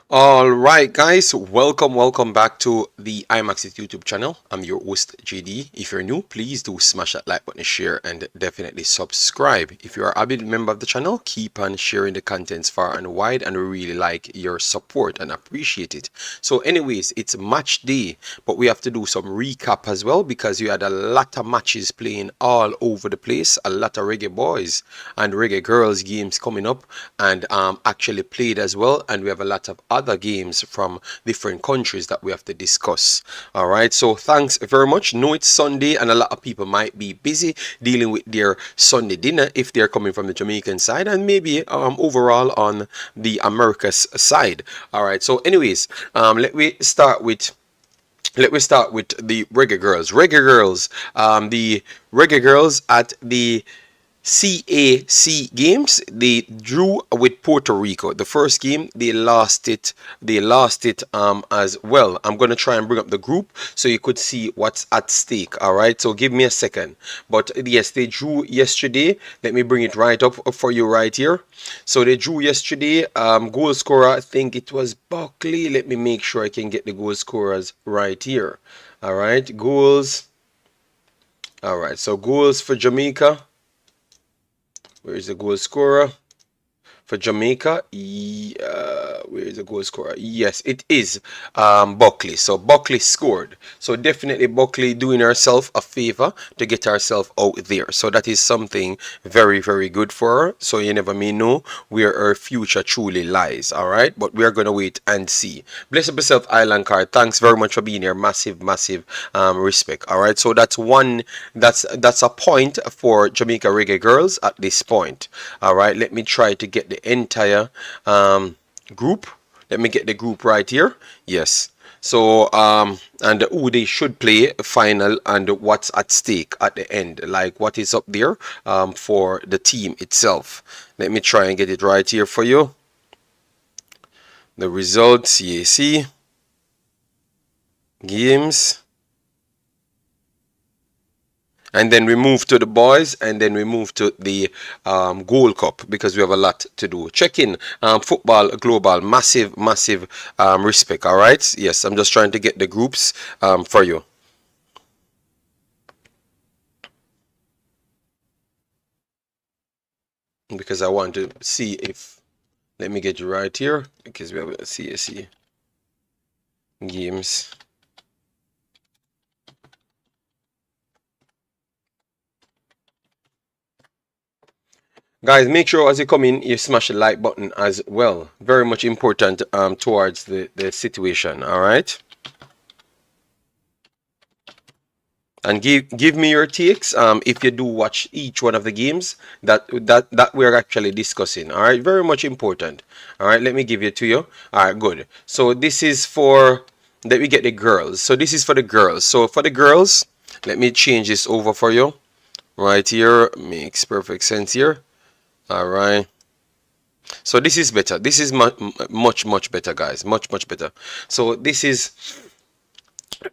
All right, guys, welcome back to the Imaxit YouTube channel. I'm your host, JD. If you're new, please do smash that like button, share, and definitely subscribe. If you're a avid member of the channel, keep on sharing the contents far and wide, and we really like your support and appreciate it. So anyways, it's match day, but we have to do some recap as well because you had a lot of matches playing all over the place, a lot of Reggae Boys and Reggae Girls games coming up and actually played as well, and we have a lot of other games from different countries that we have to discuss. All right, so thanks very much. Know it's Sunday and a lot of people might be busy dealing with their Sunday dinner if they're coming from the Jamaican side and maybe overall on the Americas side. All right, so anyways, let me start with the Reggae Girls. The Reggae Girls at the CAC games, they drew with Puerto Rico. The first game they lost it. As well. I'm gonna try and bring up the group so you could see what's at stake. All right, so give me a second. But yes, they drew yesterday. Let me bring it right up for you right here. So they drew yesterday. Goal scorer, I think it was Buckley. Let me make sure I can get the goal scorers right here. All right, goals. All right, so goals for Jamaica. Where is the goal scorer for Jamaica? Where is the goal scorer? Yes, it is Buckley. So Buckley scored. So definitely Buckley doing herself a favor to get herself out there. So that is something very, very good for her. So you never may know where her future truly lies. All right, but we are gonna wait and see. Bless up yourself, Island Card. Thanks very much for being here. Massive, massive respect. All right, so that's one. That's a point for Jamaica Reggae Girls at this point. All right, let me try to get the entire group. Let me get the group right here. Yes. So and who they should play final and what's at stake at the end, like what is up there for the team itself. Let me try and get it right here for you. The results, CAC games. And then we move to the boys, and then we move to the Gold Cup because we have a lot to do. Check in football global, massive respect. All right, yes, I'm just trying to get the groups for you. Because I want to see if, let me get you right here because we have a CAC games. Guys, make sure as you come in, you smash the like button as well. Very much important towards the situation, all right? And give me your takes if you do watch each one of the games that we're actually discussing, all right? Very much important, all right? Let me give it to you. All right, good. So this is for, let me get the girls. So this is for the girls. So for the girls, let me change this over for you. Right here, makes perfect sense here. All right, so this is better. This is much better, guys, much better. So this is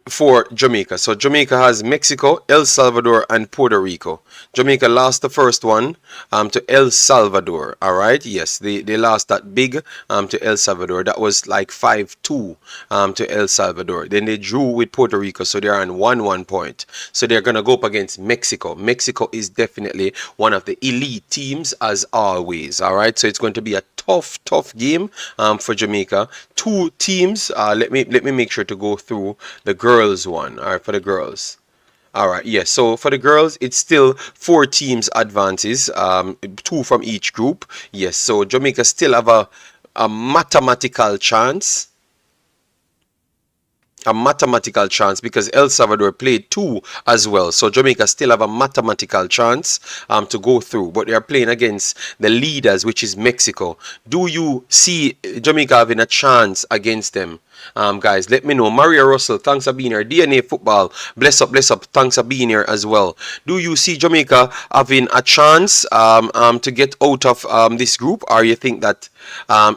for Jamaica. So Jamaica has Mexico, El Salvador, and Puerto Rico. Jamaica lost the first one to El Salvador. All right, yes, they lost that big to El Salvador. That was like 5-2 to El Salvador. Then they drew with Puerto Rico, so they're on 1-1 point. So they're gonna go up against Mexico. Mexico is definitely one of the elite teams as always. All right, so it's going to be a tough game for Jamaica. Two teams. Let me make sure to go through the girls one. All right, for the girls. All right, yes. So for the girls, it's still 4 teams advances, 2 from each group. Yes. So Jamaica still have a mathematical chance. Because El Salvador played 2 as well. So Jamaica still have a mathematical chance to go through. But they are playing against the leaders, which is Mexico. Do you see Jamaica having a chance against them? Guys, let me know. Maria Russell, thanks for being here. DNA Football, bless up, thanks for being here as well. Do you see Jamaica having a chance to get out of this group, or you think that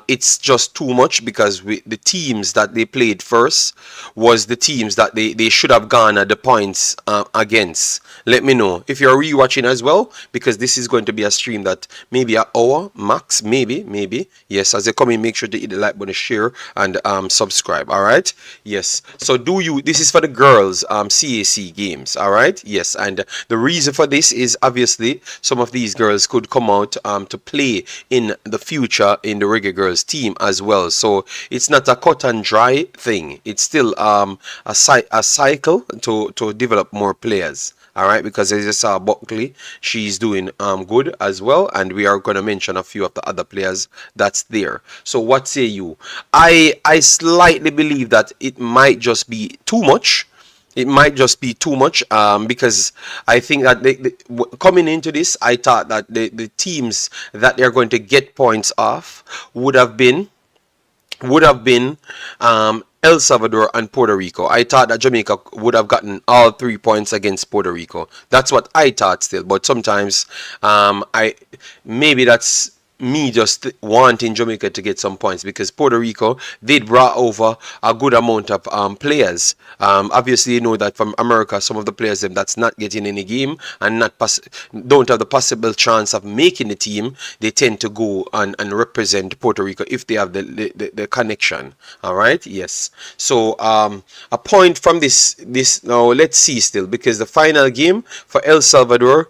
it's just too much because the teams that they played first was the teams that they should have garnered the points against. Let me know if you're rewatching as well, because this is going to be a stream that maybe an hour max, maybe. Yes, as you come in, make sure to hit the like button, share, and subscribe. All right. Yes. So this is for the girls CAC games. All right. Yes. And the reason for this is obviously some of these girls could come out to play in the future in the Reggae Girls team as well. So it's not a cut and dry thing. It's still a cycle to develop more players. All right, because as you saw, Buckley, she's doing good as well, and we are going to mention a few of the other players that's there. So what say you? I slightly believe that it might just be too much. It might just be too much because I think that coming into this, I thought that the teams that they're going to get points off would have been El Salvador and Puerto Rico. I thought that Jamaica would have gotten all 3 points against Puerto Rico. That's what I thought still. But sometimes maybe that's me just wanting Jamaica to get some points, because Puerto Rico did brought over a good amount of players. Obviously, you know that from America, some of the players them that's not getting any game and don't have the possible chance of making the team, they tend to go and represent Puerto Rico if they have the connection. All right. Yes. So a point from this now, let's see still, because the final game for El Salvador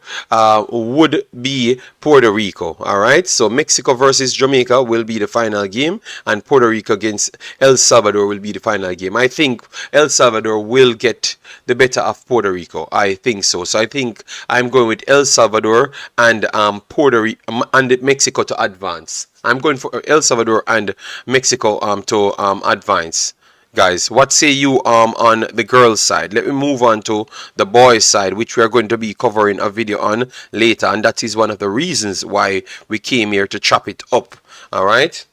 would be Puerto Rico. All right. So Mexico versus Jamaica will be the final game, and Puerto Rico against El Salvador will be the final game. I think El Salvador will get the better of Puerto Rico. I think so. So I think I'm going with El Salvador and Puerto Rico and Mexico to advance. I'm going for El Salvador and Mexico to advance. Guys, what say you on the girls side? Let me move on to the boys side, which we are going to be covering a video on later, and that is one of the reasons why we came here to chop it up. All right.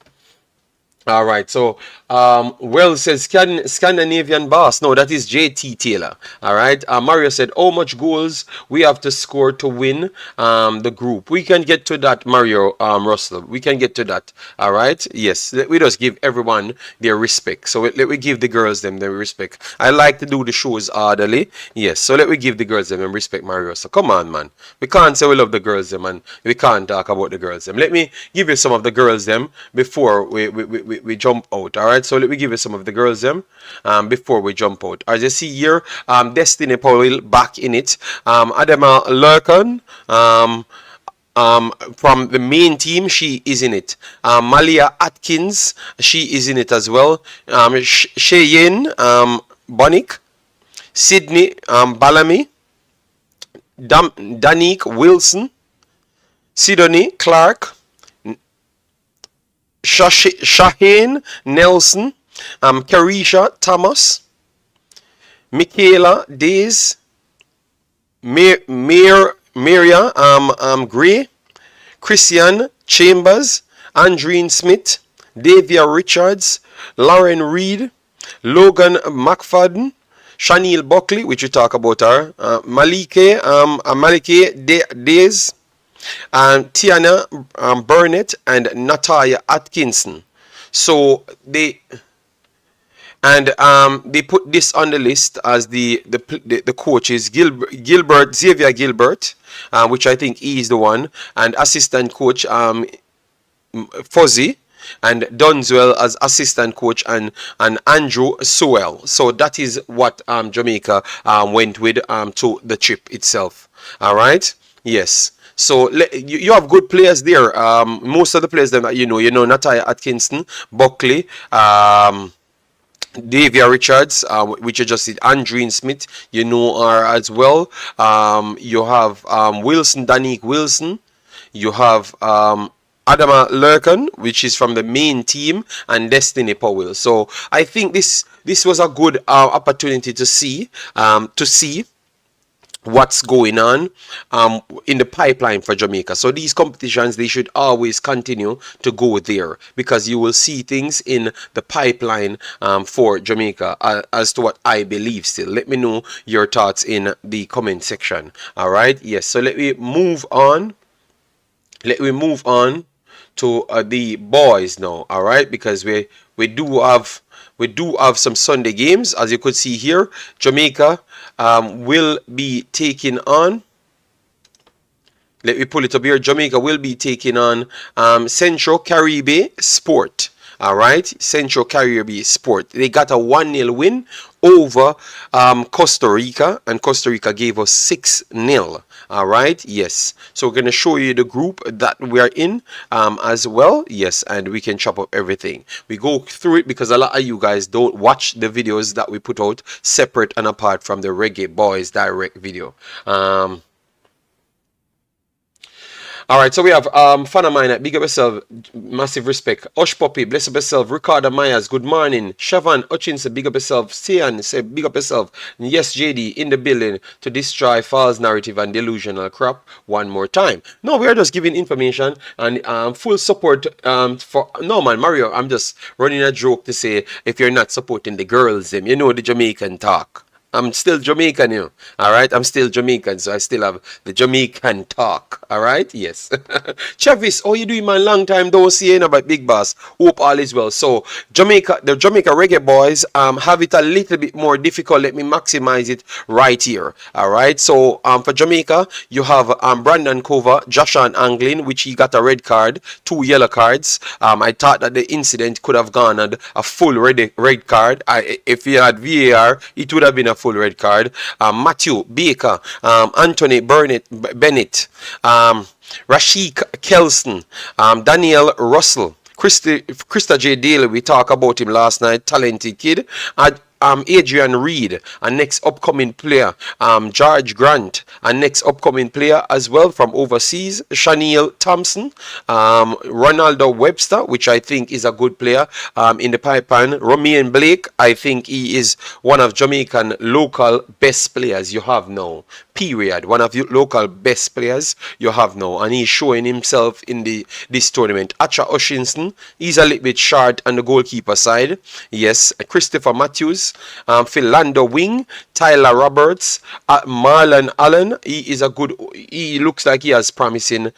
All right, so Well says Scandinavian boss. No, that is JT Taylor. All right. Mario said, how much goals we have to score to win the group? We can get to that, Mario Russell. We can get to that. All right. Yes. Let we just give everyone their respect. So let we give the girls them their respect. I like to do the shows orderly. Yes. So let we give the girls them respect, Mario Russell. Come on, man. We can't say we love the girls them and we can't talk about the girls them. Let me give you some of the girls them before we jump out. All right. So let me give you some of the girls them before we jump out. As you see here, Destiny Powell back in it. Adama Lurkan from the main team, she is in it. Malia Atkins, she is in it as well. Cheyenne Bonick, Sydney Bellamy, Danique Wilson, Sidonie Clark, Shaheen Nelson, Carisha Thomas, Michaela Days, Maria Gray, Christian Chambers, Andreen Smith, Davia Richards, Lauren Reed, Logan McFadden, Shaniel Buckley, which we talk about her, Malike Days, Tiana Burnett, and Natalia Atkinson. So they put this on the list as the coaches: Xavier Gilbert, which I think he is the one, and assistant coach Fuzzy, and Dunzwell as assistant coach, and Andrew Sewell. So that is what Jamaica went with to the trip itself. All right. Yes. So you have good players there. Most of the players that you know Natalia Atkinson, Buckley, Davia Richards, which you just did, Andreen Smith, you know her as well. You have Wilson, Danique Wilson. You have Adama Lurkan, which is from the main team, and Destiny Powell. So I think this was a good opportunity to see what's going on in the pipeline for Jamaica. So these competitions, they should always continue to go there, because you will see things in the pipeline for Jamaica as to what I believe still. Let me know your thoughts in the comment section. All right. Yes. So let me move on. Let me move on to the boys now. All right, because we we do have some Sunday games, as you could see here. Jamaica will be taking on. Let me pull it up here. Jamaica will be taking on Central Caribbean Sport. All right, Central Caribbean Sport. They got a 1-0 win over Costa Rica, and Costa Rica gave us 6-0. All right, yes. So we're going to show you the group that we are in as well. Yes, and we can chop up everything. We go through it because a lot of you guys don't watch the videos that we put out separate and apart from the Reggae Boyz direct video. All right, so we have fan of mine, big up yourself, massive respect. Osh Poppy, bless up yourself. Ricardo Myers, good morning. Shavan Hutchinson, big up yourself. Sian, say big up yourself. Yes, JD, in the building to destroy false narrative and delusional crap one more time. No, we are just giving information and full support for. No, man, Mario, I'm just running a joke to say if you're not supporting the girls, them, you know the Jamaican talk. I'm still Jamaican, you know. All right, I'm still Jamaican, so I still have the Jamaican talk. All right, yes. Travis, how you doing, man? Long time don't see you, about Big Boss. Hope all is well. So Jamaica, the Jamaica Reggae Boyz have it a little bit more difficult. Let me maximize it right here. All right, so for Jamaica, you have Brandon Cover, Joshan Anglin, which he got a red card, 2 yellow cards. I thought that the incident could have gone at a full red card. If he had VAR, it would have been a full red card. Matthew Baker, Anthony Bennett, Rashik Kelson, Daniel Russell, Krista J. Daly, we talked about him last night, talented kid. Adrian Reed, a next upcoming player. George Grant, a next upcoming player as well from overseas. Shaniel Thompson, Ronaldo Webster, which I think is a good player in the pipeline. Romain Blake, I think he is one of Jamaican local best players you have now. Period. One of the local best players you have now, and he's showing himself in this tournament. Acha Hutchinson, he's a little bit short on the goalkeeper side. Yes. Christopher Matthews, Philando Wing, Tyler Roberts, Marlon Allen. He looks like he has promising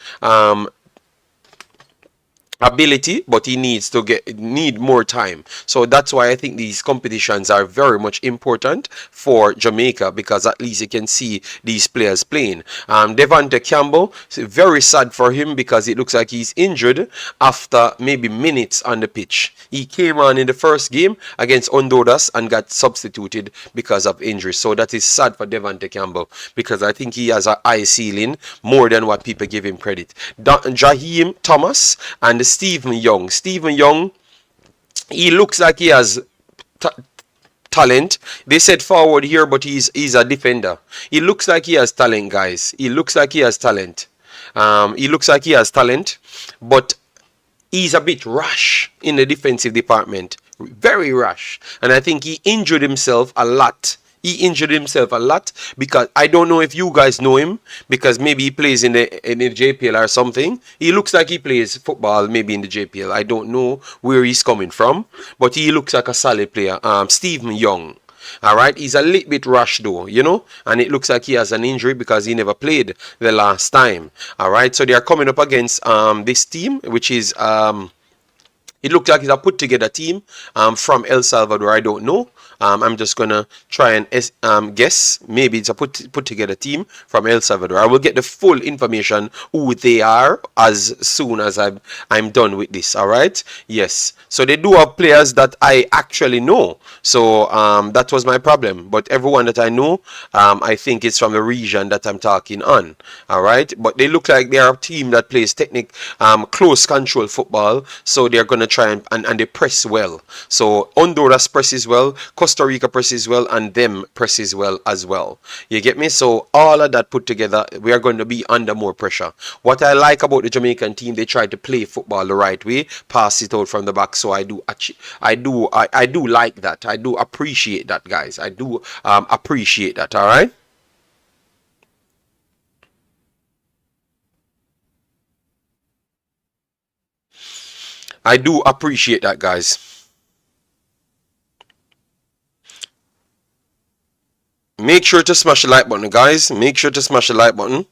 ability, but he needs to need more time. So that's why I think these competitions are very much important for Jamaica, because at least you can see these players playing. Devonte Campbell, very sad for him because it looks like he's injured after maybe minutes on the pitch. He came on in the first game against Honduras and got substituted because of injury. So that is sad for Devonte Campbell, because I think he has a high ceiling more than what people give him credit. Jaheim Thomas and Stephen Young. Stephen Young, he looks like he has talent. They said forward here, but he's a defender. He looks like he has talent, guys. He looks like he has talent. But he's a bit rash in the defensive department. Very rash. And I think he injured himself a lot. Because I don't know if you guys know him, because maybe he plays in the JPL or something. He looks like he plays football maybe in the JPL. I don't know where he's coming from, but he looks like a solid player. Stephen Young. All right, he's a little bit rash though, you know, and it looks like he has an injury because he never played the last time. All right, so they are coming up against this team, which is it looked like it's a put together team from El Salvador. I don't know. I'm just gonna try and guess. Maybe it's a put together team from El Salvador. I will get the full information who they are as soon as I'm done with this. All right. Yes. So they do have players that I actually know. So that was my problem. But everyone that I know, I think it's from the region that I'm talking on. All right. But they look like they are a team that plays close control football. So they're gonna try and they press well. So Honduras presses well. Costa Rica presses well, and them presses well as well. You get me? So all of that put together, we are going to be under more pressure. What I like about the Jamaican team, they try to play football the right way, pass it out from the back. So I do like that. I do appreciate that, guys. I do appreciate that. All right. I do appreciate that, guys. Make sure to smash the like button, guys. Make sure to smash the like button.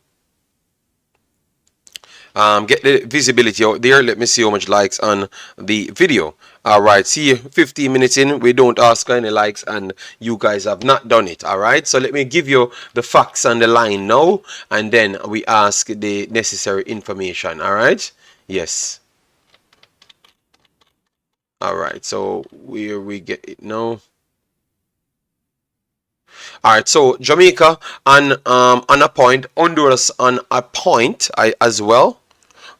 Get the visibility out there. Let me see how much likes on the video. All right, see, 15 minutes in, we don't ask any likes, and you guys have not done it. All right, so let me give you the facts on the line now, and then we ask the necessary information. All right, yes. All right, so where we get it now. All right, so Jamaica on a point, Honduras on a point as well.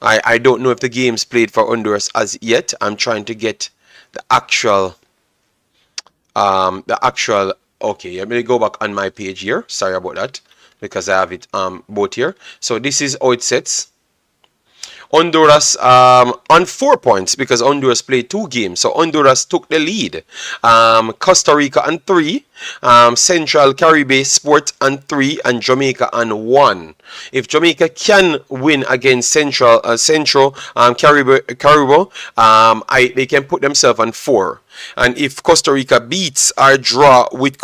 I don't know if the game's played for Honduras as yet. I'm trying to get the actual okay, let me go back on my page here. Sorry about that, because I have it both here. So this is how it sets. Honduras on 4 points because Honduras played 2 games. So Honduras took the lead. Costa Rica on 3. Central Caribbean Sport on 3. And Jamaica on 1. If Jamaica can win against Central Caribbean, they can put themselves on 4. And if Costa Rica beats or draw with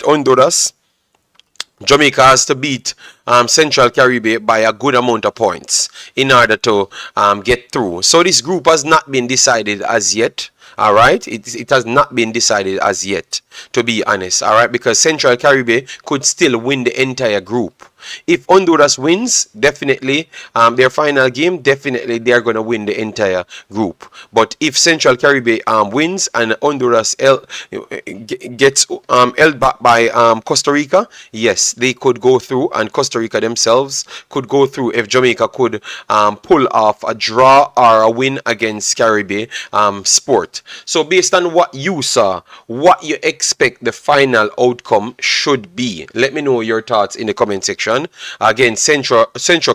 Honduras, Jamaica has to beat Central Caribbean by a good amount of points in order to get through. So this group has not been decided as yet. All right, it has not been decided as yet, to be honest. All right, because Central Caribbean could still win the entire group. If Honduras wins, definitely their final game, definitely they're going to win the entire group. But if Central Caribbean wins and Honduras gets held back by Costa Rica, yes, they could go through, and Costa Rica themselves could go through if Jamaica could pull off a draw or a win against Caribbean Sport. So based on what you saw, what you expect the final outcome should be, let me know your thoughts in the comment section. Again, Central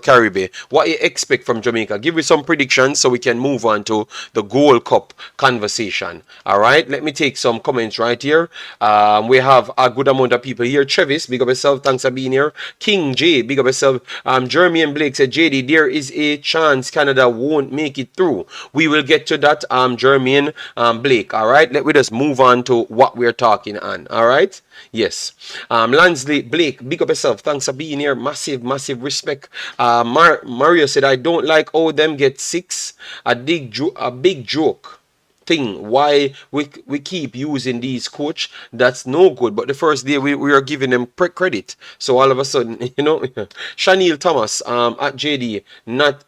Caribbean, what you expect from Jamaica? Give me some predictions so we can move on to the Gold Cup conversation. All right, let me take some comments right here. We have a good amount of people here. Travis, big up yourself, thanks for being here. King J, big up yourself. Jeremy and Blake said, JD, there is a chance Canada won't make it through. We will get to that, Jeremy and Blake. All right, let me just move on to what we're talking on. All right. Yes. Lansley Blake, big up yourself. Thanks for being here. Massive respect. Mario said, I don't like how them get 6. A big joke thing. Why we keep using these coach? That's no good. But the first day we are giving them credit. So all of a sudden, Shanil Thomas at JD, not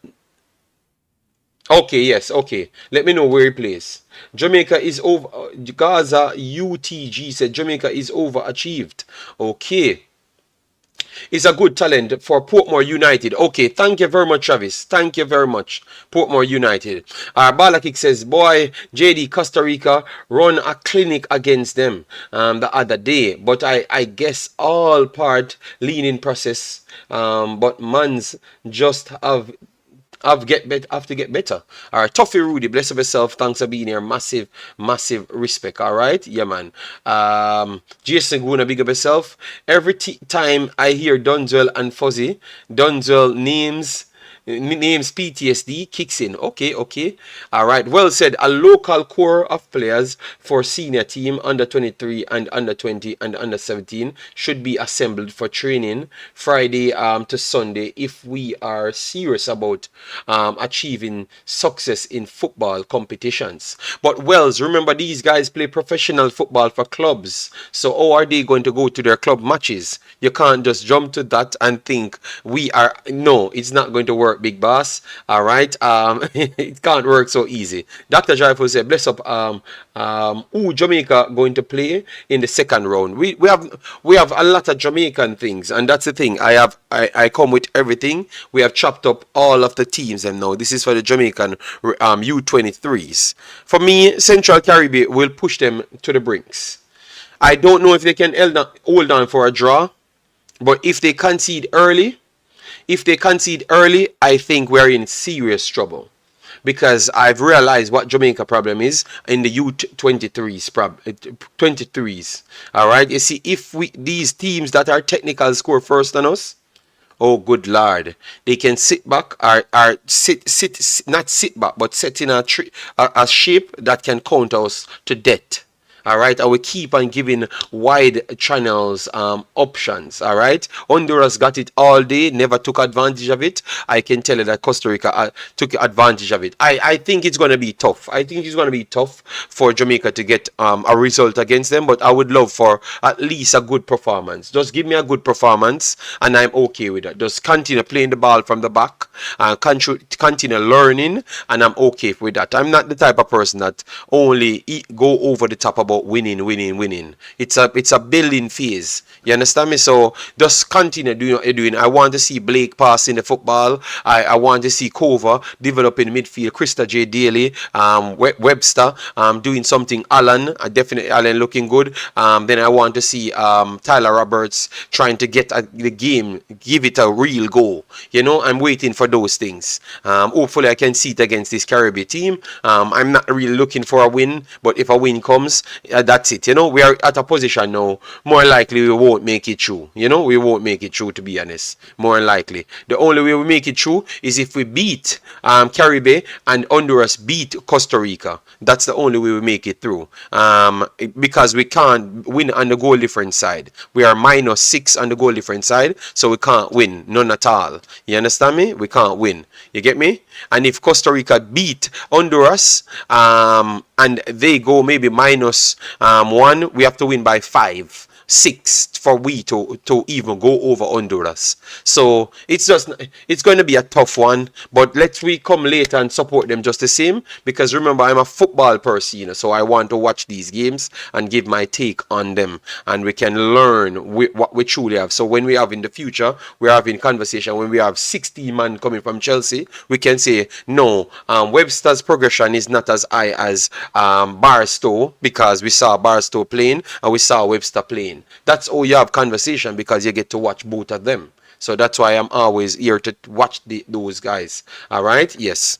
okay, yes, okay. Let me know where he plays. Jamaica is over. Gaza UTG said Jamaica is overachieved. Okay. Is a good talent for Portmore United. Okay, thank you very much, Travis. Thank you very much, Portmore United. Balakik says, boy, JD, Costa Rica run a clinic against them the other day. But I guess all part leaning process. But man's just have to get better. All right, Toffee Rudy, bless up yourself. Thanks for being here. Massive respect. All right, yeah, man. Jason Guna, big up yourself. Every time I hear Dunzel and Fuzzy, Dunzel names PTSD kicks in. Okay. All right. Well said. A local core of players for senior team under 23 and under 20 and under 17 should be assembled for training Friday to Sunday if we are serious about achieving success in football competitions. But Wells, remember these guys play professional football for clubs. So how are they going to go to their club matches? You can't just jump to that and think no, it's not going to work, big boss. All right. It can't work so easy. Dr. Joyful said, bless up. Who Jamaica going to play in the second round? We have a lot of Jamaican things, and that's the thing. I come with everything. We have chopped up all of the teams, and now this is for the Jamaican U23s. For me, Central Caribbean will push them to the brinks. I don't know if they can hold on for a draw, but if they concede early, I think we're in serious trouble. Because I've realized what Jamaica problem is in the U23s. All right. You see, if these teams that are technical score first than us, oh good lord, they can sit back or not sit back, but set in a shape that can count us to death. All right, I will keep on giving wide channels options. All right, Honduras got it all day, never took advantage of it. I can tell you that Costa Rica took advantage of it. I think it's going to be tough. I think it's going to be tough for Jamaica to get a result against them, but I would love for at least a good performance. Just give me a good performance, and I'm okay with that. Just continue playing the ball from the back, continue learning, and I'm okay with that. I'm not the type of person that only go over the top about winning. It's a building phase. You understand me? So just continue doing what you're doing. I want to see Blake passing the football. I want to see Cover developing midfield. Krista J. Daly, Webster doing something. Allen, definitely Allen looking good. Then I want to see Tyler Roberts trying to get the game, give it a real go. You know, I'm waiting for those things. Hopefully I can see it against this Caribbean team. I'm not really looking for a win, but if a win comes, that's it. You know, we are at a position now, more likely we won't make it through. You know, we won't make it through, to be honest. More likely. The only way we make it through is if we beat Caribbean and Honduras beat Costa Rica. That's the only way we make it through. Because we can't win on the goal difference side. We are -6 on the goal difference side, so we can't win, none at all. You understand me? We can't win. You get me? And if Costa Rica beat Honduras and they go maybe -1, we have to win by 5. 6 for we to even go over Honduras. So it's going to be a tough one, but let's we come later and support them just the same, because remember, I'm a football person, so I want to watch these games and give my take on them, and we can learn what we truly have. So when we have in the future, we're having conversation, when we have 60 man coming from Chelsea, we can say no, Webster's progression is not as high as Barstow, because we saw Barstow playing and we saw Webster playing. That's how you have conversation, because you get to watch both of them. So that's why I'm always here to watch those guys. All right, yes.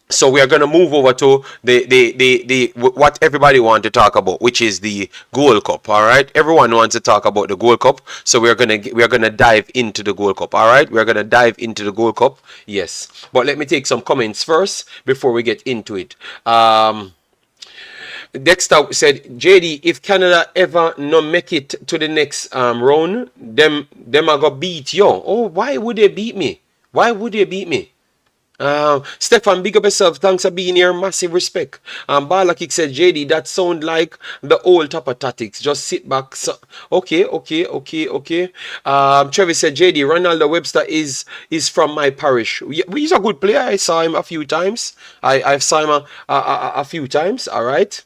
So we are going to move over to the what everybody wants to talk about, which is the Gold Cup. All right, everyone wants to talk about the Gold Cup, so we are gonna dive into the Gold Cup. All right, we are gonna dive into the Gold Cup. Yes, but let me take some comments first before we get into it. Dexter said, JD, if Canada ever no make it to the next round, them are gonna beat you. Oh, why would they beat me? Why would they beat me? Stefan, big up yourself. Thanks for being here. Massive respect. Balakik said, JD, that sound like the old top of tactics. Just sit back. So, okay. Travis said, JD, Ronaldo Webster is from my parish. He's a good player. I saw him a few times. I saw him a few times. All right.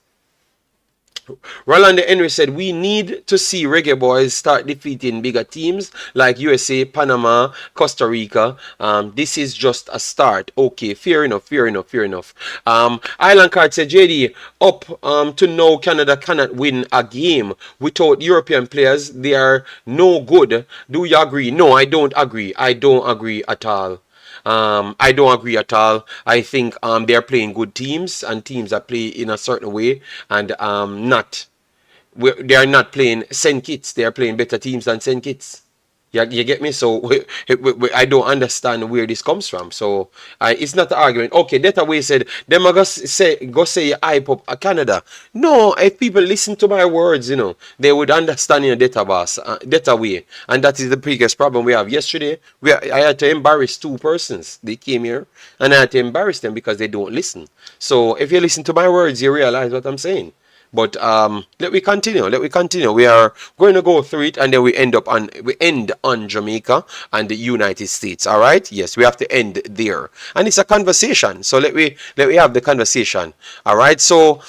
Rolando Henry said, we need to see Reggae Boyz start defeating bigger teams like USA, Panama, Costa Rica. This is just a start. Okay, fair enough. Island Card said, JD, up to now Canada cannot win a game without European players. They are no good. Do you agree? No, I don't agree. I don't agree at all. I don't agree at all. I think they are playing good teams, and teams that play in a certain way, and they are not playing St. Kitts. They are playing better teams than St. Kitts. You get me? So I don't understand where this comes from. So it's not an argument. Okay, that way said them go say hype up Canada. No, if people listen to my words, they would understand in a data way, and that is the biggest problem we have. Yesterday, I had to embarrass 2 persons. They came here, and I had to embarrass them because they don't listen. So if you listen to my words, you realize what I'm saying. But let me continue. We are going to go through it, and then we end on Jamaica and the United States. All right? Yes, we have to end there, and it's a conversation. So let me have the conversation. All right. So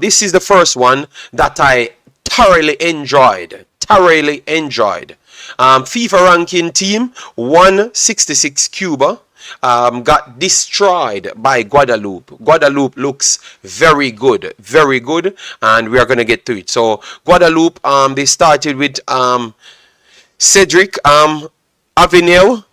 this is the first one that I thoroughly enjoyed. FIFA ranking team 166 Cuba. Got destroyed by Guadeloupe. Guadeloupe looks very good, and we are going to get to it. So Guadeloupe, they started with Cedric Avenel,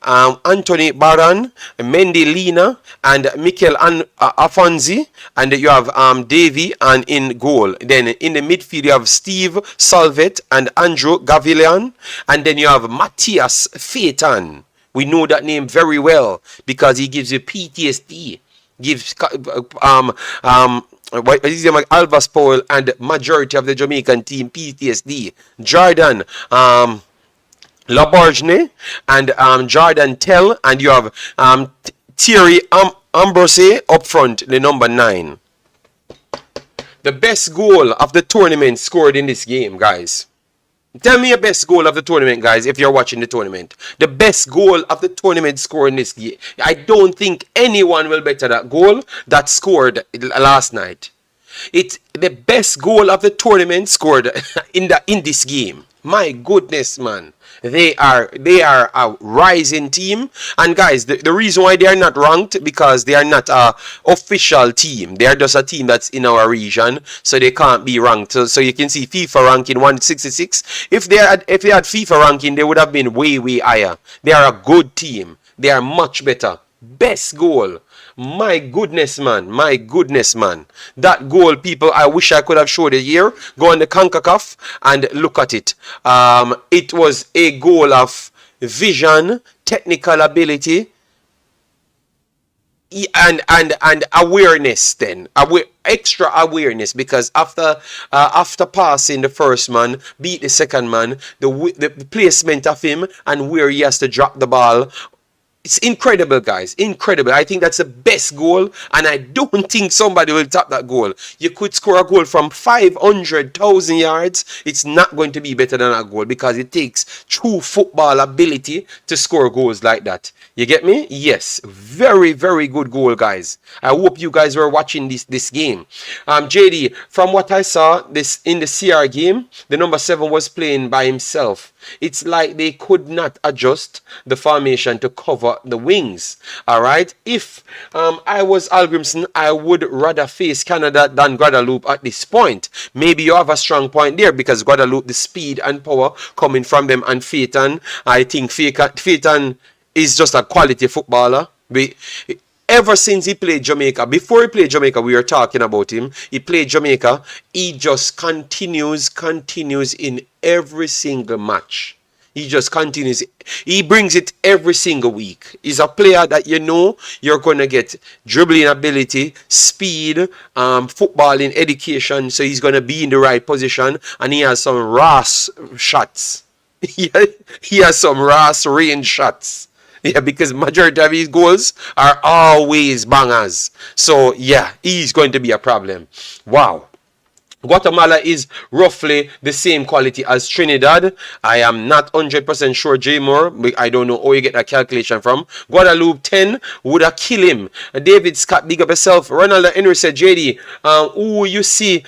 Anthony Baran, Mendy Lina, and Mikel Afonzi, and you have Davy and in goal. Then in the midfield you have Steve Salvet and Andrew Gavillan, and then you have Matthias Feitan. We know that name very well because he gives you PTSD. give what is his name, Alvas Powell and majority of the Jamaican team PTSD. Jordan Laborgne and Jordan Tell, and you have Thierry Ambrose up front, the number 9. The best goal of the tournament scored in this game, guys. Tell me your best goal of the tournament, guys, if you're watching the tournament. The best goal of the tournament scored in this game. I don't think anyone will better that goal that scored last night. It's the best goal of the tournament scored in this game. My goodness, man. They are a rising team, and guys, the reason why they are not ranked, because they are not a official team. They are just a team that's in our region, so they can't be ranked. So you can see FIFA ranking 166. If they had FIFA ranking, they would have been way higher. They are a good team. They are much better. Best goal. My goodness, man. My goodness, man. That goal, people, I wish I could have showed it here. Go on the Concacaf and look at it. It was a goal of vision, technical ability, and awareness. Then extra awareness, because after passing the first man, beat the second man, the placement of him and where he has to drop the ball. It's incredible, guys. Incredible. I think that's the best goal, and I don't think somebody will top that goal. You could score a goal from 500,000 yards. It's not going to be better than a goal, because it takes true football ability to score goals like that. You get me? Yes. Very good goal, guys. I hope you guys were watching this game. JD, from what I saw this in the CR game, the number 7 was playing by himself. It's like they could not adjust the formation to cover the wings. All right. If I was Al Grimson, I would rather face Canada than Guadeloupe at this point. Maybe you have a strong point there, because Guadeloupe, the speed and power coming from them, and Phaeton, I think Phaeton is just a quality footballer. Ever since he played Jamaica, before he played Jamaica, we were talking about him. He played Jamaica. He just continues in every single match. He just continues. He brings it every single week. He's a player that you know you're going to get dribbling ability, speed, footballing, education. So he's going to be in the right position, and he has some Ross shots. He has some Ross range shots. Yeah, because majority of his goals are always bangers. So yeah, he's going to be a problem. Wow. Guatemala is roughly the same quality as Trinidad. I am not 100% sure, J Moore. I don't know where you get that calculation from. Guadeloupe 10 would have killed him. David Scott, big up yourself. Ronald Henry said, JD, who you see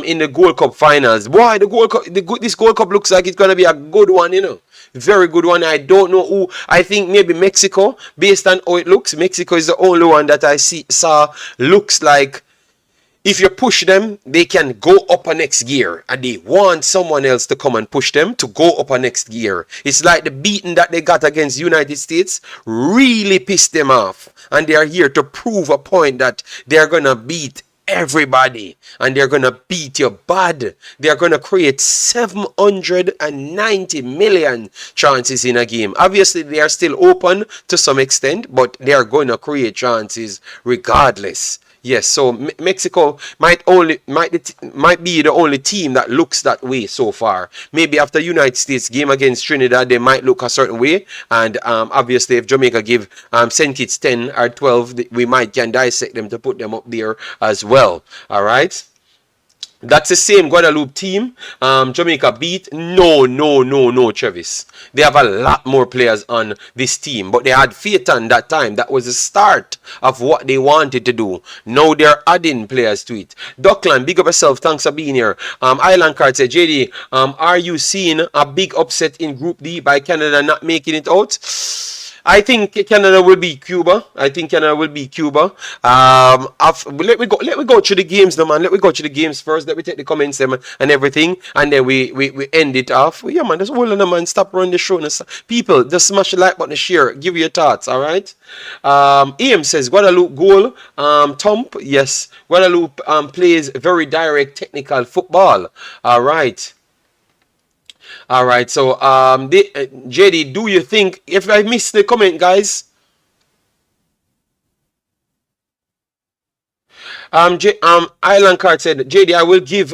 in the Gold Cup finals? Boy, this Gold Cup looks like it's going to be a good one, you know. Very good one. I don't know who. I think maybe Mexico, based on how it looks. Mexico is the only one that I saw looks like if you push them, they can go up a next gear, and they want someone else to come and push them to go up a next gear. It's like the beating that they got against United States really pissed them off, and they are here to prove a point that they're gonna beat everybody, and they're gonna beat you bad. They're gonna create 790 million chances in a game. Obviously, they are still open to some extent, but they are gonna create chances regardless. Yes, so Mexico might be the only team that looks that way so far. Maybe after United States game against Trinidad, they might look a certain way. And obviously, if Jamaica give St. Kitts 10 or 12, we might can dissect them to put them up there as well. All right. That's the same Guadeloupe team. Jamaica beat. No, Travis. They have a lot more players on this team, but they had Phaeton that time. That was the start of what they wanted to do. Now they're adding players to it. Duckland, big up yourself. Thanks for being here. Island Card said, JD, are you seeing a big upset in Group D by Canada not making it out? I think Canada will be Cuba. Let me go through the games, man. Let me go through the games first. Let me take the comments and everything, and then we end it off. Yeah, man. Just hold on, man. Stop running the show. People, just smash the like button, share, give your thoughts. All right. Ian says Guadeloupe goal. Thump. Yes, Guadeloupe plays very direct, technical football. All right. All right, so JD, do you think, if I missed the comment, guys? Island Card said, JD, I will give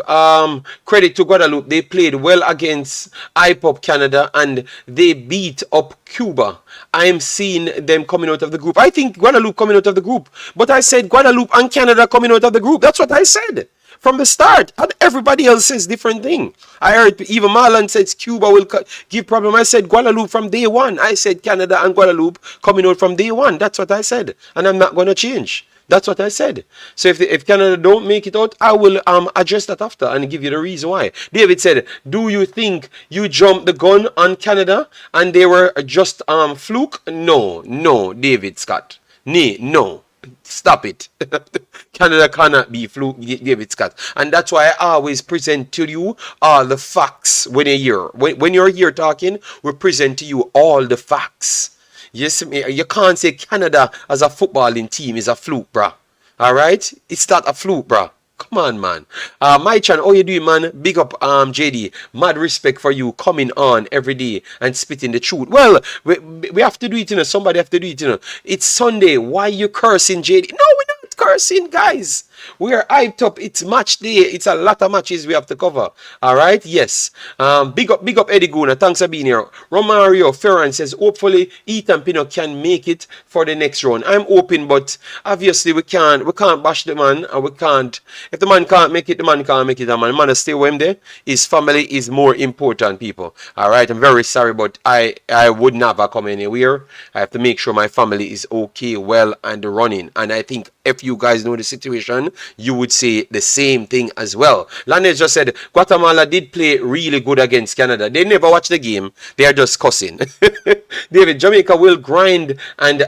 credit to Guadeloupe. They played well against IPOP Canada and they beat up Cuba. I am seeing them coming out of the group. I think Guadeloupe coming out of the group, but I said Guadeloupe and Canada coming out of the group. That's what I said from the start, and everybody else says different thing. I heard even Marlon says Cuba will give problem. I said Guadeloupe from day one. I said Canada and Guadeloupe coming out from day one. That's what I said, and I'm not going to change. That's what I said. So if Canada don't make it out, I will address that after and give you the reason why. David said, do you think you jumped the gun on Canada and they were just fluke? No, David Scott. No. Stop it. Canada cannot be fluke, David Scott. And that's why I always present to you all the facts when you're here. When you're here talking, we present to you all the facts. Yes, you can't say Canada as a footballing team is a fluke, bruh. Alright? It's not a fluke, bruh. Come on, man. My chan, how you doing, man? Big up, JD. Mad respect for you coming on every day and spitting the truth. Well, we have to do it, you know. Somebody have to do it, you know. It's Sunday. Why you cursing, JD? No, we're not cursing, guys. We are hyped up. It's match day. It's a lot of matches we have to cover. All right. Yes. Big up Eddie Guna. Thanks for being here. Romario Ferran says, hopefully Ethan Pino can make it for the next round. I'm hoping, but obviously we can't bash the man, and we can't. If the man can't make it, the man can't make it. The man is still with him there. His family is more important, people. All right. I'm very sorry, but I would never come anywhere. I have to make sure my family is okay, well, and running. And I think if you guys know the situation, you would say the same thing as well. Lanes just said Guatemala did play really good against Canada. They never watch the game. They are just cussing. David, Jamaica will grind and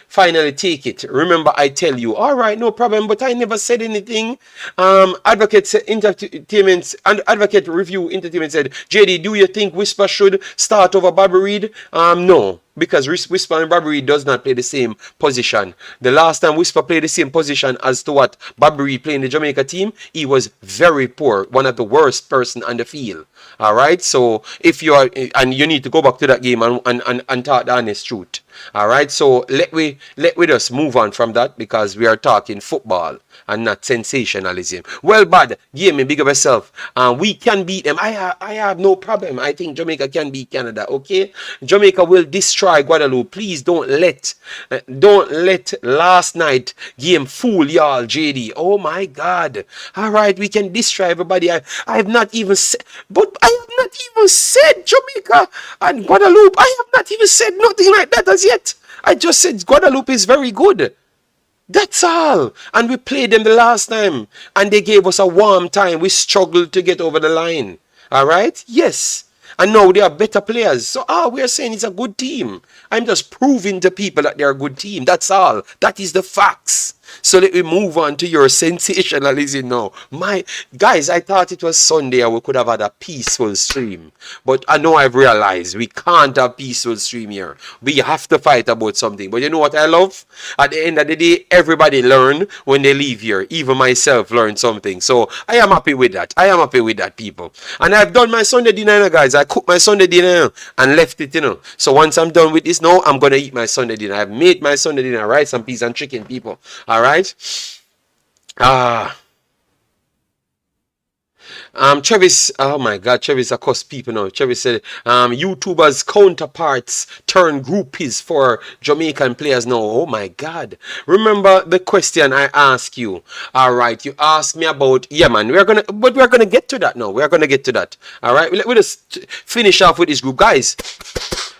finally take it. Remember, I tell you. All right, no problem. But I never said anything. Advocate Entertainment and Advocate Review Entertainment said, JD, do you think Whisper should start over Bobby Reed? No. Because Whisper and Bobby Reed does not play the same position. The last time Whisper played the same position as to what Bobby Reed played in the Jamaica team, he was very poor. One of the worst person on the field. Alright? So if you are, and you need to go back to that game and talk the honest truth. Alright? So let we just move on from that because we are talking football and not sensationalism. Well, bad. Give me big of yourself. We can beat them. I have no problem. I think Jamaica can beat Canada. Okay? Jamaica will destroy Guadeloupe. Please don't let last night game fool y'all, JD. Oh my God. All right, we can destroy everybody. I have not even said, but I have not even said Jamaica and Guadeloupe. I have not even said nothing like that as yet. I just said Guadeloupe is very good. That's all. And we played them the last time and they gave us a warm time. We struggled to get over the line. All right? Yes. And now they are better players. So we are saying it's a good team. I'm just proving to people that they're a good team. That's all. That is the facts. So let me move on to your sensationalism now. My guys, I thought it was Sunday and we could have had a peaceful stream. But I know I've realized we can't have peaceful stream here. We have to fight about something. But you know what I love? At the end of the day, everybody learn when they leave here. Even myself learned something. So I am happy with that. I am happy with that, people. And I've done my Sunday dinner, guys. I cooked my Sunday dinner and left it, you know. So once I'm done with this now, I'm going to eat my Sunday dinner. I've made my Sunday dinner, rice and peas and chicken, people. All right. Travis, oh my God, Travis across people now. Travis said, YouTubers counterparts turn groupies for Jamaican players now. Oh my God. Remember the question I asked you. All right, you asked me about, yeah man, we're gonna get to that now. We're gonna get to that. All right, we'll just finish off with this group, guys.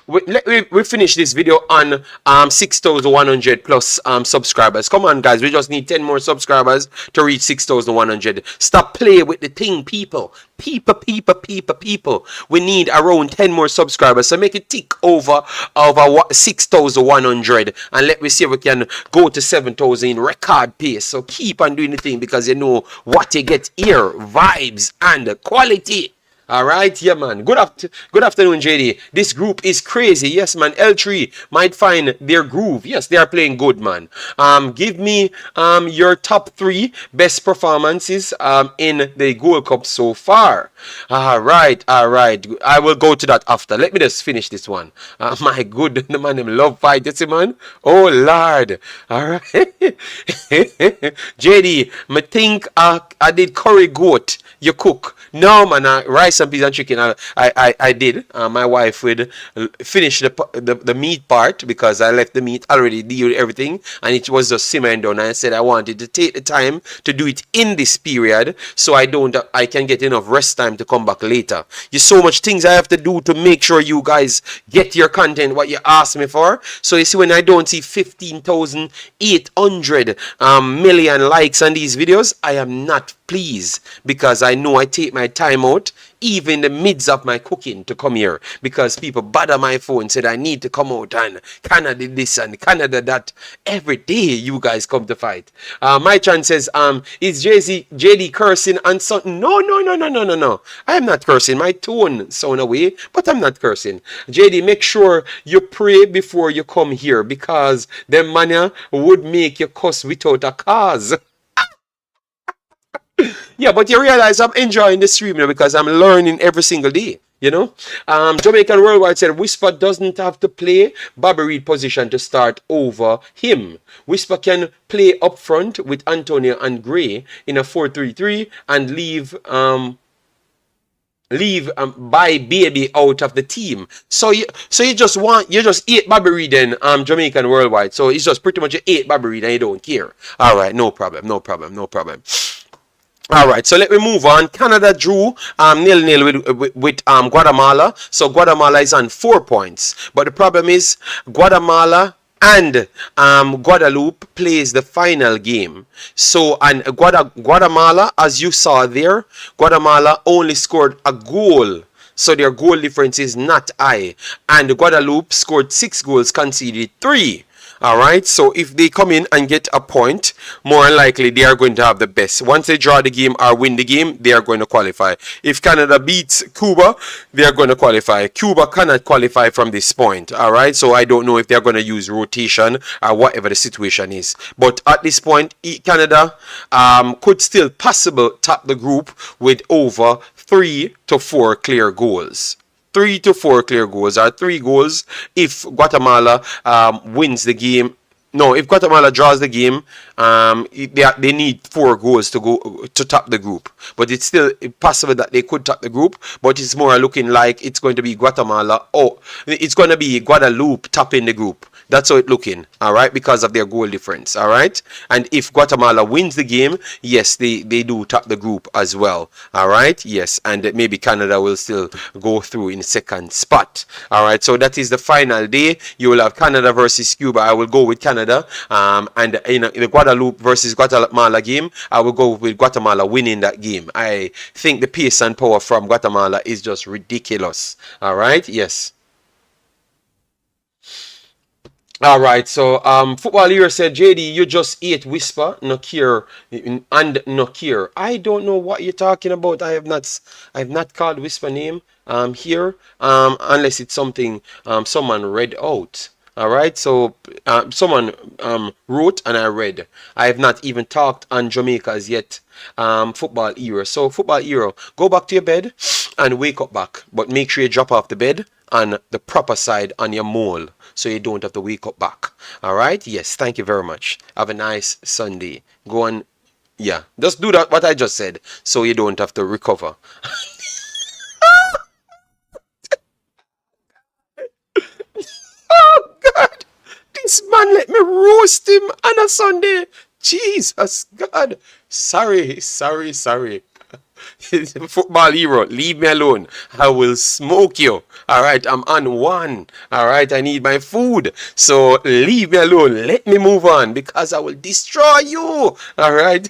We finish this video on 6,100 plus subscribers. Come on, guys. We just need 10 more subscribers to reach 6,100. Stop playing with the thing, people. People. We need around 10 more subscribers. So make it tick over 6,100. And let me see if we can go to 7,000 in record pace. So keep on doing the thing because you know what you get here. Vibes and quality. All right, yeah, man. Good afternoon, JD. This group is crazy. Yes, man. L3 might find their groove. Yes, they are playing good, man. Give me your top three best performances in the Gold Cup so far. All right, all right. I will go to that after. Let me just finish this one. My good, the man him love fight. That's it, man. Oh Lord. All right. JD, me think I did curry goat. You cook. No, man, rice and peas and chicken. I did. My wife would finish the meat part because I left the meat already deal with everything and it was just simmering down. And I said I wanted to take the time to do it in this period so I can get enough rest time to come back later. There's so much things I have to do to make sure you guys get your content what you asked me for. So you see when I don't see 15,800 million likes on these videos, I am not pleased because I know I take my time out even in the midst of my cooking to come here because people bother my phone said I need to come out and Canada this and Canada that. Every day you guys come to fight. My chance says is JD cursing and something. No. I am not cursing. My tone sound away but I'm not cursing. JD, make sure you pray before you come here because them mania would make you cuss without a cause. Yeah, but you realize I'm enjoying the stream now because I'm learning every single day. You know, Jamaican Worldwide said Whisper doesn't have to play Bobby Reed position to start over him. Whisper can play up front with Antonio and Gray in a 4-3-3 and leave by Baby out of the team. So you just ate Bobby Reed then Jamaican Worldwide. So it's just pretty much you ate Bobby Reed and you don't care. All right, no problem. All right, so let me move on. Canada drew 0-0 with Guatemala. So Guatemala is on 4 points. But the problem is Guatemala and Guadeloupe plays the final game. So, and Guatemala, as you saw there, Guatemala only scored a goal. So their goal difference is not high. And Guadeloupe scored 6 goals, conceded 3. All right, so if they come in and get a point, more likely they are going to have the best. Once they draw the game or win the game, they are going to qualify. If Canada beats Cuba, they are going to qualify. Cuba cannot qualify from this point. All right, so I don't know if they are going to use rotation or whatever the situation is. But at this point, Canada could still possibly top the group with over 3 to 4 clear goals. 3 to 4 clear goals or 3 goals if Guatemala wins the game. No, if Guatemala draws the game, they need 4 goals to go to top the group. But it's still possible that they could top the group. But it's more looking like it's going to be Guatemala. Oh, it's going to be Guadeloupe topping the group. That's how it's looking, all right, because of their goal difference, all right? And if Guatemala wins the game, yes, they do top the group as well, all right? Yes, and maybe Canada will still go through in second spot, all right? So that is the final day. You will have Canada versus Cuba. I will go with Canada. And in the Guadeloupe versus Guatemala game, I will go with Guatemala winning that game. I think the pace and power from Guatemala is just ridiculous, all right? Yes. All right, so Football Hero said, JD, you just ate Whisper, Nokir, and Nokir. I don't know what you're talking about. I have not called Whisper name here unless it's something someone read out. All right, so someone wrote and I read. I have not even talked on Jamaica as yet. Football Hero. So Football Hero, go back to your bed and wake up back, but make sure you drop off the bed on the proper side on your mole so you don't have to wake up back. All right, yes, thank you very much. Have a nice Sunday. Go on, yeah, just do that what I just said so you don't have to recover. Oh God, this man let me roast him on a Sunday. Jesus God, sorry. Football Hero, leave me alone. I will smoke you. All right, I'm on one. All right, I need my food. So leave me alone. Let me move on because I will destroy you. All right.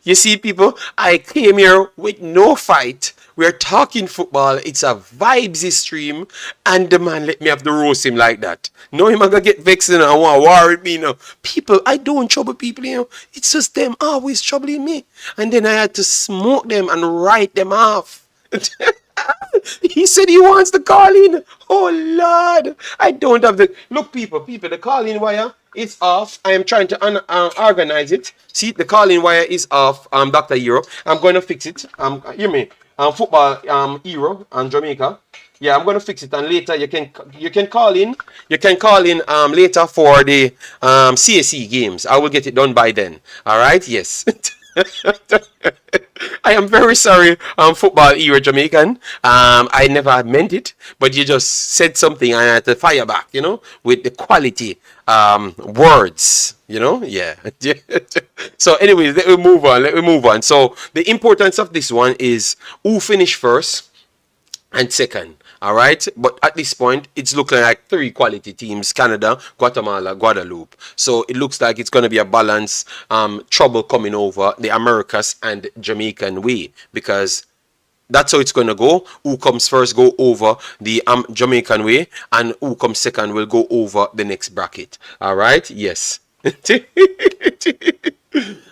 You see, people, I came here with no fight. We're talking football. It's a vibes stream, and the man let me have to roast him like that. No, him gonna get vexed and I want to war with me now. People, I don't trouble people, you know. It's just them always troubling me, and then I had to smoke them and write them off. He said he wants the call in. Oh Lord, I don't have the look, people. The call in wire is off. I am trying to organize it. See, the call in wire is off. Dr. Hero, I'm going to fix it. Hear me. Football Hero and Jamaica. Yeah, I'm going to fix it, and later you can call in. You can call in later for the CSE games. I will get it done by then. All right. Yes. I am very sorry, football era Jamaican. I never meant it, but you just said something and I had to fire back, you know, with the quality words, you know, yeah. So, anyways, let me move on. So, the importance of this one is who finished first and second. All right, but at this point, it's looking like three quality teams: Canada, Guatemala, Guadeloupe. So it looks like it's going to be a balance. Trouble coming over the Americas and Jamaican way, because that's how it's going to go. Who comes first go over the Jamaican way, and who comes second will go over the next bracket. All right, yes.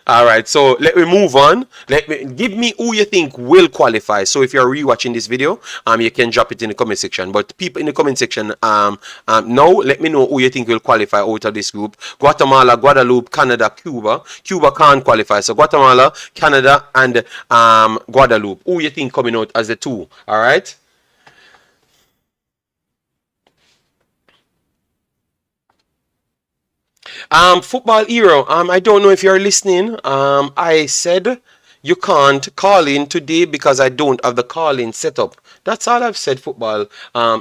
All right, so let me move on. Give me who you think will qualify. So if you're rewatching this video, you can drop it in the comment section. But people in the comment section, now let me know who you think will qualify out of this group. Guatemala, Guadeloupe, Canada, Cuba. Cuba can't qualify. So Guatemala, Canada, and Guadeloupe. Who you think coming out as the two? All right. Football hero. I don't know if you're listening. I said you can't call in today because I don't have the call in set up. That's all I've said. Football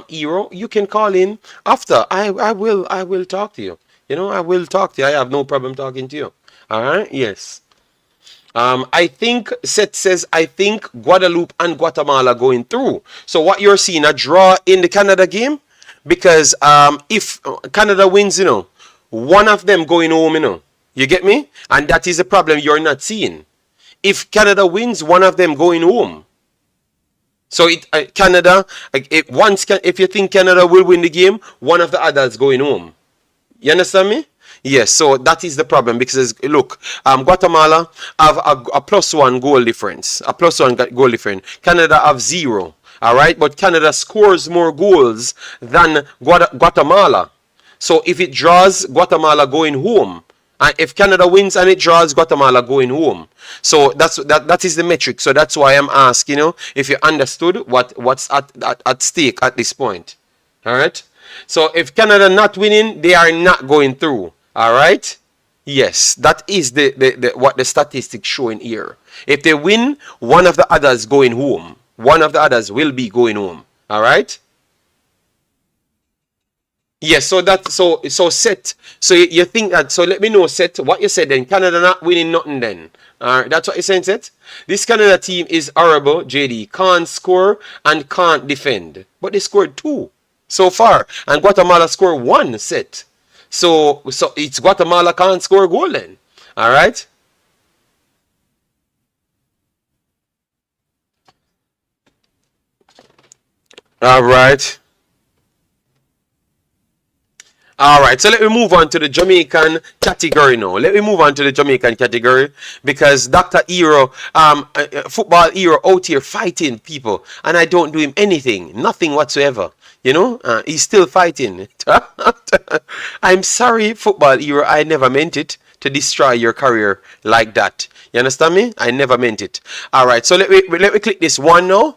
hero. You can call in after. I will talk to you. You know, I will talk to you. I have no problem talking to you. All right. Yes. I think Seth says I think Guadeloupe and Guatemala going through. So what you're seeing a draw in the Canada game, because if Canada wins, you know, one of them going home, you know. You get me? And that is a problem you're not seeing. If Canada wins, one of them going home. So Canada, if you think Canada will win the game, one of the others going home. You understand me? Yes, so that is the problem, because look, Guatemala have a +1 goal difference. A +1 goal difference. Canada have 0. All right, but Canada scores more goals than Guatemala. So if it draws, Guatemala going home. And if Canada wins and it draws, Guatemala going home. So that is the metric. So that's why I'm asking, you know, if you understood what's at stake at this point. All right. So if Canada not winning, they are not going through. All right. Yes, that is what the statistics showing here. If they win, one of the others going home. One of the others will be going home. All right. Yes, so set. So you think that? So let me know, set. What you said then? Canada not winning nothing then. That's what you're saying, set. This Canada team is horrible. JD can't score and can't defend, but they scored 2 so far, and Guatemala scored 1 set. So it's Guatemala can't score a goal then. All right. All right. All right, so let me move on to the Jamaican category now. Let me move on to the Jamaican category, because Dr. Hero, football hero out here fighting people, and I don't do him anything, nothing whatsoever. You know, he's still fighting. I'm sorry, football hero, I never meant it to destroy your career like that. You understand me? I never meant it. All right, so let me click this one now.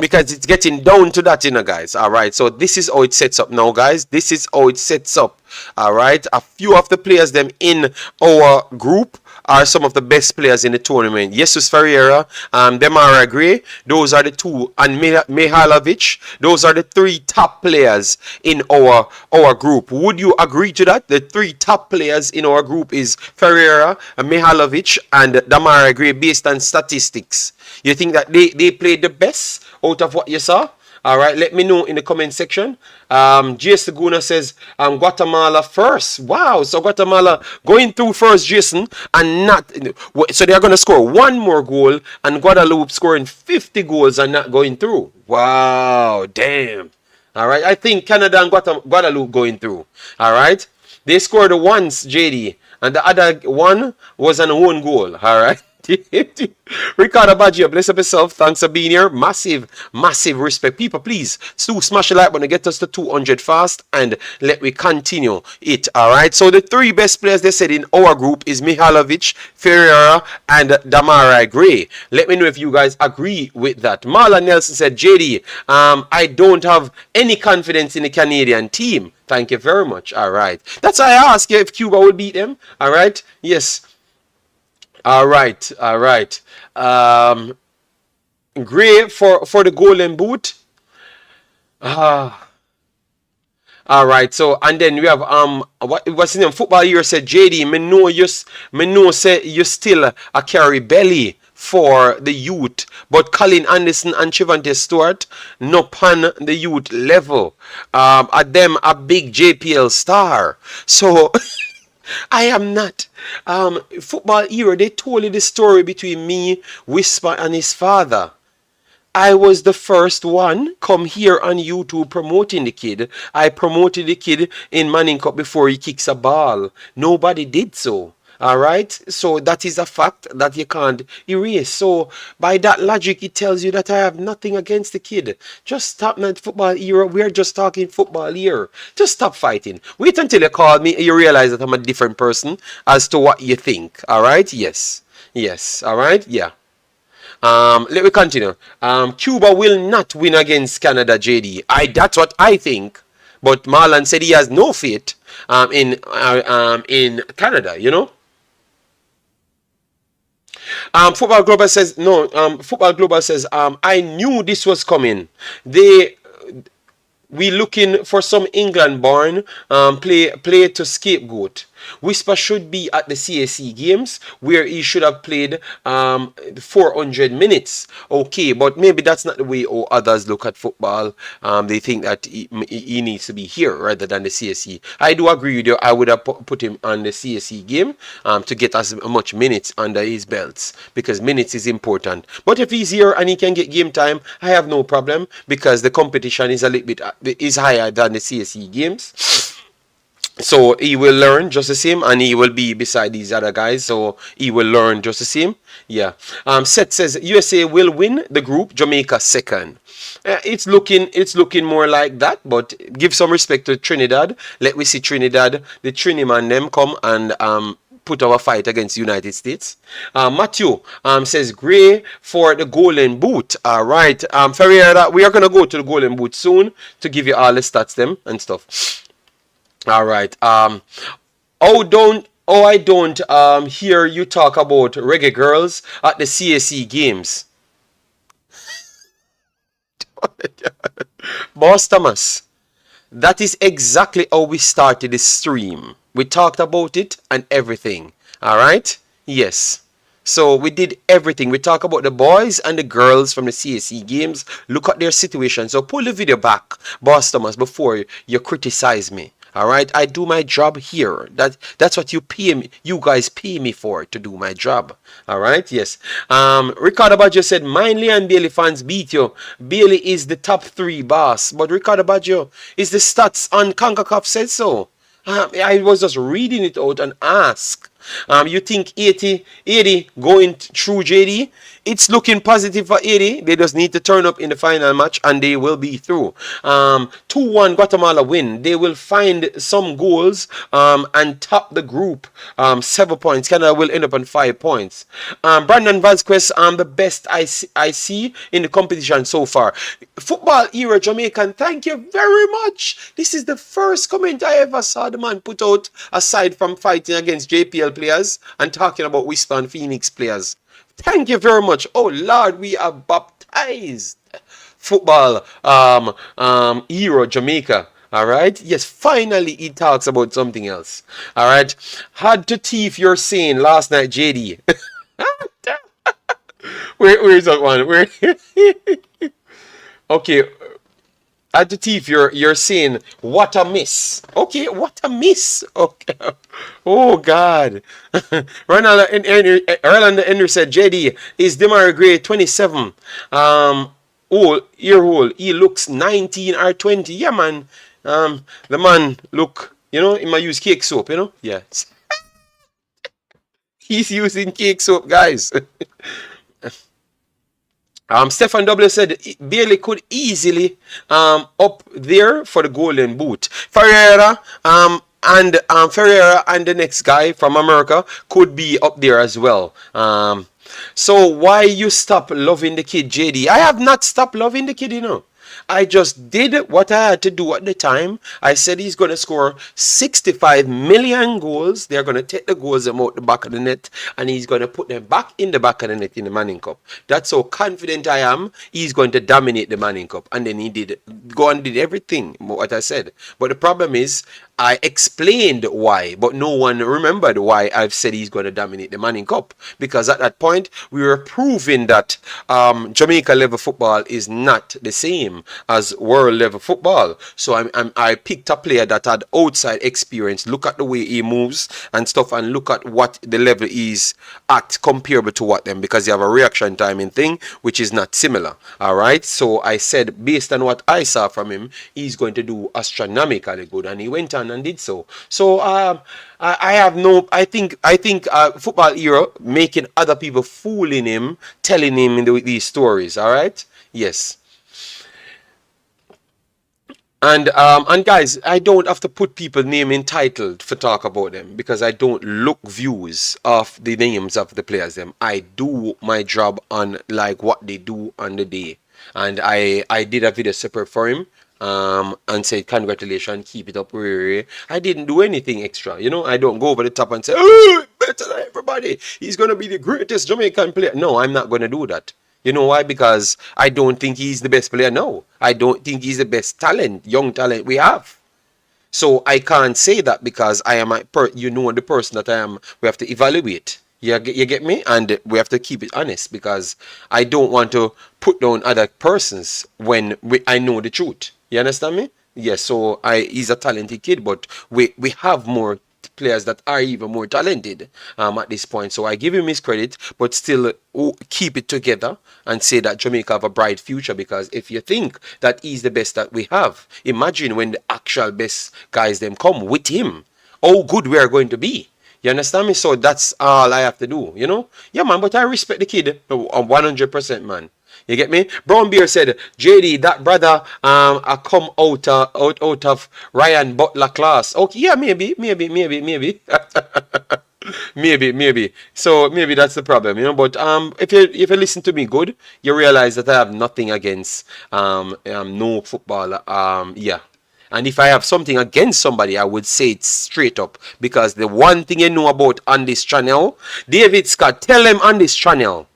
Because it's getting down to that, you know, guys. All right, so this is how it sets up now, guys. This is how it sets up. All right, a few of the players them in our group are some of the best players in the tournament. Jesus Ferreira, Demara Gray, those are the 2, and Mihalovic, those are the 3 top players in our group. Would you agree to that? The 3 top players in our group is Ferreira, Mihalovic, and Demara Gray, based on statistics. You think that they played the best out of what you saw? All right, let me know in the comment section. Jason Guna says Guatemala first. Wow, so Guatemala going through first, Jason, and not so they are going to score one more goal, and Guadeloupe scoring 50 goals and not going through. Wow, damn. All right, I think Canada and Guadeloupe going through. All right, they scored once, JD, and the other one was an own goal. All right. Ricardo Baggio, bless up yourself. Thanks for being here. Massive, massive respect. People, please, smash the like button, get us to 200 fast, and let me continue it. All right. So the three best players they said in our group is Mihalovic, Ferreira, and Damara Gray. Let me know if you guys agree with that. Marlon Nelson said, JD, I don't have any confidence in the Canadian team. Thank you very much. All right. That's why I asked you if Cuba will beat them. All right. Yes. All right, all right. Gray for the golden boot. All right. So and then we have what's his name? Football Year said JD. Me know say you still a carry belly for the youth, but Colin Anderson and Chivante Stewart no pan the youth level. At them a big JPL star. So. I am not. Football Era, they told you the story between me, Whisper, and his father. I was the first one come here on YouTube promoting the kid. I promoted the kid in Manning Cup before he kicks a ball. Nobody did so. All right, so that is a fact that you can't erase. So by that logic, it tells you that I have nothing against the kid. Just stop that football era. We're just talking football here. Just stop fighting. Wait until you call me and you realize that I'm a different person as to what you think. All right, yes, yes, all right, yeah. Let me continue. Cuba will not win against Canada, JD. That's what I think. But Marlon said he has no faith in Canada. You know. Football Global says no. Football Global says I knew this was coming. We looking for some England-born play to scapegoat. Whisper should be at the CAC games where he should have played 400 minutes. Okay, but maybe that's not the way others look at football. They think that he needs to be here rather than the CAC. I do agree with you. I would have put him on the CAC game to get as much minutes under his belts because minutes is important. But if he's here and he can get game time, I have no problem because the competition is a little bit is higher than the CAC games. So he will learn just the same, and he will be beside these other guys. So he will learn just the same. Yeah. Seth says USA will win the group. Jamaica second. It's looking more like that. But give some respect to Trinidad. Let me see Trinidad, the Triniman them come and put our fight against the United States. Matthew says Gray for the golden boot. All right. Ferreira, we are gonna go to the golden boot soon to give you all the stats them and stuff. All right. I don't hear you talk about Reggae Girlz at the CAC games. Boss Thomas, that is exactly how we started the stream. We talked about it and everything. All right? Yes. So we did everything. We talk about the boys and the girls from the CAC games. Look at their situation. So pull the video back, Boss Thomas, before you criticize me. All right, I do my job here. That's what you pay me. You guys pay me for to do my job. All right, yes. Ricardo Baggio said, Minley and Bailey fans beat you. Bailey is the top 3 boss. But Ricardo Baggio, is the stats on Concacaf said so? I was just reading it out and ask. You think 80 going through JD? It's looking positive for 80. They just need to turn up in the final match and they will be through. 2-1 Guatemala win. They will find some goals and top the group. 7 points. Canada will end up on 5 points. Brandon Vasquez, the best I see in the competition so far. Football Era Jamaican, thank you very much. This is the first comment I ever saw the man put out aside from fighting against JPL players and talking about Whisper and Phoenix players. Thank you very much. Oh Lord, we are baptized. Football Hero Jamaica. All right. Yes, finally he talks about something else. All right. Had to thief your saying last night, JD. Where is that one? Where? Okay. Adjective, you're saying what a miss. Okay, what a miss. Okay. Oh God. Ronald Henry said, JD, is Demar Gray 27? Year old. He looks 19 or 20. Yeah, man. The man look, he might use cake soap, Yeah. He's using cake soap, guys. Stefan W said Bailey could easily up there for the golden boot. Ferreira and the next guy from America could be up there as well. So why you stop loving the kid, JD? I have not stopped loving the kid. I just did what I had to do at the time. I said he's going to score 65 million goals. They're going to take the goals out the back of the net and he's going to put them back in the back of the net in the Manning Cup. That's how confident I am. He's going to dominate the Manning Cup. And then he did everything what I said. But the problem is I explained why, but no one remembered why I've said he's going to dominate the Manning Cup. Because at that point, we were proving that Jamaica level football is not the same as world level football. So I picked a player that had outside experience. Look at the way he moves and stuff, and look at what the level is at comparable to what them, because you have a reaction timing thing which is not similar. All right. So I said based on what I saw from him, he's going to do astronomically good, and he went on and did so. So I think football era making other people fooling him, telling him these stories. All right. Yes. And guys, I don't have to put people's name in title for talk about them, because I don't look views of the names of the players them. I do my job on like what they do on the day. And I did a video separate for him and said congratulations, keep it up. I didn't do anything extra. I don't go over the top and say, oh, better than everybody. He's gonna be the greatest Jamaican player. No, I'm not gonna do that. You know why? Because I don't think he's the best player now. I don't think he's the best talent, young talent we have. So I can't say that, because I am the person that I am. We have to evaluate. You get me? And we have to keep it honest, because I don't want to put down other persons when I know the truth. You understand me? Yes. So he's a talented kid, but we have more players that are even more talented at this point. So I give him his credit, but still keep it together and say that Jamaica have a bright future, because if you think that he's the best that we have, imagine when the actual best guys them come with him, how good we are going to be. You understand me? So that's all I have to do, Yeah, man, but I respect the kid 100%, man. You get me? Brown Beer said, JD, that brother I come out of Ryan Butler class. Okay, yeah, maybe. maybe. So maybe that's the problem, But if you listen to me good, you realize that I have nothing against no footballer. Yeah. And if I have something against somebody, I would say it straight up. Because the one thing you know about on this channel, David Scott, tell them on this channel.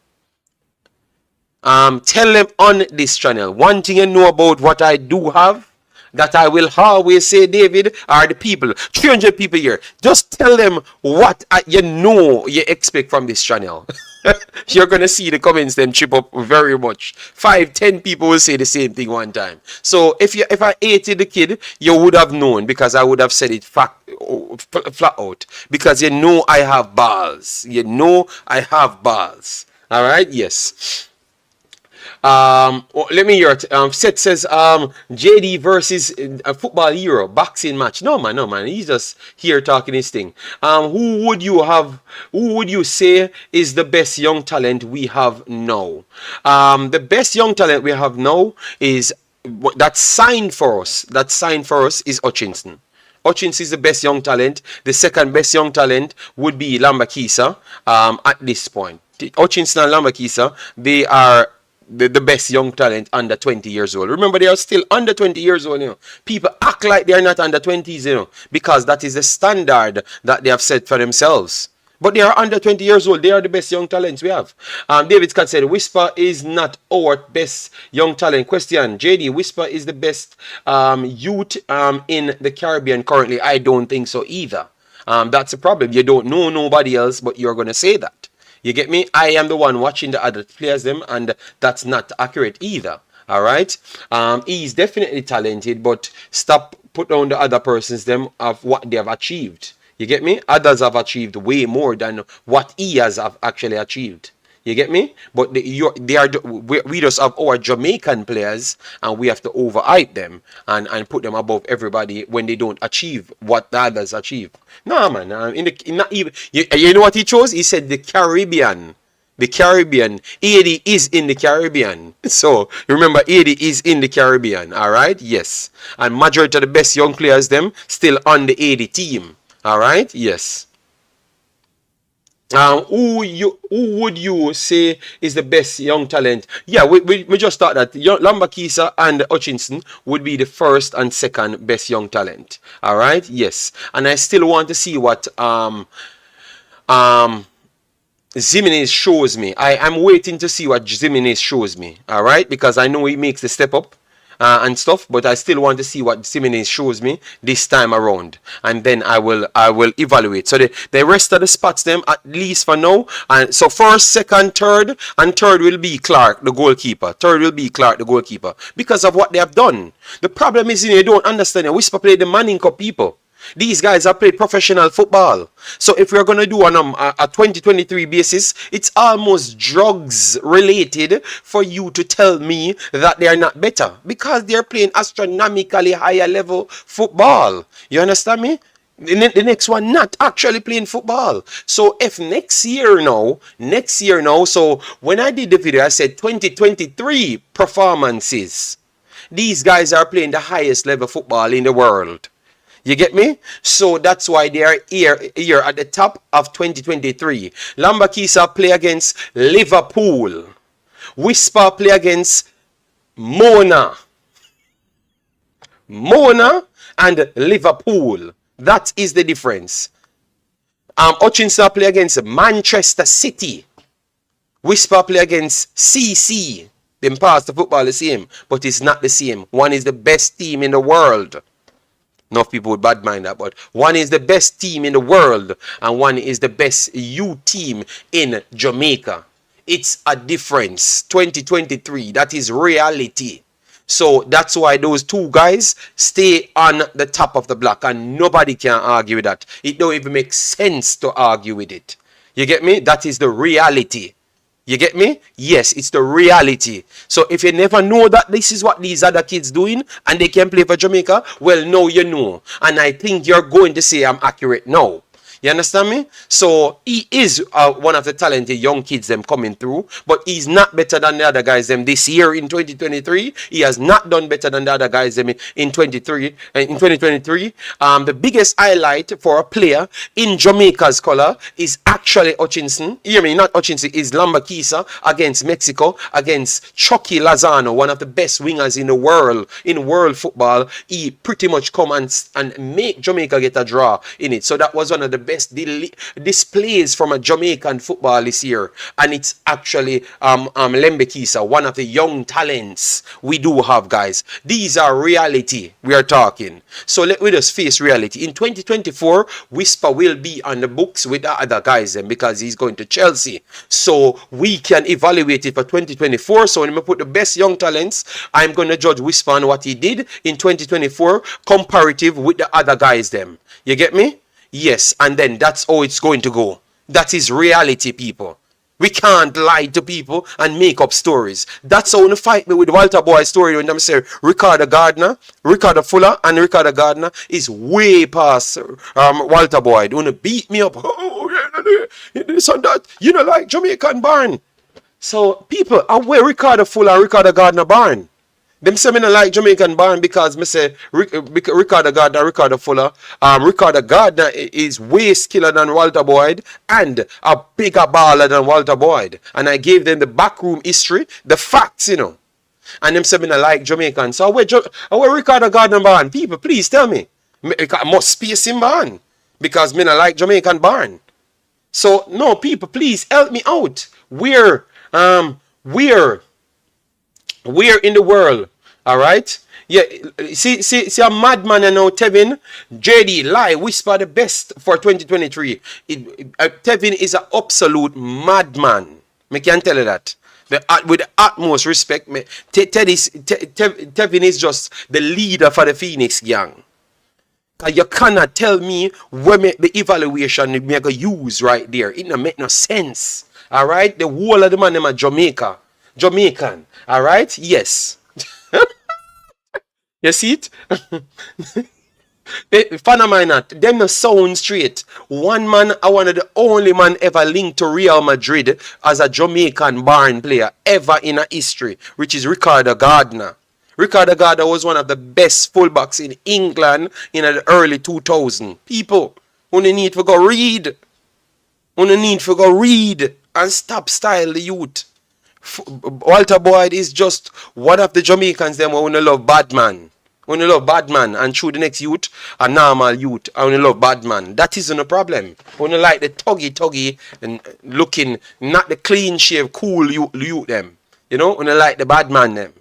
Tell them on this channel. One thing you know about what I do have, that I will always say, David, are the people, 300 people here. Just tell them what you expect from this channel. You're going to see the comments then chip up very much. 5-10 people will say the same thing one time. So if I hated the kid, you would have known, because I would have said it flat out. Because I have balls. I have balls. All right? Yes. Let me hear it. Seth says JD versus football hero boxing match. No man, he's just here talking his thing. Who would you say is the best young talent we have now? The best young talent we have now is that's signed for us is Hutchinson. Hutchinson is the best young talent. The second best young talent would be Lambakisa at this point. Hutchinson and Lambakisa, they are the best young talent under 20 years old. Remember, they are still under 20 years old. People act like they are not under 20s, because that is the standard that they have set for themselves. But they are under 20 years old. They are the best young talents we have. David Scott said, Whisper is not our best young talent. Question, JD, Whisper is the best youth in the Caribbean currently. I don't think so either. That's a problem. You don't know nobody else, but you're going to say that. You get me? I am the one watching the other players them, and that's not accurate either. All right. He's definitely talented, but stop put down the other persons them of what they have achieved. You get me? Others have achieved way more than what he has have actually achieved. You get me? But we just have our Jamaican players, and we have to overhype them and put them above everybody when they don't achieve what the others achieve. No, man. Not even you know what he chose? He said the Caribbean. The Caribbean. 80 is in the Caribbean. So remember, 80 is in the Caribbean. All right. Yes. And majority of the best young players them still on the 80 team. All right. Yes. Who would you say is the best young talent? Yeah, we just thought that Lambakisa and Hutchinson would be the first and second best young talent. All right, yes, and I still want to see what um Zimenez shows me. I'm waiting to see what Zimenez shows me. All right, because I know he makes the step up. And stuff, but I still want to see what Zimenez shows me this time around, and then I will evaluate. So the rest of the spots them at least for now, and so first, second, third, and third will be Clark, the goalkeeper. Third will be Clark, the goalkeeper, because of what they have done. The problem is you don't understand. Whisper play the Manning Cup people. These guys have played professional football. So if we're going to do on a 2023 basis, it's almost drugs related for you to tell me that they are not better. Because they're playing astronomically higher level football. You understand me? The next one not actually playing football. So if next year now, so when I did the video, I said 2023 performances. These guys are playing the highest level football in the world. You get me? So that's why they are here at the top of 2023. Lambakisa play against Liverpool. Whisper play against Mona and Liverpool. That is the difference. Hutchinson play against Manchester City. Whisper play against CC. Them pass the football the same, but it's not the same. One is the best team in the world. Enough people would bad mind that, but one is the best team in the world and one is the best youth team in Jamaica. It's a difference. 2023, that is reality. So that's why those two guys stay on the top of the block and nobody can argue with that. It don't even make sense to argue with it. You get me? That is the reality. You get me? Yes, it's the reality. So if you never know that this is what these other kids doing and they can play for Jamaica, well, now you know. And I think you're going to say I'm accurate now. You understand me? So he is one of the talented young kids them coming through, but he's not better than the other guys them this year in 2023. He has not done better than the other guys them in 2023. The biggest highlight for a player in Jamaica's color is actually Hutchinson. You hear me? Not Hutchinson, is Lambakisa against Mexico, against Chucky Lozano, one of the best wingers in the world football. He pretty much come and make Jamaica get a draw in it. So that was one of the best displays from a Jamaican football this year, and it's actually Lembekisa, one of the young talents we do have, guys. These are reality we are talking. So let me just face reality. In 2024, Whisper will be on the books with the other guys then, because he's going to Chelsea. So we can evaluate it for 2024. So when we put the best young talents, I'm going to judge Whisper on what he did in 2024 comparative with the other guys them. You get me? Yes, and then that's how it's going to go. That is reality, people. We can't lie to people and make up stories. That's how you fight me with Walter Boy's story when I'm saying Ricardo Fuller and Ricardo Gardner is way past Walter Boy. They want to beat me up. Oh, this and that. You know, like Jamaican barn. So people are where Ricardo Fuller and Ricardo Gardner barn. Them say me not like Jamaican barn because me say Ricardo Gardner, Ricardo Fuller. Ricardo Gardner is way skiller than Walter Boyd and a bigger baller than Walter Boyd. And I gave them the backroom history, the facts, you know. And them say me not like Jamaican. So where Ricardo Gardner barn? People, please tell me. I must space in barn because me not like Jamaican barn. So no, people, please help me out. Where in the world, all right? Yeah, see a madman and now Tevin, JD, lie, Whisper the best for 2023. Tevin is an absolute madman. Me can tell you that. With the utmost respect, Tevin is just the leader for the Phoenix gang. You cannot tell me where the evaluation me going to use right there. It don't make no sense. Alright? The whole of the man them are Jamaican. Alright? Yes. You see it? Panama, them no sound straight. One man, I one of the only man ever linked to Real Madrid as a Jamaican born player ever in a history, which is Ricardo Gardner. Ricardo Gardner was one of the best fullbacks in England in the early 2000s. People, only need to go read. Only need to go read and stop style the youth. Walter Boyd is just one of the Jamaicans them who only love bad man. Only love bad man, and through the next youth, a normal youth, I only love bad man. That isn't a problem. Only like the tuggy and looking, not the clean shave, cool youth them. You know, only like the bad man them.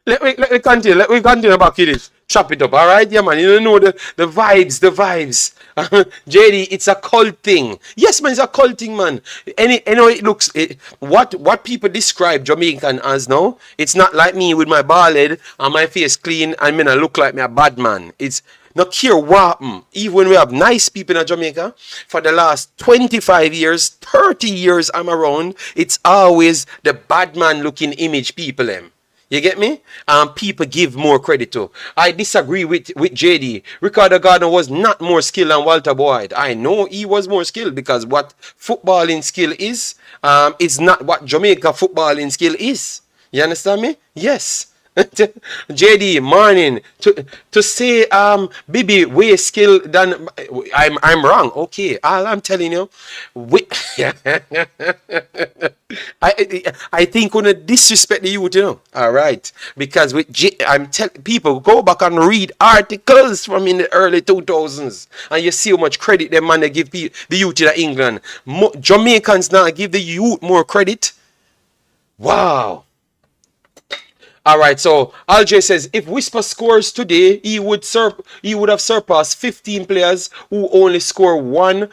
Let me continue. Let me continue back to this. Chop it up, alright? Yeah, man. You know the vibes. JD, it's a cult thing. Yes, man, it's a cult thing, man. Anyway, it looks what people describe Jamaican as now, it's not like me with my bald head and my face clean and me not look like me a bad man. It's not care what. Even when we have nice people in Jamaica, for the last 25 years, 30 years I'm around, it's always the bad man looking image people them. You get me? People give more credit to. I disagree with JD. Ricardo Gardner was not more skilled than Walter Boyd. I know he was more skilled because what footballing skill is not what Jamaica footballing skill is. You understand me? Yes. JD, morning. To say Bibi way skill than I'm wrong. Okay, all I'm telling you, I think we're gonna disrespect the youth, you know. All right, because I'm telling people go back and read articles from in the early 2000s, and you see how much credit them man they give the youth in England. Jamaicans now give the youth more credit. Wow. Alright, so Alj says if Whisper scores today, he would have surpassed 15 players who only score one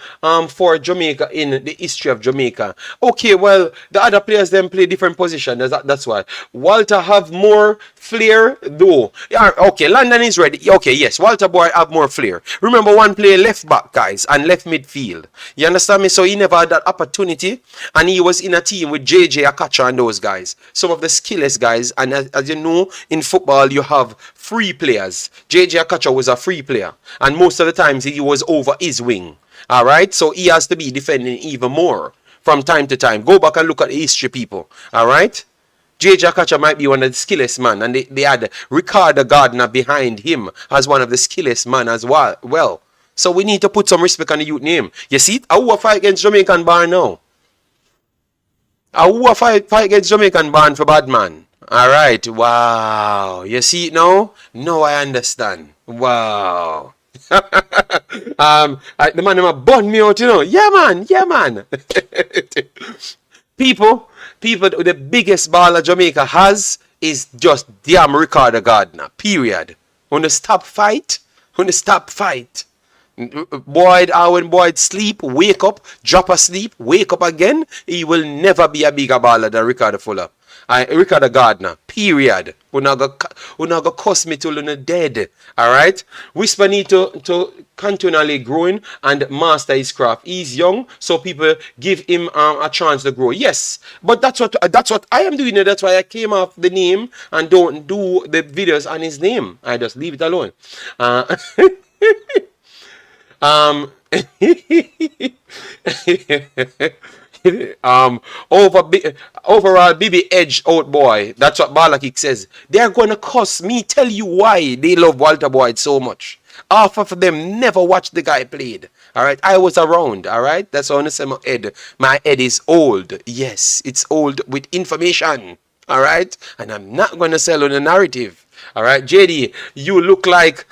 for Jamaica in the history of Jamaica. Okay, well, the other players then play different positions. That's why. Walter have more flair though. Yeah, okay, London is ready. Okay, yes, Walter Boy have more flair. Remember one player left back, guys, and left midfield. You understand me? So he never had that opportunity, and he was in a team with JJ Akacha and those guys. Some of the skilless guys, and as you know, in football, you have free players. JJ Akacha was a free player, and most of the times he was over his wing. All right, so he has to be defending even more from time to time. Go back and look at the history, people. All right, JJ Akacha might be one of the skillest man, and they had Ricardo Gardner behind him as one of the skillest man as well. So we need to put some respect on the youth name. You see, I will fight against Jamaican Bar now. I will fight against Jamaican Bar for bad man. Alright, wow. You see it now? Now I understand. Wow. The man them burn me out, you know. Yeah man. People, the biggest baller Jamaica has is just damn Ricardo Gardner. Period. When they stop fight. Boyd, when Boyd sleep, wake up, drop asleep, wake up again, he will never be a bigger baller than Ricardo Fuller. Ricardo Gardner, period. We're not gonna cuss me till you're dead. Alright? Whisper need to continually growing and master his craft. He's young, so people give him a chance to grow. Yes, but that's what I am doing. That's why I came off the name and don't do the videos on his name. I just leave it alone. Overall, BB edge out boy. That's what Balakik says. They're gonna cuss me. Tell you why they love Walter Boyd so much. Half of them never watched the guy played. Alright, I was around. Alright, that's on the head. My head is old. Yes, it's old with information. Alright, and I'm not gonna sell on a narrative. Alright, JD, you look like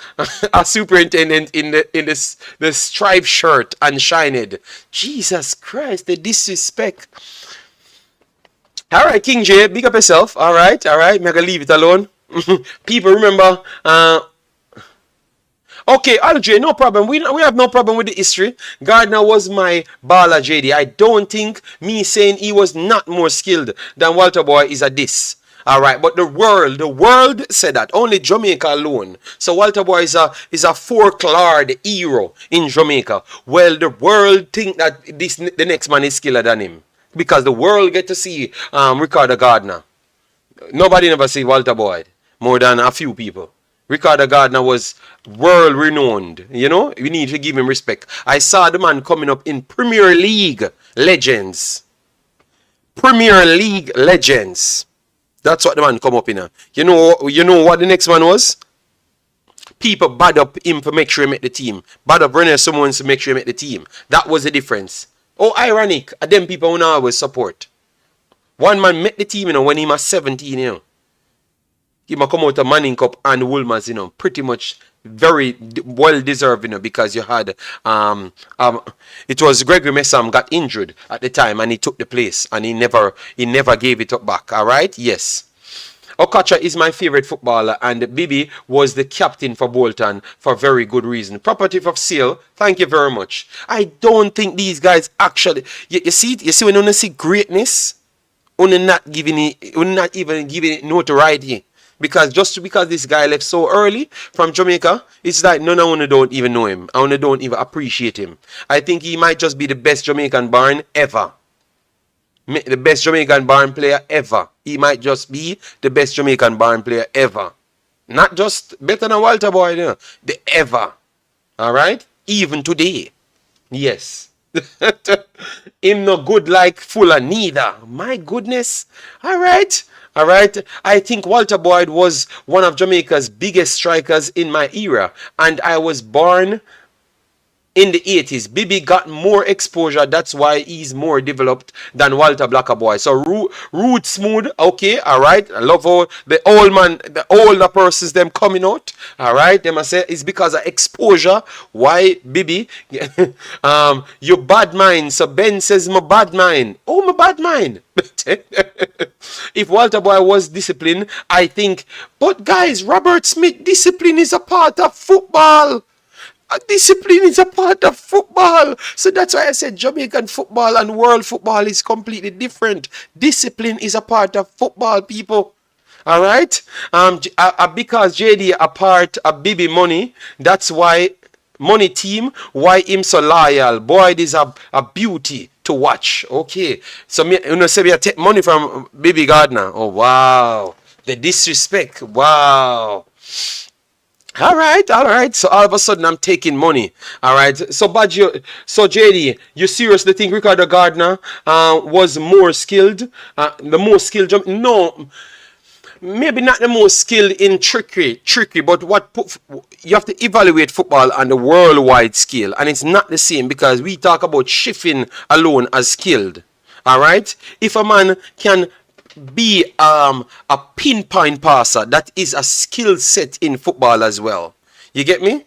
a superintendent in the striped shirt and shined. Jesus Christ, the disrespect. Alright, King J, big up yourself. Alright, I'm gonna leave it alone. People remember, Okay, Aldrin, no problem. We have no problem with the history. Gardner was my baller, JD. I don't think me saying he was not more skilled than Walter Boy is a diss. All right, but the world said that. Only Jamaica alone. So Walter Boy is a folklore hero in Jamaica. Well, the world think that the next man is skiller than him because the world get to see Ricardo Gardner. Nobody never see Walter Boyd more than a few people. Ricardo Gardner was world renowned. You know, we need to give him respect. I saw the man coming up in Premier League legends. Premier League legends. That's what the man come up in. You know what the next man was? People bad up him to make sure he make the team. Bad up Renee Simmons to make sure he make the team. That was the difference. Oh, ironic. Them people who now always support. One man met the team, when he was 17, He might come out of Manning Cup and Woolmers, pretty much very well deserved, because you had it was Gregory Messam got injured at the time and he took the place and he never gave it up back. All right, yes. Okacha is my favorite footballer and Bibi was the captain for Bolton for very good reason. Property of sale, thank you very much. I don't think these guys actually, you see when you see greatness, you're not even giving it notoriety. Because just because this guy left so early from Jamaica, it's like none of us don't even know him. I don't even appreciate him. I think he might just be the best Jamaican born ever. The best Jamaican born player ever. He might just be the best Jamaican born player ever. Not just better than Walter Boyd, the ever. Alright? Even today. Yes. Him no good like Fuller neither. My goodness. Alright. I think Walter Boyd was one of Jamaica's biggest strikers in my era. And I was born in the 80s. Bibi got more exposure. That's why he's more developed than Walter Blacker Boy. So root smooth. Okay, alright. I love how the older persons them coming out. Alright. They must say it's because of exposure. Why Bibi? You bad mind. So Ben says my bad mind. Oh, my bad mind. If Walter Boy was disciplined, I think. But guys, Robert Smith, discipline is a part of football. Discipline is a part of football. So that's why I said Jamaican football and world football is completely different. Discipline is a part of football, people. Alright? Because JD a part of Bibi Money, that's why Money team, why him so loyal. Boy, it is a beauty to watch. Okay. So say me I take money from Bibi Gardner. Oh wow. The disrespect. Wow. All right. So all of a sudden I'm taking money. All right. So JD, you seriously think Ricardo Gardner was more skilled? The most skilled? No, maybe not the most skilled in trickery. But you have to evaluate football on the worldwide scale, and it's not the same because we talk about shifting alone as skilled. All right. If a man can be a pinpoint passer, that is a skill set in football as well. You get me?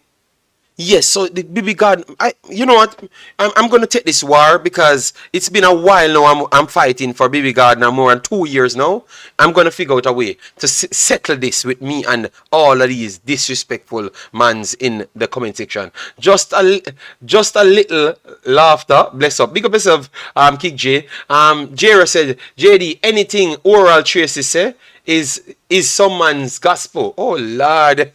Yes, so the BB God, you know what? I'm going to take this war because it's been a while now. I'm fighting for BB Gardner more than 2 years now. I'm going to figure out a way to settle this with me and all of these disrespectful mans in the comment section. Just a little laughter. Bless up. Big up yourself, Kick J. Jera said, JD, anything oral Tracy say is someone's gospel. Oh Lord.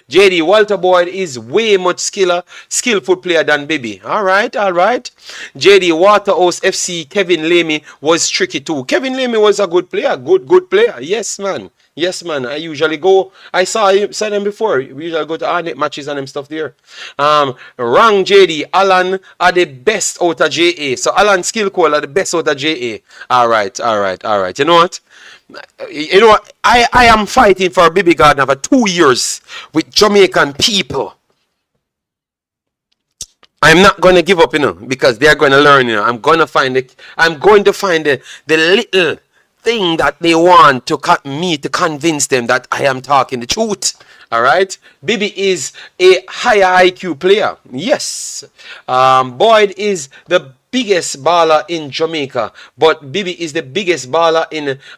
JD, Walter Boyd is way much skillful player than Bibi. Alright. JD, Waterhouse FC, Kevin Lamy was tricky too. Kevin Lamy was a good player. Good player. Yes, man. I usually go. I saw them before. We usually go to Arnett matches and them stuff there. Wrong JD. Alan are the best out of JA. So Alan Skillcole are the best out of JA. Alright. You know what? I am fighting for Bibi Gardner for 2 years with Jamaican people. I'm not going to give up, because they're going to learn, I'm going to find the little thing that they want to cut me to convince them that I am talking the truth. All right. Bibi is a higher IQ player. Yes. Boyd is the biggest baller in Jamaica, but Bibi is the biggest baller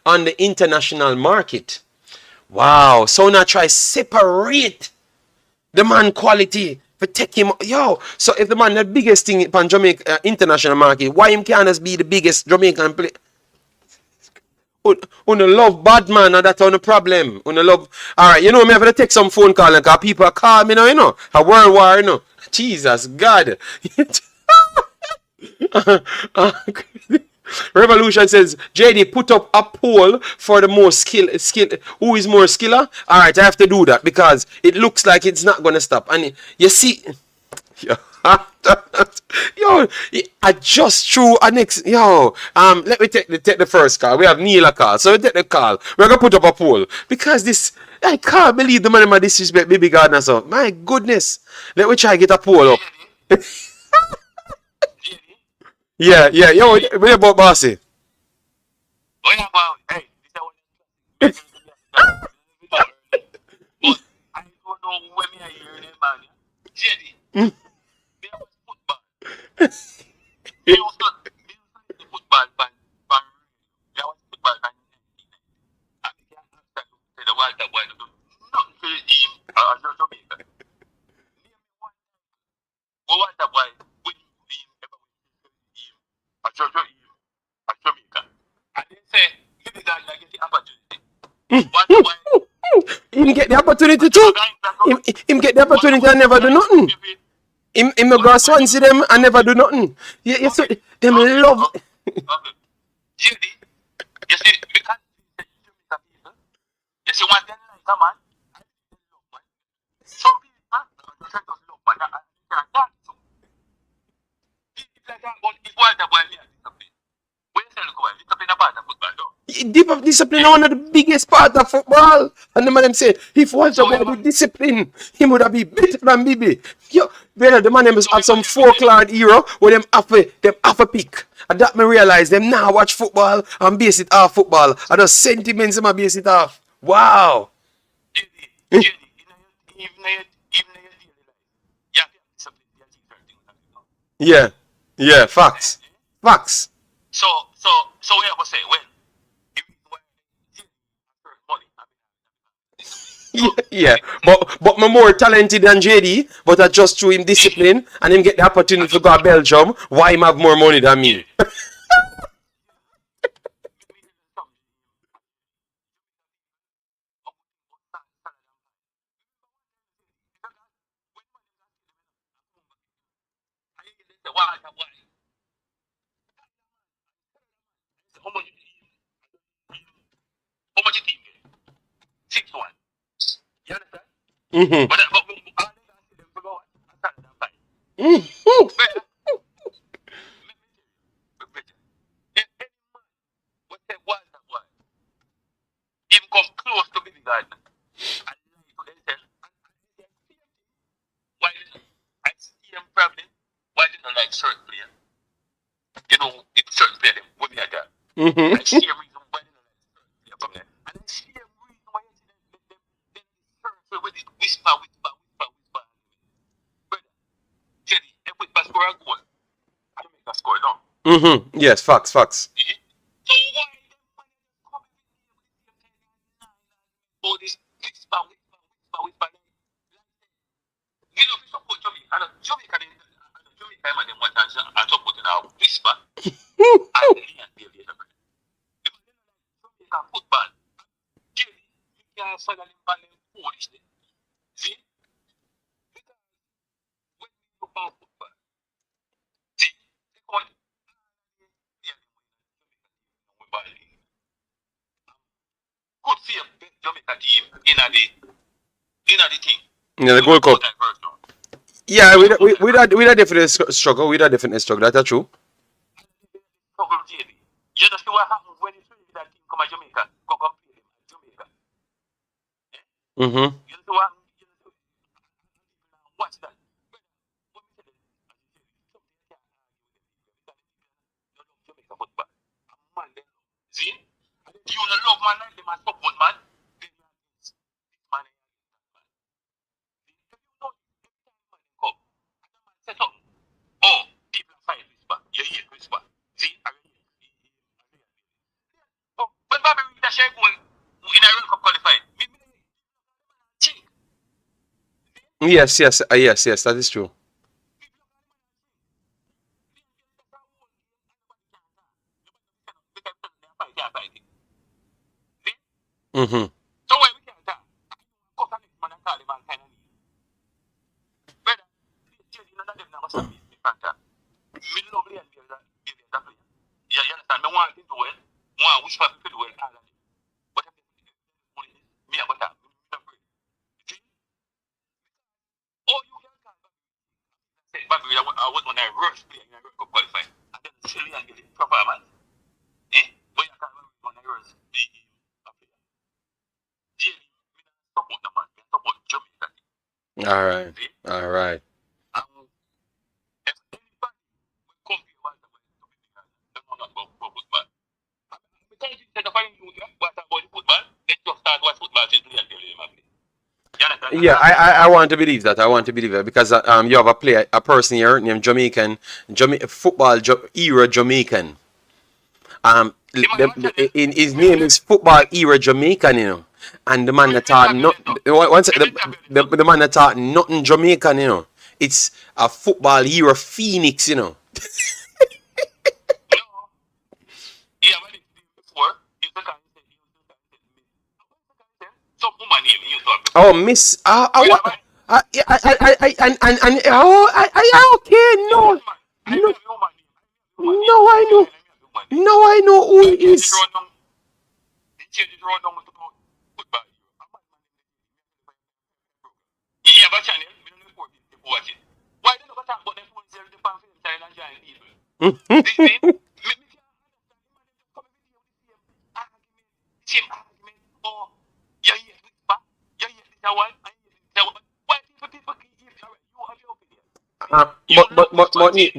on the international market. Wow. So now try separate The man quality for take him. Yo, so if the man the biggest thing on Jamaica international market, why him can't just be the biggest Jamaican play? Una love bad man, and that's on the problem. Una love. All right, you know me have to take some phone call and cause people call me now, you know, a world war, you know. Jesus God. Revolution says, JD, put up a poll for the most skill. Who is more skiller? All right, I have to do that because it looks like it's not gonna stop. And you see, yo, yo, I just threw a next. Yo, let me take the first call. We have Neil a call, so we take the call. We're gonna put up a poll because this. I can't believe the man in my disrespect, baby gardener. So my goodness, let me try get a poll up. Yeah, yeah, yo, what about Bossy? What about, hey, this is what but I don't know when me hear them, man. JD, they was football. They was the football ban. They was football ban. And they can't answer to the world that boy do nothing for him or Jamaica. Name me one what that boy when him ever him or Jamaica. And they say, give the guy like the opportunity. What the boy Him get the opportunity too. Him get the opportunity and never do nothing. Him no go Swansea them and never do nothing. You see, them love. Okay. JD, you see, because Jamaica people, you see, one thing like a man, I love man. Some people, just love man, and can't dance to. It's like that, but if one the boy me a discipline, when you say look boy, discipline a part of football, though. Discipline is one of the biggest part of football. And the man them say, if Walter boy with discipline, he would have been better than Bibi. Yo, brother, the man them have some folklore hero where them have a pick. And that me realize them now watch football and base it off football. And the sentiments them base it off. Wow. JD, even your daily life, you have to have discipline, you have to certain things. Yeah. Yeah, facts. Facts. So we have to say, well, if you money, Yeah, but I'm more talented than JD, but I just threw him discipline and him get the opportunity to go to Belgium. Why him have more money than me? how much you think? 6-1. You understand? Mm-hmm. But all they got to them to go and start them fight. Mm-hmm. If any man would say Walter boy, him come close to Billy Gardner and lie to themselves and say same thing. Why they not? I see them problem. Why they not like certain player? You know, it's certain player them with me at that. Mm-hmm. I see a reason why they not like certain player from there. And I see a reason why you see them circle with it, whisper. Brother, Jerry, if we score a goal, I don't make a score, no. Mm-hmm. Yes, facts. So why them man come all this whisper? You know, if you support Jamaica, and Jamaica man them want and support in our whisper, and they and they later. If you like Jamaica football, Jerry, you can't follow them by them foolish thing. See? Because when we talk about football, see, they call it good for Jamaica team in the thing. Yeah, the Gold Cup. Yeah, we that definitely struggle. We that definitely struggle. That's true. You know see what happens when you see that team come to Jamaica, go compete them at Jamaica. Mm-hmm. You know what? Watch that. Jamaica football. Man, they see? You don't love man like them and support man. Then you are this man. If you know man come, and the man set up. Oh, people fight whisper. You hear whisper. See? Oh, when Bobby read the share goal in a World Cup qualified, me cheat. Yes, yes, yes, that is true. Mm-hmm. So when we can that, cut on this man and call him all kind of name. Brother, this none of them never stop me different. Me lovely and behavior that player. You understand? Me want him to well. Want wish for him to do well all of them. But if me about that, me not afraid. See? Oh, you can call back. Back I was when I rush play in a World Cup qualify. And then silly and get it performance. Eh? But you can't when I rush the player. Daily, me not support the man. Me support Jamaica. All right. See? All right. If anybody will come here once a while to be because they know not about football. Because instead of finding you what about the football, they just start watch football since we are telling them. You understand? Yeah, I want to believe that. I want to believe that because you have a person here named football era Jamaican. In his name is football era Jamaican, you know, and the man that taught not once the man that taught nothing Jamaican, you know. It's a football era Phoenix, you know. No. Yeah, when it's before, you the kind of thing, some woman name you thought. Oh, Miss, what? And oh, okay, no, no, no, I know, no, I know who it is. Yeah, but channel, we don't report people watch it. Why don't you talk about them phones there, the pamphlet and and giant people? This thing, same argument, or you hear this back, you hear this one, I hear this one. Why people keep you have your opinion?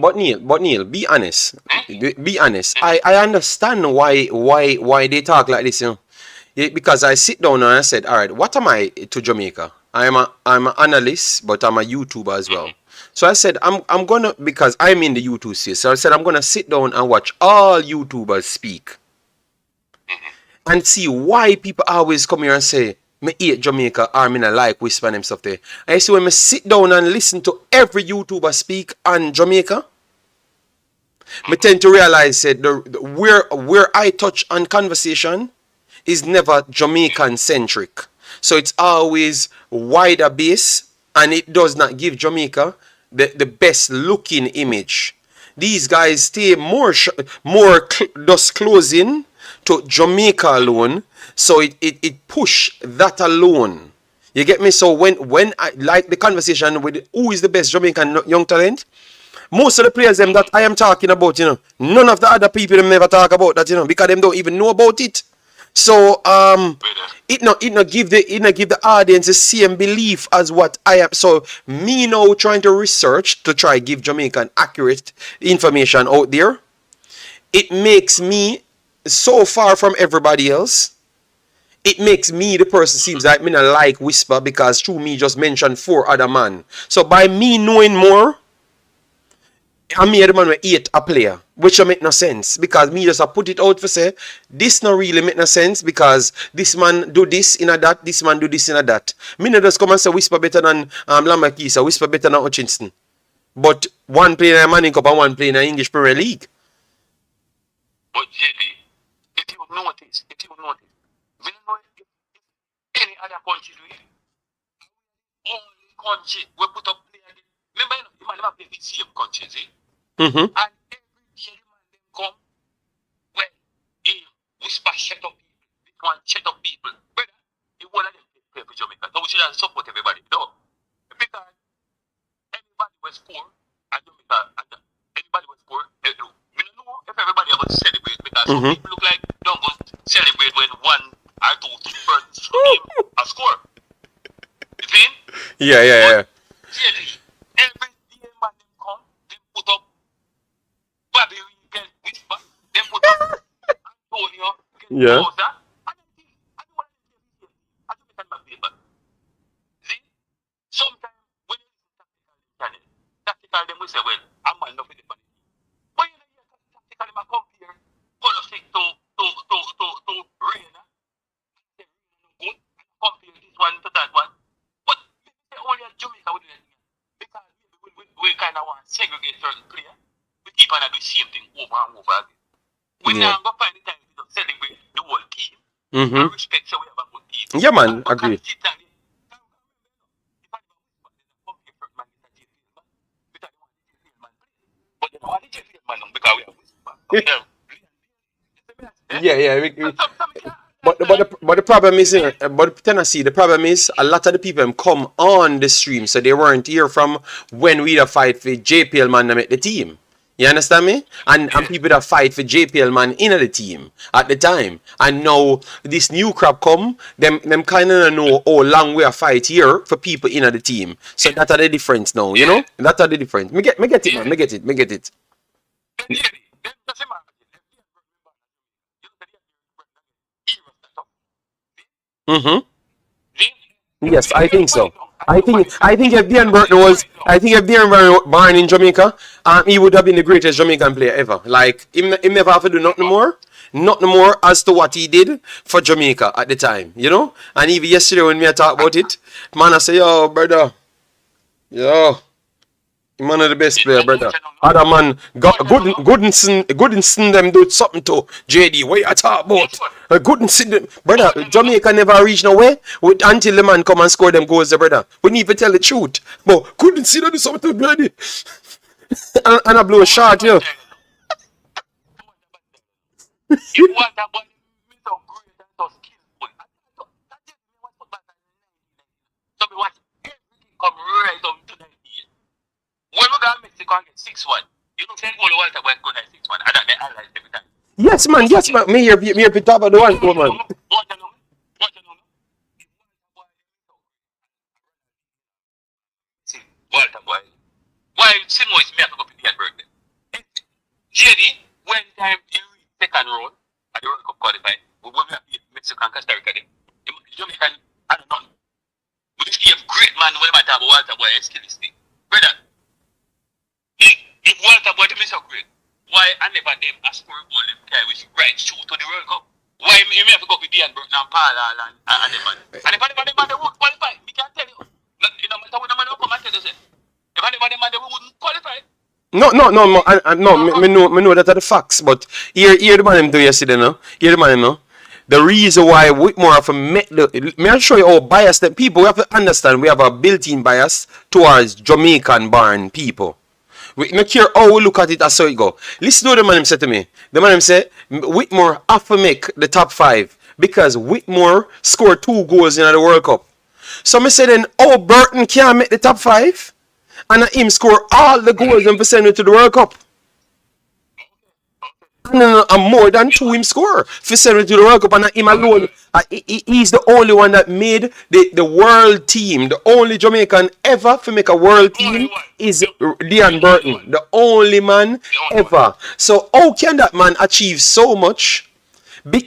But Neil, be honest. Be honest. I understand why they talk like this, you know. Yeah, because I sit down and I said, all right, what am I to Jamaica? I'm an analyst, but I'm a YouTuber as well. So I said I'm gonna, because I'm in the YouTube space. So I said I'm gonna sit down and watch all YouTubers speak and see why people always come here and say me hate Jamaica or me not like whisper them stuff there. I see when me sit down and listen to every YouTuber speak on Jamaica, me tend to realize that where I touch on conversation is never Jamaican centric. So it's always wider base, and it does not give Jamaica the best looking image. These guys stay just closing to Jamaica alone, so it push that alone. You get me? So when I like the conversation with who is the best Jamaican young talent, most of the players them that I am talking about, you know, none of the other people them never talk about that, you know, because them don't even know about it. So it not give the audience the same belief as what I am. So me now trying to research to try give Jamaican accurate information out there, it makes me so far from everybody else. It makes me the person seems like me not like whisper because through me just mentioned 4 other man. So by me knowing more, I made the man with 8 a player, which don't make no sense because me just put it out for say this not really make no sense because this man do this in a that, this man do this in a that. Me not just come and say whisper better than Lamakisa, whisper better than Hutchinson, but one player in a Manning Cup and one player in the English Premier League. But JD, if you notice, we don't know if any other country do it. Only country we put up player. Remember, you might never play the same country, see? Mm-hmm. And every year the man them come, well, he whisper shut up people. This one shut up people. Brother, the whole of them play for Jamaica. So we should support everybody. No. Because anybody will score and Jamaica, and anybody will score, they do. We don't know if everybody are going to celebrate because some people look like don't go celebrate when 1 or 2 persons game a score. You see? Yeah. Really, every day man them come, they put up Bobby Weekend, they put up Antonio, Yeah. Rosa, and I don't want to say I don't make my paper. See, sometimes when you listen to tactical them will say, well, I'm not enough with the money. But you know, tactical them compare politics to Reina, good, compare this one to that one. But only Jamaica with certain player, we keep on doing the same thing over and over again. We now go find the time to celebrate the whole team and respect so we have a good team. Yeah, man, agree. Yeah. But the problem is, but Tennessee, the problem is a lot of the people come on the stream, so they weren't here from when we the fight for JPL man to make the team. You understand me? And people that fight for JPL man in the team at the time. And now this new crop come, them kind of know how long we are fight here for people in the team. So that's the difference now, you know? That's the difference. Me get it, man. Me get it. Yes, I think so. I think if Dean Burton was born in Jamaica, he would have been the greatest Jamaican player ever. Like him never have to do nothing more as to what he did for Jamaica at the time, you know. And even yesterday when we talk about it, man, I say, yo, brother, yo. Man of the best player, brother. Other man, Goodinson them do something to JD. What you talk about? Goodinson them, brother. Jamaica never reach nowhere until the man come and score them goals, brother. We need to tell the truth. But Goodinson them do something to JD. and I blow a shot, yo. When we got Mexico and get 6-1, you don't think all the Walter Boy good at 6-1. I don't highlight every time. Yes, man. Me here talk about the one, go, man. Walter Boy. Why Simo is me have to go to the birthday? JD, when time in second round at the World Cup qualifier, we will have Mexico and Costa Rica then. Jamaican, I don't know. We just give great man when I talk about Walter Boy and skill this thing. Brother. If Walter Boy to me so great, why I never name a score ball him carry which right through to the World Cup? Why me have to go with Dean Burton and Paul and the man? And if anybody man they won't qualify, me can tell you. You know matter what the man will come and tell you say. If anybody man they wouldn't qualify. Me know that are the facts, but here the man him do yesterday, no? Here the man him, no? The reason why Whitmore have met may I show you how biased that people, we have to understand we have a built-in bias towards Jamaican born people. We not care how we look at it as how it go. Listen to what the man said to me. The man said Whitmore have to make the top 5 because Whitmore scored 2 goals in the World Cup. So I said then, oh, Burton can't make the top 5 and him score all the goals and send it to the World Cup. And more than 2 him score for sending to the World Cup, and him alone. He's the only one that made the world team. The only Jamaican ever to make a world team is Dean Burton. The only man ever. So how can that man achieve so much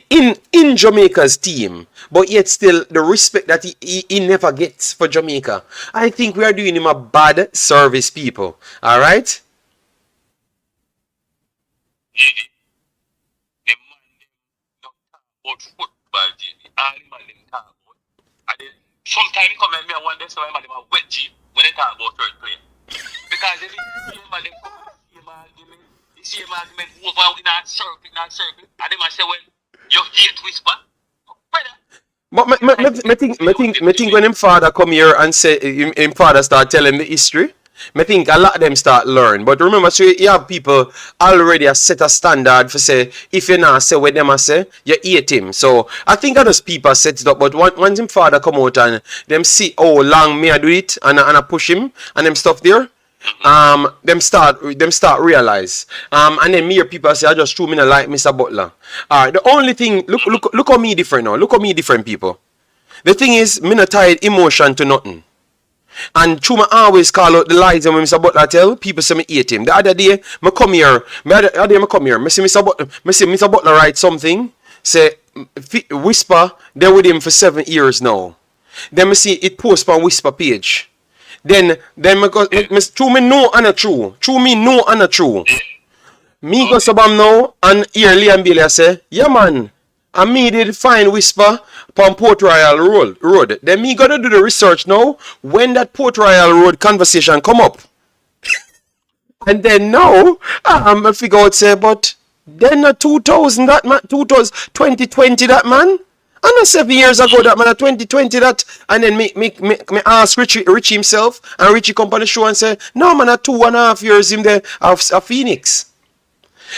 in Jamaica's team, but yet still the respect that he never gets for Jamaica? I think we are doing him a bad service, people. All right? Football, all the man them talk about. And then sometimes come and me and wonder so man them a wet jeep when they talk about third player. Because they see man them come the same argument over in that circle, and them a say, well, you hate whisper. Brother. But me think when him father come here and say him father start telling the history, I think a lot of them start learn. But remember, so you have people already set a standard for say, if you not say what them say, you hate him. So I think others people set it up. But once him father come out and them see how long me I do it and I push him and them stuff there, them start realize. And then me hear people say I just threw me like Mr. Butler. The only thing look how me different now. Look how me different, people. The thing is, me not tied emotion to nothing. And Chuma always call out the lies and when Mr. Butler tell people say me hate him. The other day I come here, I see Mr. Butler write something, say Whisper, they're with him for 7 years now. Then I see it post on Whisper page. Then true me know and a true. True me know and a true. Me go sabam now and hear Liam Bailey say, yeah man, and me did find Whisper on Port Royal Road. Then me gotta do the research now when that Port Royal Road conversation come up. And then now, I figure out say, but then 2000 that man, 2000, 2020 that man. And 7 years ago that man, 2020 that, and then me ask Richie himself, and Richie come on the show and say, no man, 2.5 years him there of Phoenix.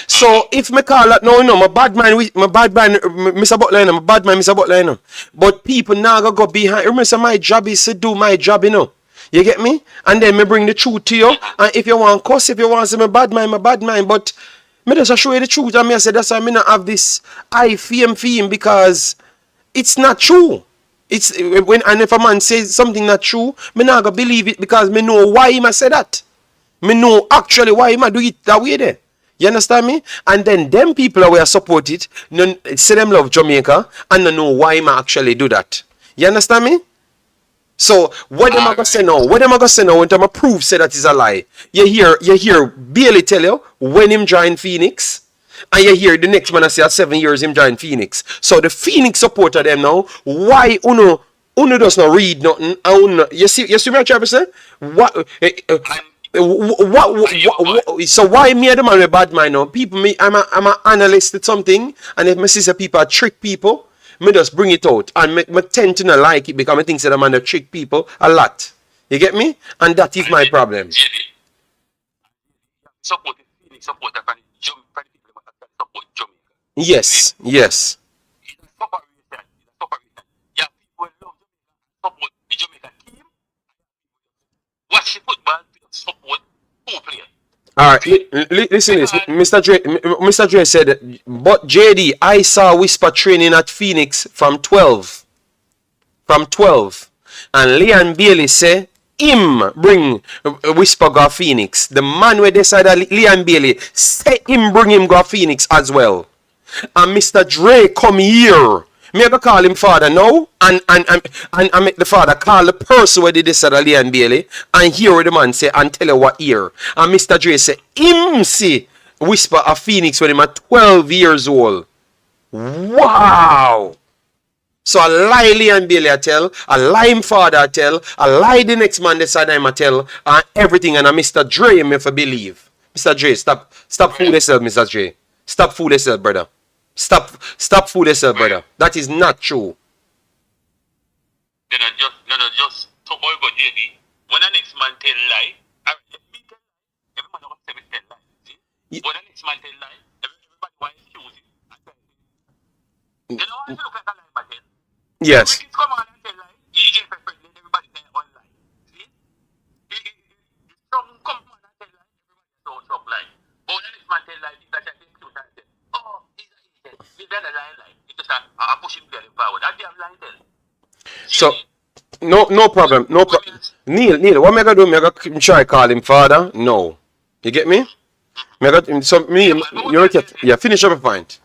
So if me call that no, my bad man, Mr. Butler, my bad man, Mr. Butler, but people now go behind. Remember, say my job is to do my job, You get me? And then me bring the truth to you. And if you want cuss, if you want to say my bad man, but me just show you the truth. And me I say that's why me not have this I fame because it's not true. It's when and if a man says something not true, me not gonna believe it because me know why he must say that. Me know actually why he must do it that way there. You understand me? And then them people that will support it, say them love Jamaica and don't know why he must actually do that. You understand me? So what them I gonna say now? What them I gonna say now when them prove say that is a lie? You hear Bailey tell you when him join Phoenix, and you hear the next man I say at 7 years him join Phoenix. So the Phoenix supporter them now, why uno does not read nothing? You see what I'm trying to say? So why me the man with bad mind now? People I'm an analyst at something, and if my sister people are trick people, me just bring it out, and me tend to not like it because I think that I'm gonna trick people a lot. You get me? And that is my problem. Support Phoenix, support the people support Jamaica. Yes. It's a separation. Yeah, people love Jamaica, support the Jamaica team. Watch the football, support two players. All right, listen this. Mr. Dre said, but JD, I saw Whisper training at Phoenix from 12. And Leon Bailey say, him bring Whisper go Phoenix. The man where they said that Leon Bailey say him bring him go Phoenix as well. And Mr. Dre come here. Me go call him father now, and make the father call the person where did this at Leon Bailey, and hear what the man say and tell you what here. And Mr. Dre say him see Whisper of Phoenix when him at 12 years old. Wow. So a lie Leon Bailey I tell, a lie him father I tell, a lie the next man decide him I tell, and everything, and a Mr. Dre me for believe. Mr. Dre, stop fooling yourself, Mr. Dre. Stop fooling yourself, brother. Stop fooling yourself, brother. That is not true. Then just so boy go JD. When the next man tell lie, every man don't say tell lie. See? When the next man tell lie, everybody want to excuse it. You know what? You look like a lie, but then. Yes. When kids come on and tell lie, you get pregnant, everybody say one lie. See? Some come on and tell lie, everybody don't stop lie. But when the next man tell lie, that's a thing to say, oh, he's a lie. It's just a pushing player forward. That damn lie tell. So no problem. Neil, what am I gonna do? Am I gonna try call him father? No. You get me? Yeah, finish up a point.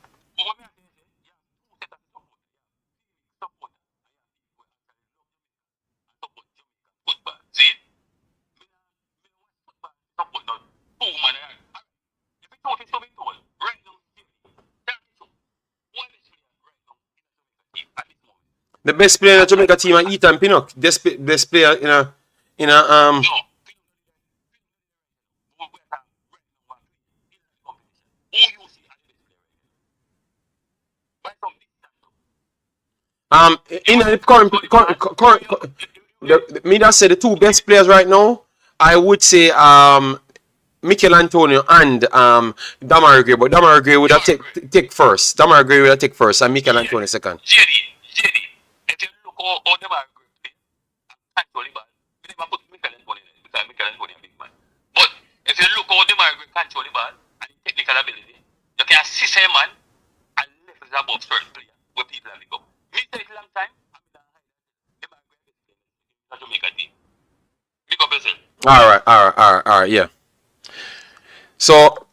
The best player in the Jamaica team are Ethan Pinnock. Best player in a in the current me that say the two best players right now, I would say Mikel Antonio and Damar Gray, but Damar Gray would have take first. Damar Gray would have take first and Mikel Antonio second. JD, if you look all them are great, actually, but we never put Mikel Antonio in because Mikel Antonio is a big man. But if you look all them are great, actually, but and technical ability, you can assist a man and level above certain players where people have become. Me take a long time, them are great, Jamaica team. Big up yourself. All right, yeah. So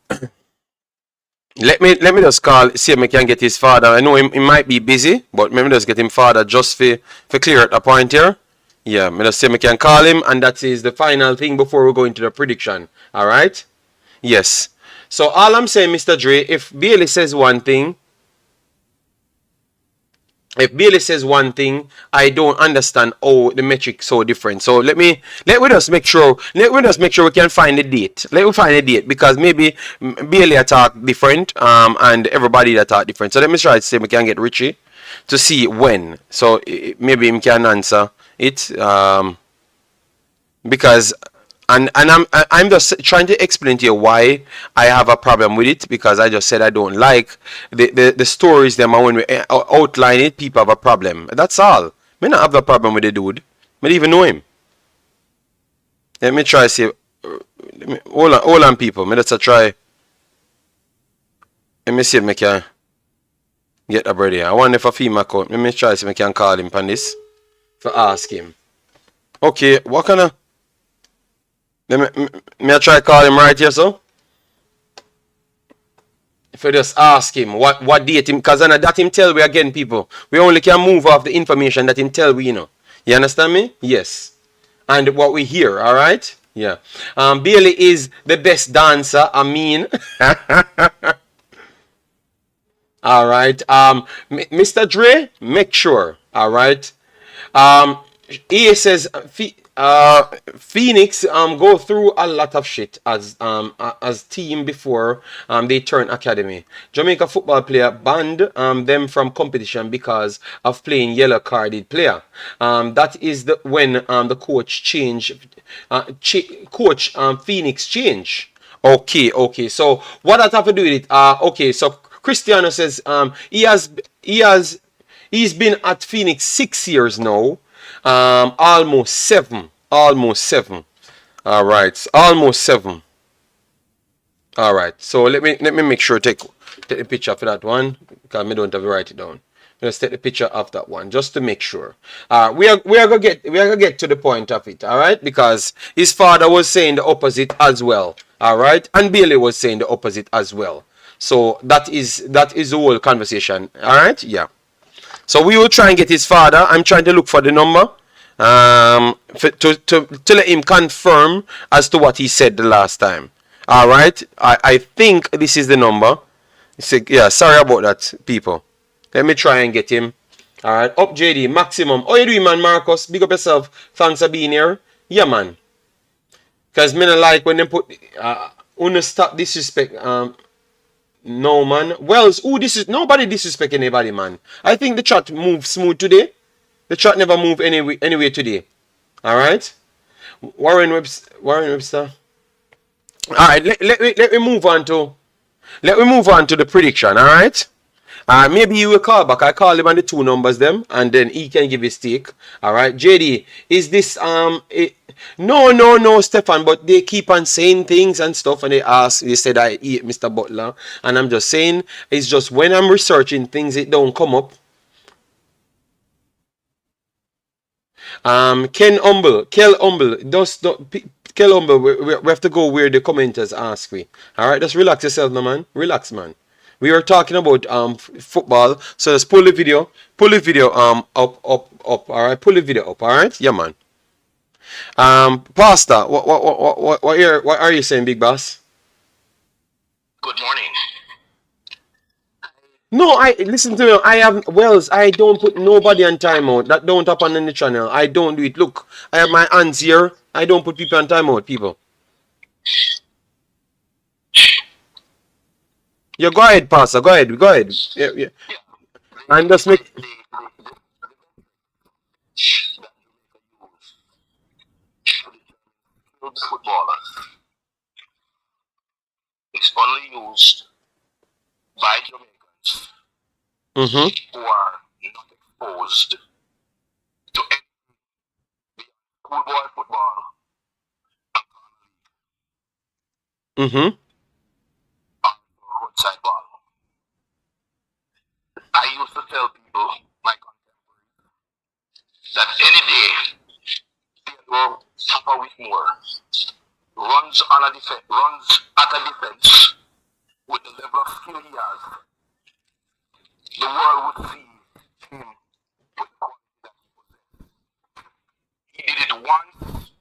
let me just see if I can get his father. I know he might be busy, but let me just get him father just for clear at a point here. Yeah, me just see if I can call him, and that is the final thing before we go into the prediction. All right? Yes. So all I'm saying, Mr. Dre, if Bailey says one thing, If Bailey says one thing, I don't understand how the metric so different. So let we just make sure we can find the date. Let we find the date because maybe Bailey attack different and everybody attack different. So let me try to see if we can get Richie to see when. So maybe him can answer it because I'm just trying to explain to you why I have a problem with it because I just said I don't like the stories them and when we outline it people have a problem. That's all. Me not have a problem with the dude. Me don't even know him. Let me try see. Hold on people. Me just try. Let me see if I can get a brother. I wonder if a female call. Let me try see if I can call him on this for ask him. Okay, what kind of me I try call him right here, so. If you just ask him what date him, because that him tell we again, people. We only can move off the information that him tell we, you know. You understand me? Yes. And what we hear, all right? Yeah. Bailey is the best dancer. I mean. All right. Mr. Dre, make sure. All right. He says Phoenix go through a lot of shit as team before they turn academy. Jamaica football player banned them from competition because of playing yellow carded player. That is when the coach coach Phoenix change. Okay. So what that have to do with it? Okay. So Cristiano says he's been at Phoenix 6 years now. Almost seven. All right, almost 7. All right. So let me make sure take the picture for that one because I don't have to write it down. Let's take the picture of that one just to make sure. We are gonna get to the point of it. All right, because his father was saying the opposite as well. All right, and Bailey was saying the opposite as well. So that is the whole conversation. All right, yeah. So we will try and get his father. I'm trying to look for the number to let him confirm as to what he said the last time. All right, I think this is the number. Yeah, sorry about that, people. Let me try and get him. All right, up JD maximum. How you doing, man, Marcus? Big up yourself. Thanks for being here. Yeah, man. Cause me not like when they put stop disrespect. No, man. Wells, nobody disrespect anybody, man. I think the chat moved smooth today. The chat never moved anyway today. All right. Warren Webster. All right. Let me move on to the prediction. All right. Maybe you will call back. I call him on the 2 numbers them, and then he can give his take. All right, JD, is this no, Stefan, but they keep on saying things and stuff, and they said I eat Mr. Butler, and I'm just saying it's just when I'm researching things, it don't come up. Kel Humble, Kel Humble, we have to go where the commenters ask we. All right, just relax yourself, no man. Relax, man. We are talking about football, so let's pull the video up. All right, pull the video up. All right, yeah, man. Pastor, what are you saying, Big Boss? Good morning. No, listen to me. I have Wells. I don't put nobody on timeout. That don't happen on the channel. I don't do it. Look, I have my hands here. I don't put people on timeout, people. Yeah, go ahead, Pastor. Go ahead. Yeah. And just make. Footballers. It's only used by Jamaicans who are not exposed to any schoolboy football. Roadside ball. I used to tell people, my contemporaries, that any day Pedro Papa Whitmore runs at a defense with the level of skill he has, the world would see him with the quality that he possesses. He did it once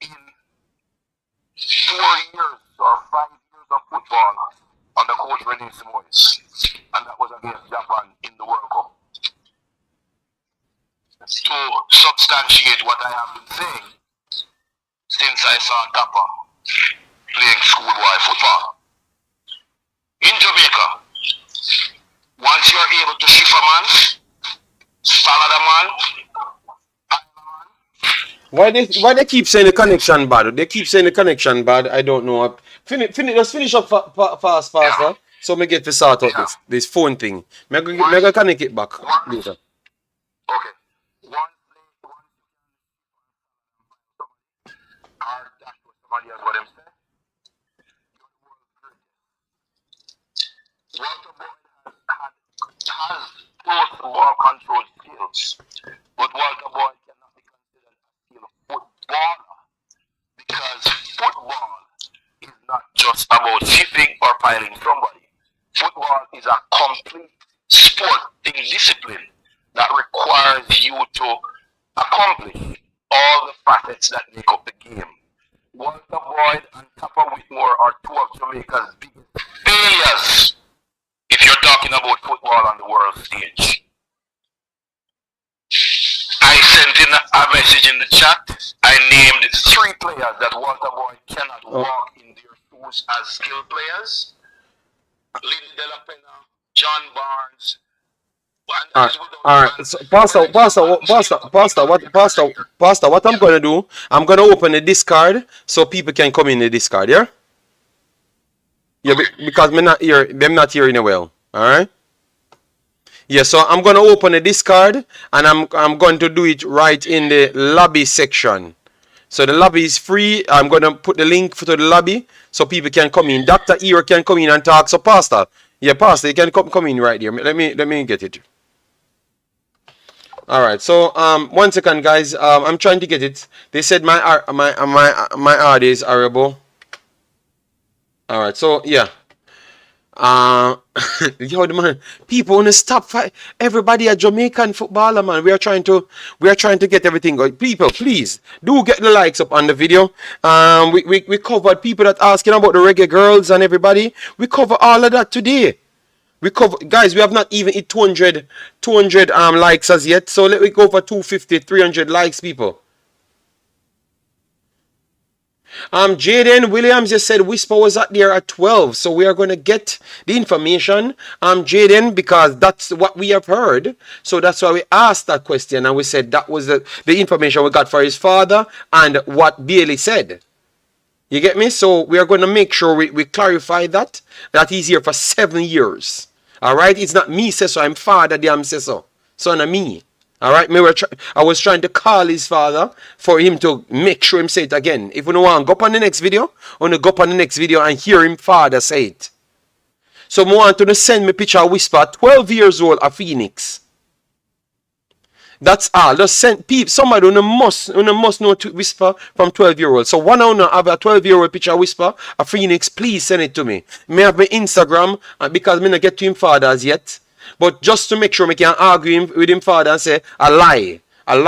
in 4 years or 5 years of football under coach Renee Simoes, and that was against Japan in the World Cup. substantiate what I have been saying since I saw Dapper playing schoolboy football. In Jamaica, once you're able to shift a man, salad a man, Why they keep saying the connection bad? They keep saying the connection bad. I don't know. Let's finish up faster. So me get to sort out this phone thing. Me go connect it back later. okay. One or dash with somebody else what them say. Walter Boyd has close ball control skills, but Walter Boyd cannot be considered a skill footballer because football is not just about shifting or piling somebody. Football is a complete sporting discipline that requires you to accomplish all the facets that make up the game. Walter Boyd and Tapper Whitmore are two of Jamaica's biggest failures if you're talking about football on the world stage. I sent in a message in the chat. I named 3 players that Walter Boyd cannot walk in their shoes as skilled players. Lindy De La Pena, John Barnes. Alright, so Pastor, what I'm gonna do, I'm gonna open the Discord so people can come in the Discord, yeah? Yeah, because them not hearing well. Alright? Yeah, so I'm gonna open the Discord and I'm going to do it right in the lobby section. So the lobby is free. I'm gonna put the link to the lobby so people can come in. Dr. Ear can come in and talk. So Pastor, you can come in right here. Let me get it. Alright, so 1 second guys. I'm trying to get it. They said my audio is horrible. Alright, so yeah. Yo, man, people wanna stop fight. Everybody a Jamaican footballer, man. We are trying to get everything going. People, please do get the likes up on the video. We covered people that asking about the Reggae Girlz and everybody. We cover all of that today. Guys, we have not even hit 200 likes as yet. So let me go for 250, 300 likes, people. Jaden Williams just said Whisper was out there at 12. So we are going to get the information, Jaden, because that's what we have heard. So that's why we asked that question. And we said that was the information we got for his father and what Bailey said. You get me? So we are going to make sure we clarify that he's here for 7 years. All right? It's not me say so. I'm father damn say so. So not me. All right, I was trying to call his father for him to make sure him say it again. If you don't want to go up on the next video, go up on the next video and hear him father say it. So I want to send me picture of Whisper, 12 years old, a Phoenix. That's all. Just send people. Somebody must know to Whisper from 12-year-old. So one of you have a 12-year-old picture of Whisper, a Phoenix. Please send it to me. May have my Instagram because I not get to him father as yet. But just to make sure I can argue with him father and say a lie, and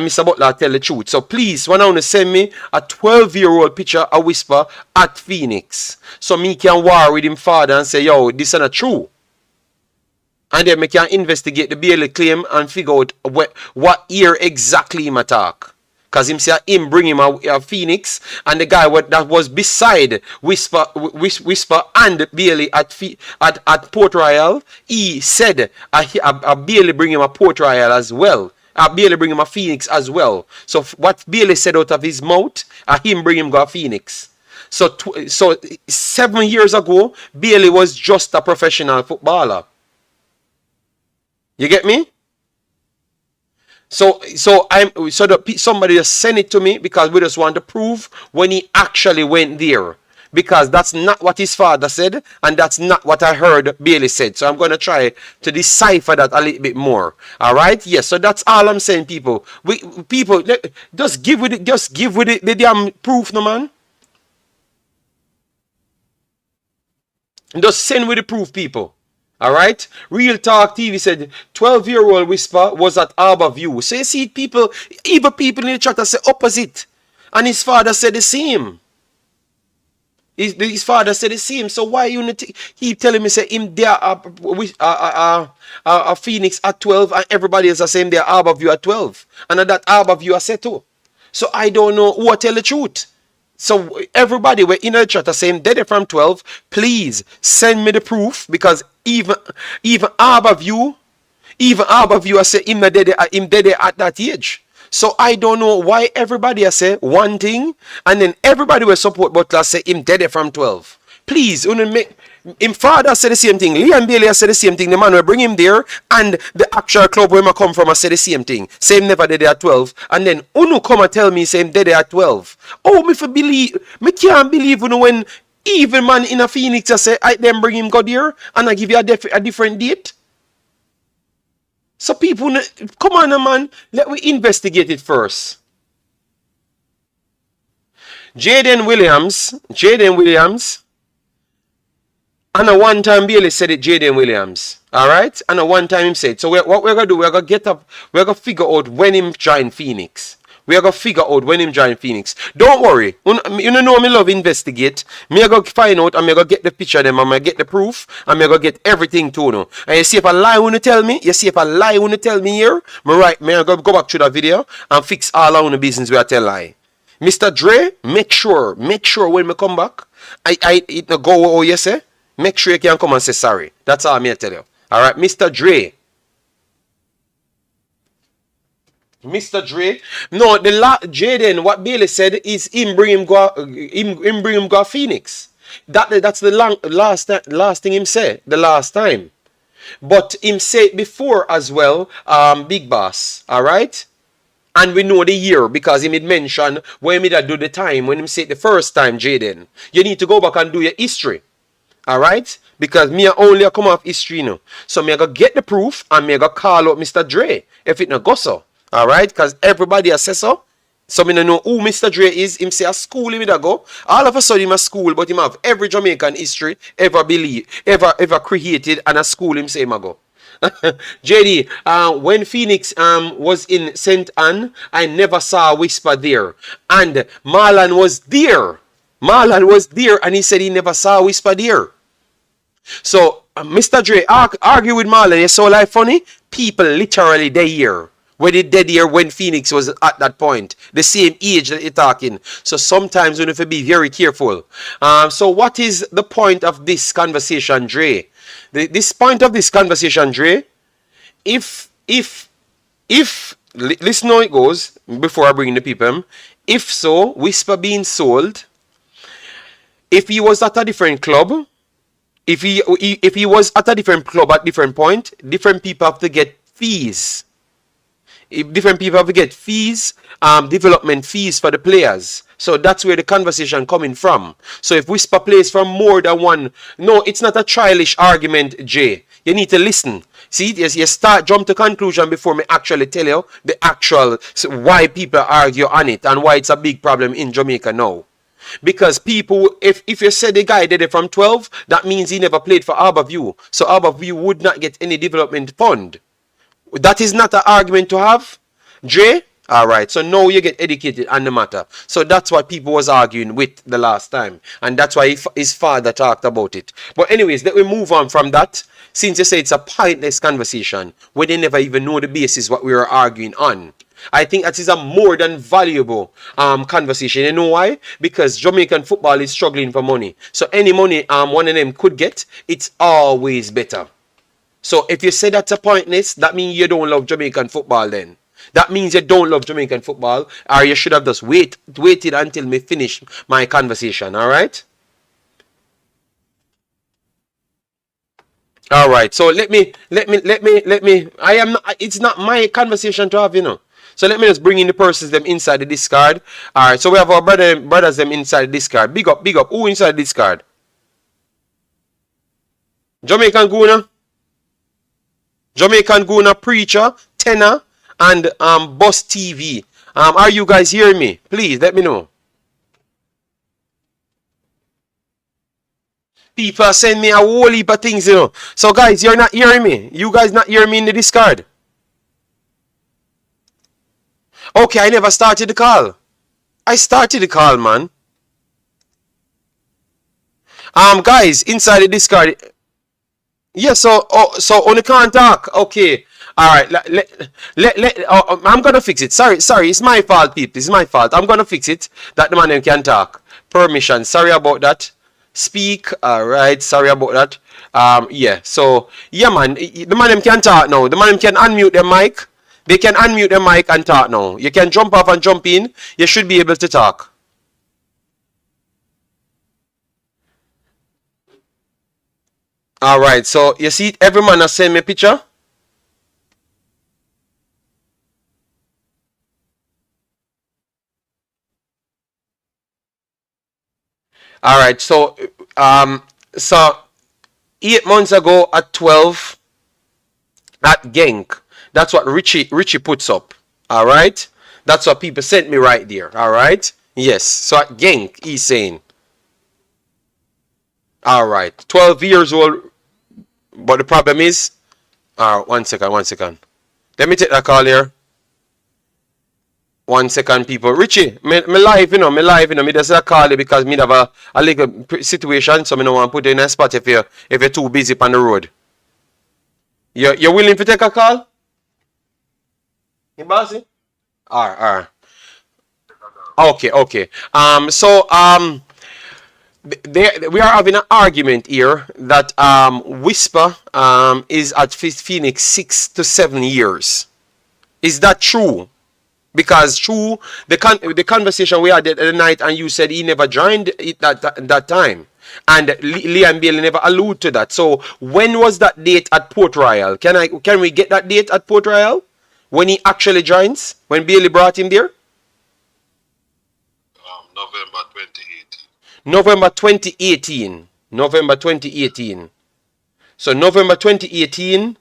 Mr. Butler tell the truth. So please, one of you send me a 12-year-old picture of Whisper at Phoenix, so me can war with him father and say, yo, this is not true. And then we can investigate the Bailey claim and figure out what year exactly him attack. Because him say him bring him a Phoenix, and the guy that was beside Whisper and Bailey at Port Royal, he said a Bailey bring him a Port Royal as well. A Bailey bring him a Phoenix as well. So what Bailey said out of his mouth, him bring him go a Phoenix. So 7 years ago, Bailey was just a professional footballer. You get me? So somebody just send it to me because we just want to prove when he actually went there. Because that's not what his father said, and that's not what I heard Bailey said. So I'm going to try to decipher that a little bit more. All right? Yes. So that's all I'm saying, people. People, just give with it. Just give with it the damn proof, no man. Just send with the proof, people. All right? Real Talk TV said 12-year-old Whisper was at Arbor View. So you see people, even people in the chat say opposite. And his father said the same. His father said the same. So why you not keep telling me say him there Phoenix at 12 and everybody else are saying they're Harborview at 12. And that Harborview are set too. So I don't know who will tell the truth. So everybody we're in the chat are saying dead from 12. Please send me the proof because even Harborview I say him dead at that age. So I don't know why everybody I say one thing and then everybody will support Butler say him dead from 12. Please, make him father say the same thing. Liam Bailey said the same thing. The man will bring him there and the actual club where I come from I say the same thing. Say him never dead at 12. And then Unu come and tell me say him dead at 12. Oh, me can't believe when even man in a Phoenix I say I then bring him go there and I give you a different date. So people, come on, man, let we investigate it first. Jaden Williams, and a one time Bailey said it, Jaden Williams. Alright? And a one time him said. So what we're gonna do, we're gonna get up, we're gonna figure out when him join Phoenix. We're gonna figure out when him join Phoenix. Don't worry. You know me love investigate. Me gonna find out and me gonna get the picture of them and me get the proof and me gonna get everything to know. And you see if a lie when you tell me, here, me gonna go back to the video and fix all on the business where I tell lie. Mr. Dre, make sure when me come back, it go oh you say, make sure you can come and say sorry. That's all me tell you. Alright, Mr. Dre. No, Jaden, what Bailey said is him bring him go Phoenix. That's the last thing him said the last time. But him say it before as well, Big Boss. Alright? And we know the year because he made mention when he do the time when him say it the first time, Jaden. You need to go back and do your history. Alright? Because me only come off history now. So me go get the proof and me go call out Mr. Dre if it not go so. Alright, because everybody says so. So me don't know who Mr. Dre is. Him say a school him go. All of a sudden him a school, but him have every Jamaican history ever created and a school him say him a go. JD, when Phoenix was in St. Anne, I never saw a whisper there. And Marlon was there. And he said he never saw a whisper there. So Mr. Dre argue with Marlon. You saw like funny? People literally they here. When they dead here when Phoenix was at that point. The same age that you're talking. So sometimes we have to be very careful. So what is the point of this conversation, Dre? This point of this conversation, Dre, if listen how it goes before I bring the people. If so, Whisper being sold. If he was at a different club, if he was at a different club at different point, different people have to get fees. If different people have to get fees, development fees for the players. So that's where the conversation coming from. So if Whisper plays from more than one, no, it's not a childish argument, Jay. You need to listen. See, you jump to conclusion before me actually tell you the actual why people argue on it and why it's a big problem in Jamaica now. Because people, if you say the guy did it from 12, that means he never played for Harborview. So Harborview would not get any development fund. That is not an argument to have, Jay. Alright, so now you get educated on the matter. So that's what people was arguing with the last time. And that's why his father talked about it. But anyways, let me move on from that. Since you say it's a pointless conversation, where they never even know the basis what we were arguing on. I think that is a more than valuable conversation. You know why? Because Jamaican football is struggling for money. So any money one of them could get, it's always better. So if you say that's a pointless, that means you don't love Jamaican football then. That means you don't love Jamaican football, or you should have just waited until me finish my conversation, alright? Alright, so let me, it's not my conversation to have, you know. So let me just bring in the persons them inside the discard. Alright, so we have our brothers them inside the discard. Big up, who inside the discard? Jamaican Guna, Preacher, Tenor, and Boss TV. Are you guys hearing me? Please let me know. People send me a whole heap of things, you know. So guys, you're not hearing me. You guys not hearing me in the discard. Okay, I never started the call. I started the call, man. Guys, inside the Discord. Yeah, so only can't talk. Okay. All right. I'm gonna fix it. Sorry. It's my fault, people. It's my fault. I'm gonna fix it. That the man them can talk. Permission. Sorry about that. Speak. All right. Sorry about that. Yeah. So yeah, man. The man them can talk now. The man them can unmute their mic. They can unmute their mic and talk now. You can jump off and jump in. You should be able to talk. All right. So you see, every man has sent me a picture. All right. So 8 months ago at 12 at Genk. That's what Richie puts up. All right. That's what people sent me right there. All right. Yes. So at Genk, he's saying. All right. 12 years old. But the problem is. 1 second. 1 second. Let me take that call here. 1 second, people. Richie, me live, me live, me just call you because me have a little situation, so me don't want to put you in a spot if you're too busy on the road. You're willing to take a call? You bossy? Alright. Okay. We are having an argument here that Whisper is at Phoenix 6 to 7 years. Is that true? Because true, the conversation we had the other night, and you said he never joined it that time, and Liam Bailey never alluded to that. So when was that date at Port Royal? Can we get that date at Port Royal when he actually joins? When Bailey brought him there? November 2018. November 2018. November 2018. So November 2018.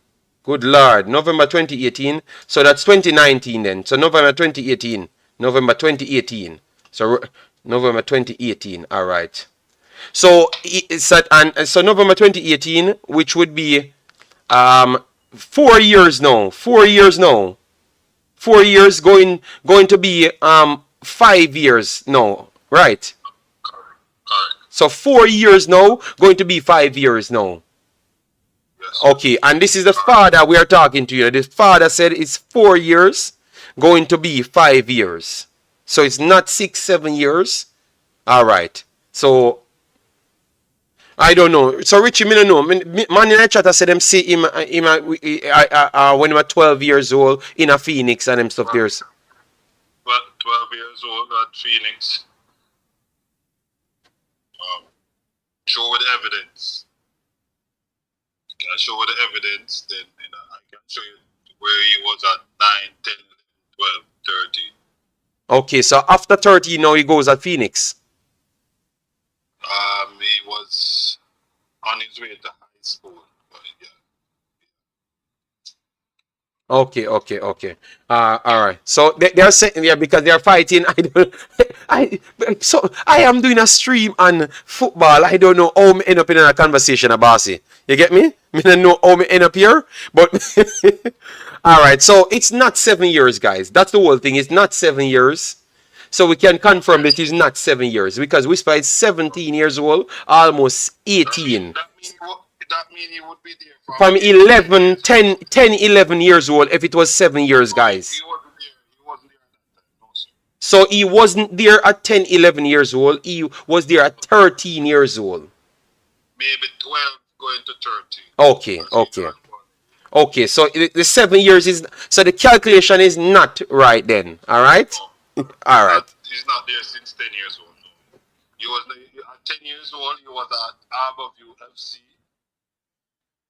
Good Lord, November 2018. So that's 2019 then. So November 2018. November 2018. So November 2018. All right. So so November 2018, which would be 4 years now. 4 years now. 4 years going to be 5 years now. Right. Correct. So 4 years now, going to be 5 years now. Yes. Okay, and this is the father we are talking to you. The father said it's 4 years, going to be 5 years. So it's not 6, 7 years. All right. So I don't know. So Richie, me don't know. Man in the chat said them see him when he was 12 years old in a Phoenix and them stuff there. Well, 12 years old at Phoenix. Show with evidence. Can I show with the evidence? Then I can show you where he was at 9, 10, 12, 13. Okay, so after 13 now he goes at Phoenix. He was on his way to high school. But yeah. Okay. All right. So they are saying, yeah, because they are fighting. I am doing a stream on football. I don't know how me end up in a conversation about it. You get me? Me don't know how me end up here, but all right. So it's not 7 years, guys. That's the whole thing. It's not 7 years. So we can confirm that it's not 7 years because Whisper is 17 years old, almost 18. That mean he would be there From 11 years old if it was 7 years, guys. He wasn't there. He wasn't there at that time. No, sir. So he wasn't there at 10, 11 years old. He was there at 13 years old. Maybe 12 going to 13. Okay. So the 7 years is, so the calculation is not right then. All right. All right. He's not there since 10 years old. No. He was at 10 years old. He was at Harborview FC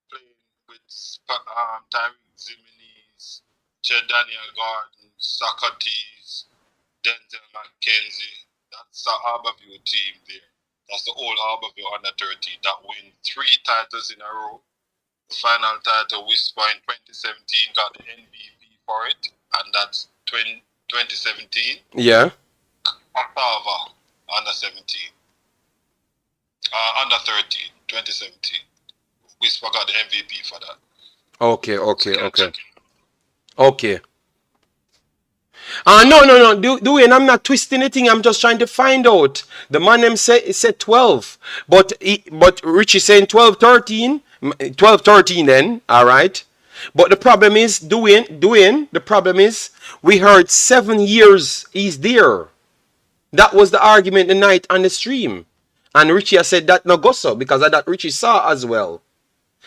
playing with Tyreek Zimmernes, Daniel Gordon, Socrates, Denzel McKenzie. That's the Harborview team there. That's the old Harborview under 13 that win 3 titles in a row. The final title, Whisper, in 2017, got the MVP for it, and that's 2017. Yeah. Octava, under 17. Under 13, 2017. Whisper got the MVP for that. Okay. No. Doing, I'm not twisting anything. I'm just trying to find out. The man them said 12. But Richie saying 12, 13. 12, 13 then. All right. But the problem is, the problem is, we heard 7 years he's there. That was the argument the night on the stream. And Richie has said that no go so because of that Richie saw as well.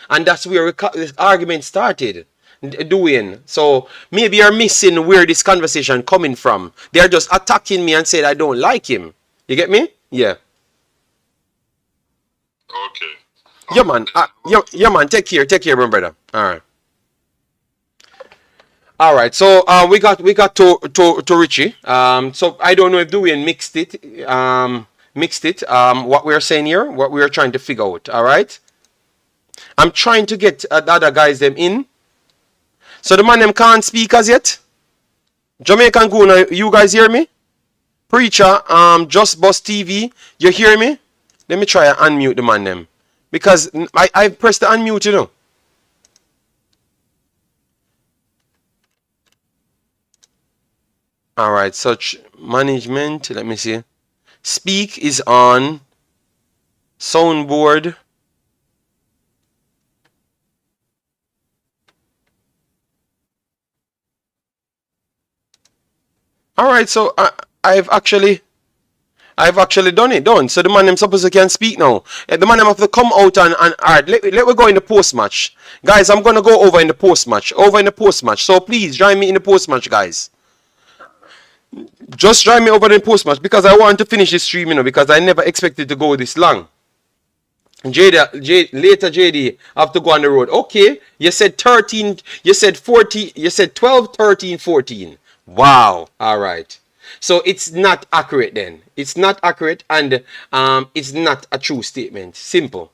And that's where the argument started. Doing so, maybe you're missing where this conversation coming from. They're just attacking me and said I don't like him. You get me? Yeah. Okay. Yeah, man. Yeah, man. Take care, my brother. All right. So we got to Richie. So I don't know if Dwayne mixed it. What we're saying here, what we're trying to figure out. All right. I'm trying to get the other guys them in. So the man them can't speak as yet. Jamaican Guna, you guys hear me? Preacher, Just Boss TV, you hear me? Let me try and unmute the man them. Because I pressed the unmute, you know. Alright, such management, let me see. Speak is on. Soundboard. Alright, so I've actually done it. So the man them supposed to can speak now. The man them have to come out and alright, let we go in the post match. Guys, I'm gonna go over in the post match. So please join me in the post match, guys. Just join me over in the post match because I want to finish this stream, you know, because I never expected to go this long. Later JD have to go on the road. Okay, you said 13, you said 40, you said 12, 13, 14. Wow. All right. So it's not accurate then. It's not accurate and it's not a true statement. Simple.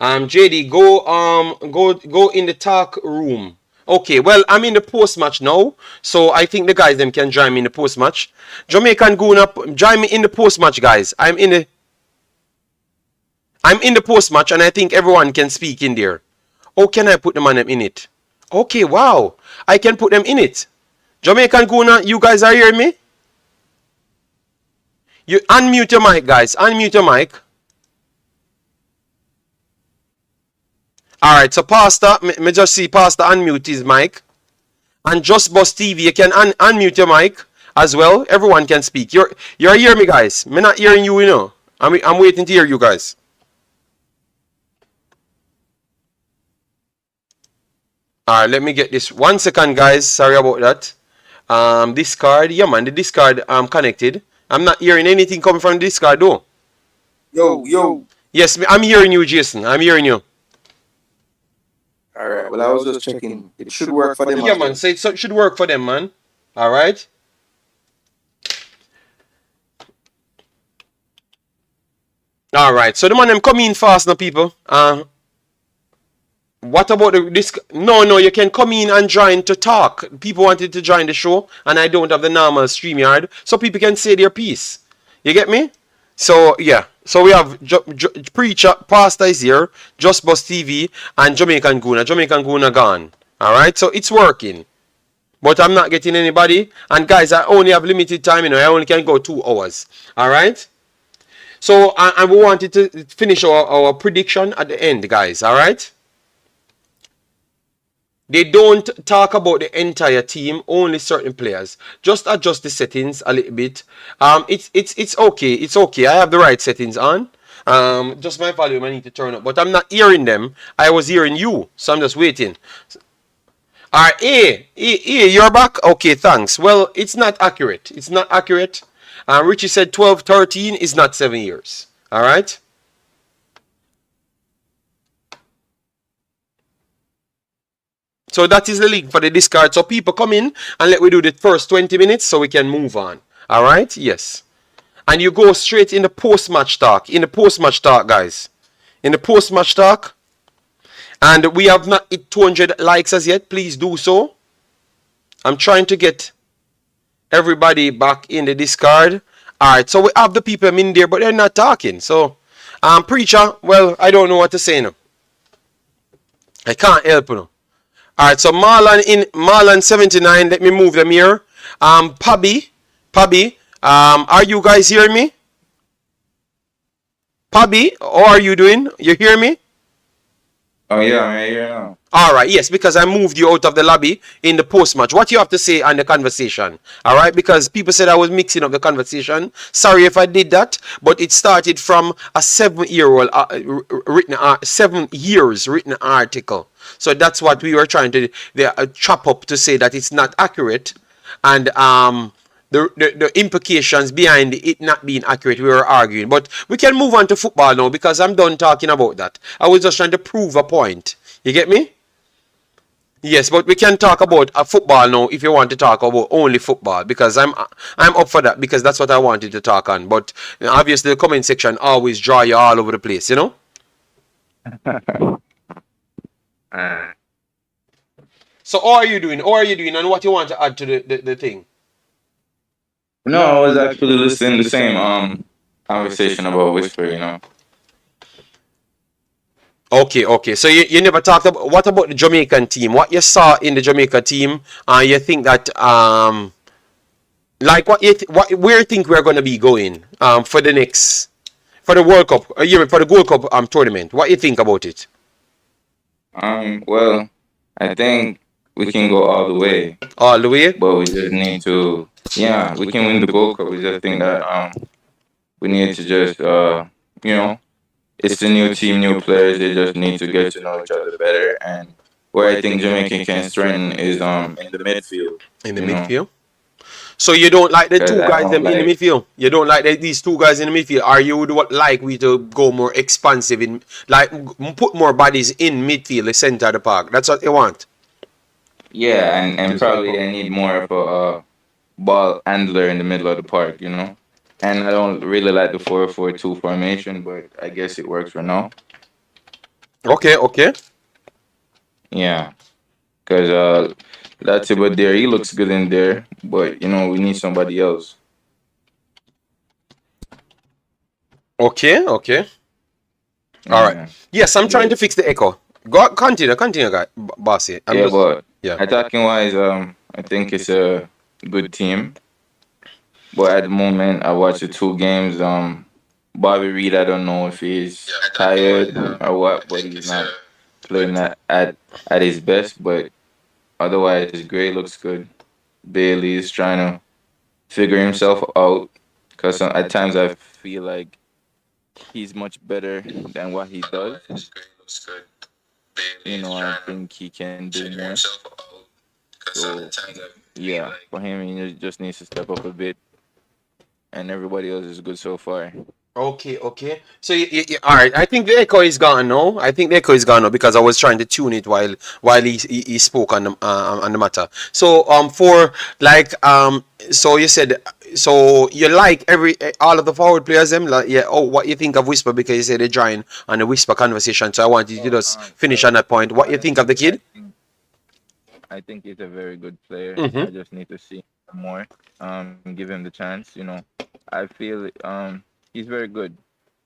JD, go in the talk room. Okay, well, I'm in the post match now, so I think the guys them can join me in the post match. Jamaican Guna, join me in the post match, guys. I'm in the post match, and I think everyone can speak in there. Oh, can I put the man in it? Okay, wow, I can put them in it. Jamaican Guna, you guys are hearing me? You unmute your mic, guys. Unmute your mic. Alright, so Pastor, me just see Pastor unmute his mic. And Just Boss TV, you can unmute your mic as well. Everyone can speak. You're hearing me, guys. Me not hearing you, you know. I'm waiting to hear you guys. Alright, let me get this. 1 second, guys. Sorry about that. Discard. Yeah, man, the discard connected. I'm not hearing anything coming from the discard, though. Yo. Yes, I'm hearing you, Jason. I'm hearing you. Alright, well, I was just checking. It should work for them. Yeah, man. So it should work for them, man. Alright. Alright, so the man them come in fast now, people. What about this? No, you can come in and join to talk. People wanted to join the show, and I don't have the normal StreamYard, so people can say their piece. You get me? So, yeah. So we have Preacher, Pastor is here, Just Boss TV, and Jamaican Guna. Jamaican Guna gone. Alright, so it's working. But I'm not getting anybody. And guys, I only have limited time, you know. I only can go 2 hours. Alright? So, and we wanted to finish our prediction at the end, guys. Alright? They don't talk about the entire team, only certain players. Just adjust the settings a little bit. It's okay. It's okay. I have the right settings on. Just my volume I need to turn up. But I'm not hearing them. I was hearing you. So I'm just waiting. Alright, you're back? Okay, thanks. Well, it's not accurate. It's not accurate. Richie said 12, 13 is not 7 years. Alright? So that is the link for the discard. So people come in and let we do the first 20 minutes so we can move on. Alright? Yes. And you go straight in the post-match talk. In the post-match talk, guys. In the post-match talk. And we have not hit 200 likes as yet. Please do so. I'm trying to get everybody back in the discard. Alright, so we have the people in there, but they're not talking. So, Preacher, well, I don't know what to say now. I can't help you. Alright, so Marlon 79, let me move them here. Pubby, are you guys hearing me? Pubby, how are you doing? You hear me? Oh yeah, I'm right here now. All right, yes, because I moved you out of the lobby in the post match. What you have to say on the conversation? All right, because people said I was mixing up the conversation. Sorry if I did that, but it started from a 7-year-old written 7 years written article. So that's what we were trying to chop up to say that it's not accurate, and the implications behind it not being accurate, we were arguing. But we can move on to football now because I'm done talking about that. I was just trying to prove a point. You get me? Yes, but we can talk about football now if you want to talk about only football, because I'm up for that, because that's what I wanted to talk on. But obviously the comment section always draw you all over the place, you know? So how are you doing? How are you doing, and what you want to add to the thing? No, I was actually listening to the same conversation about Whisper. Okay. So you never talked about, what about the Jamaican team? What you saw in the Jamaica team, you think that like where you think we're gonna be going for the World Cup, for the Gold Cup tournament? What you think about it? Well, I think we can go all the way, All the way? but we just need to. Yeah, we can win the Gold Cup. We just think that we need to just you know, it's a new team, new players. They just need to get to know each other better. And where I think Jamaica can strengthen is in the midfield. In the midfield? So you don't like the two guys in the midfield? You don't like these two guys in the midfield? Or you would like we to go more expansive in, like, put more bodies in midfield, the center of the park? That's what you want? Yeah, and probably they need more of a ball handler in the middle of the park. And I don't really like the 4-4-2 formation, but I guess it works for now. Okay. Yeah, because that's it. But there, he looks good in there. But we need somebody else. Okay. All right. Yes, I'm trying to fix the echo. Go continue, guy, bossy. Attacking wise, I think it's a good team. But at the moment, I watched the 2 games. Bobby Reed, I don't know if he's tired or what, but he's not playing at his best. But otherwise, Gray looks good. Bailey is trying to figure himself out, because at times I feel like he's much better than what he does. I think he can do more. So, yeah, for him, he just needs to step up a bit. And everybody else is good so far. Okay. So all right. I think the echo is gone now. Because I was trying to tune it while he spoke on the matter. So for like so you said, so you like all of the forward players them, like, yeah. Oh, what you think of Whisper, because you said they join on the Whisper conversation. So I wanted you to just finish on that point. What you think of the kid? I think he's a very good player. Mm-hmm. I just need to see him more. Give him the chance. I feel he's very good.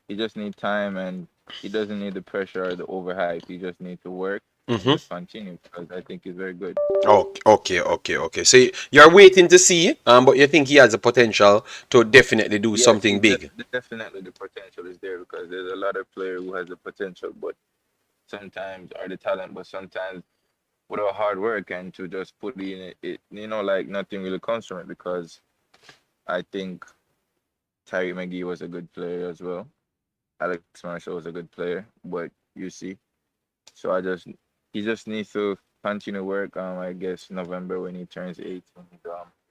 He just needs time, and he doesn't need the pressure or the overhype. He just needs to work and just continue, because I think he's very good. Okay. So you're waiting to see, but you think he has the potential to definitely do something big. Definitely, the potential is there, because there's a lot of players who has the potential, but sometimes are the talent, but sometimes without hard work and to just put in it, like nothing really comes from it. Because I think Tyree McGee was a good player as well. Alex Marshall was a good player, but you see, so he just needs to continue work. I guess November, when he turns 18,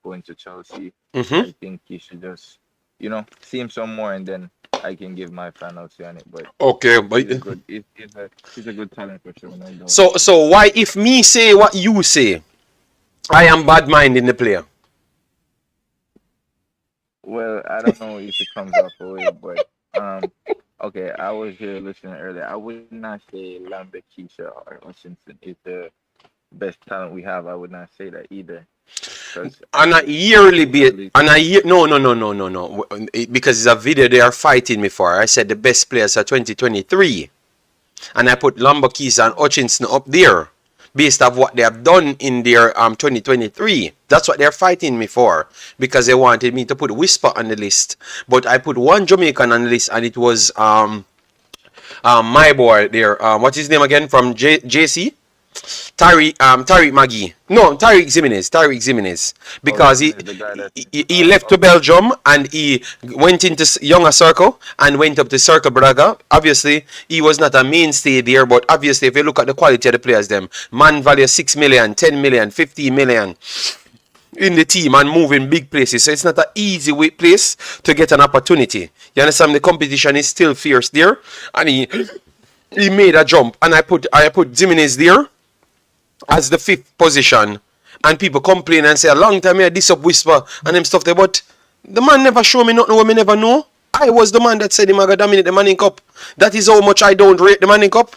going to Chelsea. I think he should just see him some more, and then I can give my final say on it. But okay, but he's a good talent for sure. So why, if me say what you say, I am bad minding the player? Well, I don't know if it comes off away, but okay, I was here listening earlier. I would not say Lambert, Keisha, or Washington is the best talent we have. I would not say that either. On a yearly bit, no. Because it's a video they are fighting me for. I said the best players are 2023, and I put Lambert, Keisha, and Hutchinson up there. based on what they have done in their 2023. That's what they're fighting me for, because they wanted me to put Whisper on the list. But I put one Jamaican on the list, and it was my boy there. What's his name again from JC? Tariq Maggie. No, Tariq Jimenez. Because he left to Belgium and he went into younger circle and went up to Circle Braga. Obviously, he was not a mainstay there, but obviously, if you look at the quality of the players, them man value 6 million, 10 million, 15 million in the team and moving big places. So it's not an easy place to get an opportunity. You understand? The competition is still fierce there, and he made a jump, and I put Jimenez there as the 5th position, and people complain and say a long time here this up Whisper and them stuff there, but the man never show me nothing what me never know. I was the man that said him I gonna dominate the Manning Cup. That is how much I don't rate the Manning Cup.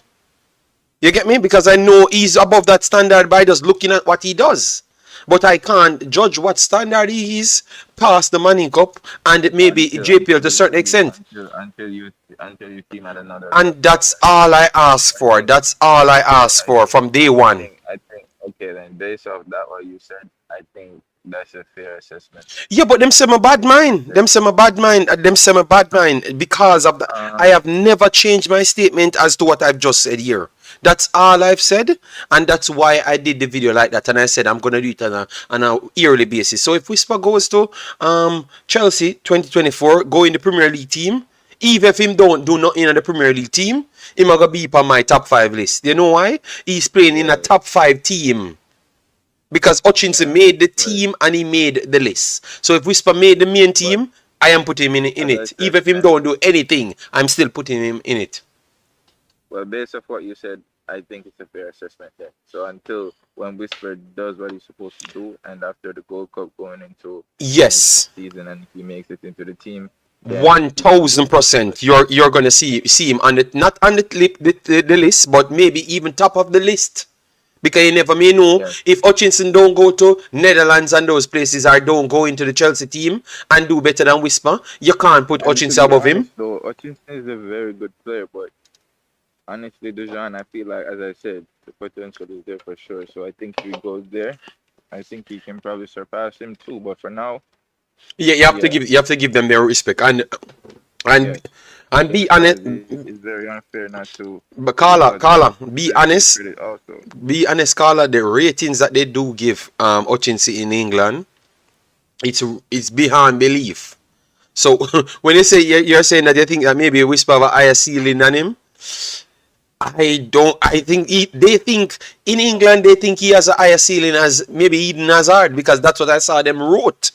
You get me? Because I know he's above that standard by just looking at what he does. But I can't judge what standard he is past the Manning Cup and maybe JPL to a certain extent. Until you see him at another. And that's all I ask for. That's all I ask for from day one. I think okay then, based off that what you said, I think that's a fair assessment. Yeah, but them say my bad mind. Them say my bad mind because of the, I have never changed my statement as to what I've just said here. That's all I've said, and that's why I did the video like that. And I said I'm gonna do it on a yearly basis. So if Whisper goes to Chelsea 2024, go in the Premier League team, even if him don't do nothing in the Premier League team, he gonna be on my top 5 list. You know why? He's playing in a top 5 team. Because Hutchinson made the team and he made the list. So if Whisper made the main team, I am putting him in it. Even if him don't do anything, I'm still putting him in it. Well, based off what you said, I think it's a fair assessment there. So until when Whisper does what he's supposed to do, and after the Gold Cup going into yes season, and he makes it into the team, 1000%, you're gonna see him on the not on the list, but maybe even top of the list. Because you never may know if Hutchinson don't go to Netherlands and those places, or don't go into the Chelsea team and do better than Whisper, you can't put Hutchinson above him. So Hutchinson is a very good player, but honestly, Dejan, I feel like, as I said, the potential is there for sure. So I think if he goes there, I think he can probably surpass him too. But for now, you have to give them their respect and be honest. It's very unfair not to. But Carla, be honest. Be honest, Carla. The ratings that they do give Hutchinson in England, it's beyond belief. So when you say you're saying that you think that maybe Whisper have a higher ceiling than him, I don't. I think they think in England they think he has a higher ceiling as maybe Eden Hazard, because that's what I saw them wrote.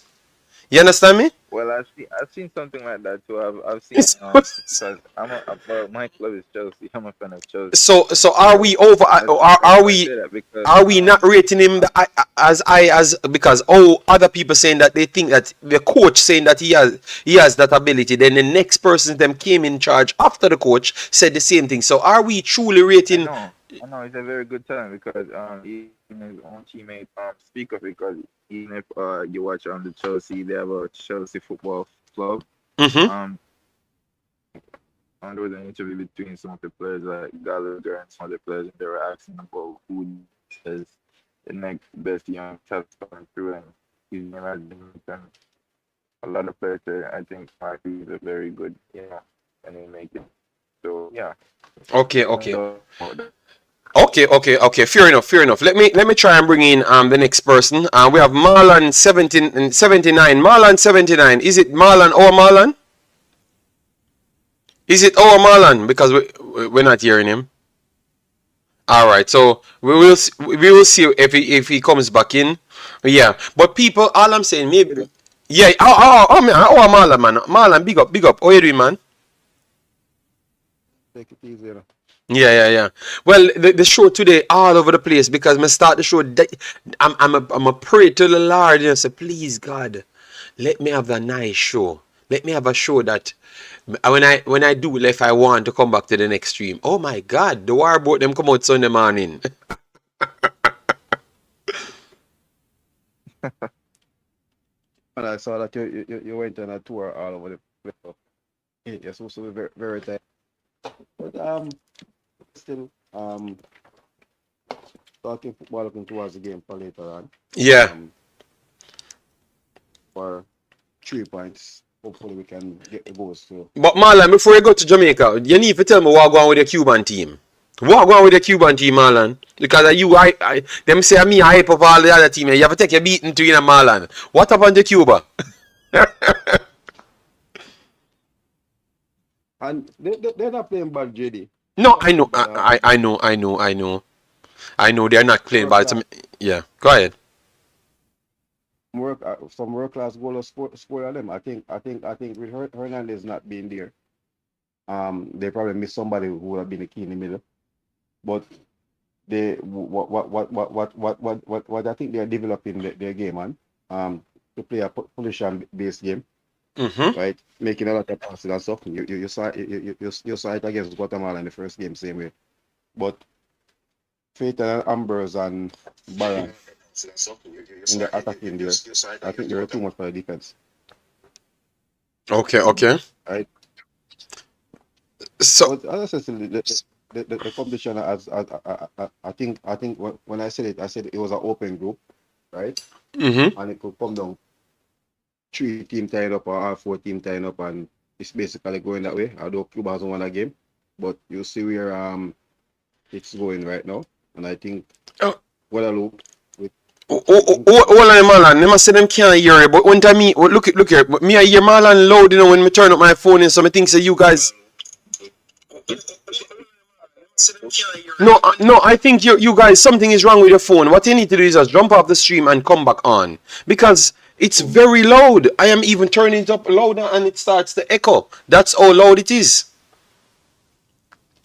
You understand me? Well, I've seen something like that too. I've seen because my club is Chelsea. I'm a fan of Chelsea. So are we over? Are we not rating him as high as, because other people saying that they think that the coach saying that he has that ability, then the next person them came in charge after the coach said the same thing. So are we truly rating? I know it's a very good time, because even his own teammate speak of it, because even if you watch the Chelsea, they have a Chelsea football club. Mm-hmm. There was an interview between some of the players, like Gallagher and some of the players, and they were asking about who is the next best young talent coming through, and his name has been a lot of players there. I think Marty is a very good, and he make it. So yeah. Okay. Fair enough. Let me try and bring in the next person. We have Marlon 79. Marlon 79. Is it Marlon or Marlon? Is it our Marlon? Because we're not hearing him. All right, so we will see if he comes back in. Yeah, but people, all I'm saying, maybe. Yeah. Man, Marlon, man. Marlon, big up. How you doing, man? Take it easy. Yeah. Well, the show today all over the place, because I start the show. I'm a pray to the Lord and say, please God, let me have a nice show. Let me have a show that when I do, if I want to come back to the next stream. Oh my God, the war boat them come out Sunday morning. And I saw that you went on a tour all over the place. You're supposed to be very, very tight. But still, starting football looking towards the game for later on. Yeah. For 3 points. Hopefully we can get the goals too. But Marlon, before you go to Jamaica, you need to tell me what going on with the Cuban team. What going on with the Cuban team, Marlon? Because them say me I hype up all the other team. You have to take your beating to Marlon. What happened to Cuba? And they're not playing bad, JD. No, I know, I know they're not playing bad. Yeah, go ahead. Some world class goals score on them. I think with Hernandez not being there, they probably missed somebody who would have been a key in the middle. But they what I think they are developing their game on to play a position based game, right? Making a lot of passes and stuff. You saw it against Guatemala in the first game same way. But Faith and Ambrose and Baron in the attacking there, I think they were too much for the defense. Okay. Right. So But as I said, the competition as I think when I said it was an open group, right? And it could come down 3 teams tied up or 4 teams tied up, and it's basically going that way. Although Cuba hasn't won a game, but you see where it's going right now, and I think Guadeloupe. hold on, Marlon. They must say them can't hear it. But one time look here. But me I hear Marlon loud, when me turn up my phone, and so I think say you guys. No, I think you guys, something is wrong with your phone. What you need to do is just jump off the stream and come back on, because it's very loud. I am even turning it up louder and it starts to echo. That's how loud it is.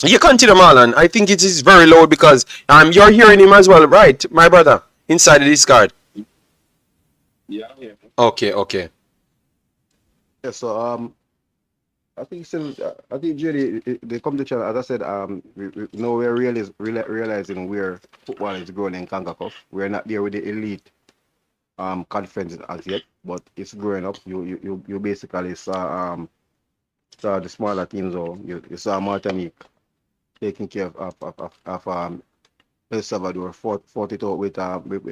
You continue, Marlon. I think it is very loud because you're hearing him as well, right, my brother, inside the discard. Yeah. Okay. Yeah, so I think Jerry, the competition, as I said, we're realizing where football is growing in Concacaf. We're not there with the elite conference as yet, but it's growing up. You basically saw the smaller teams, or you saw Martinique taking care of El Salvador, fought it out with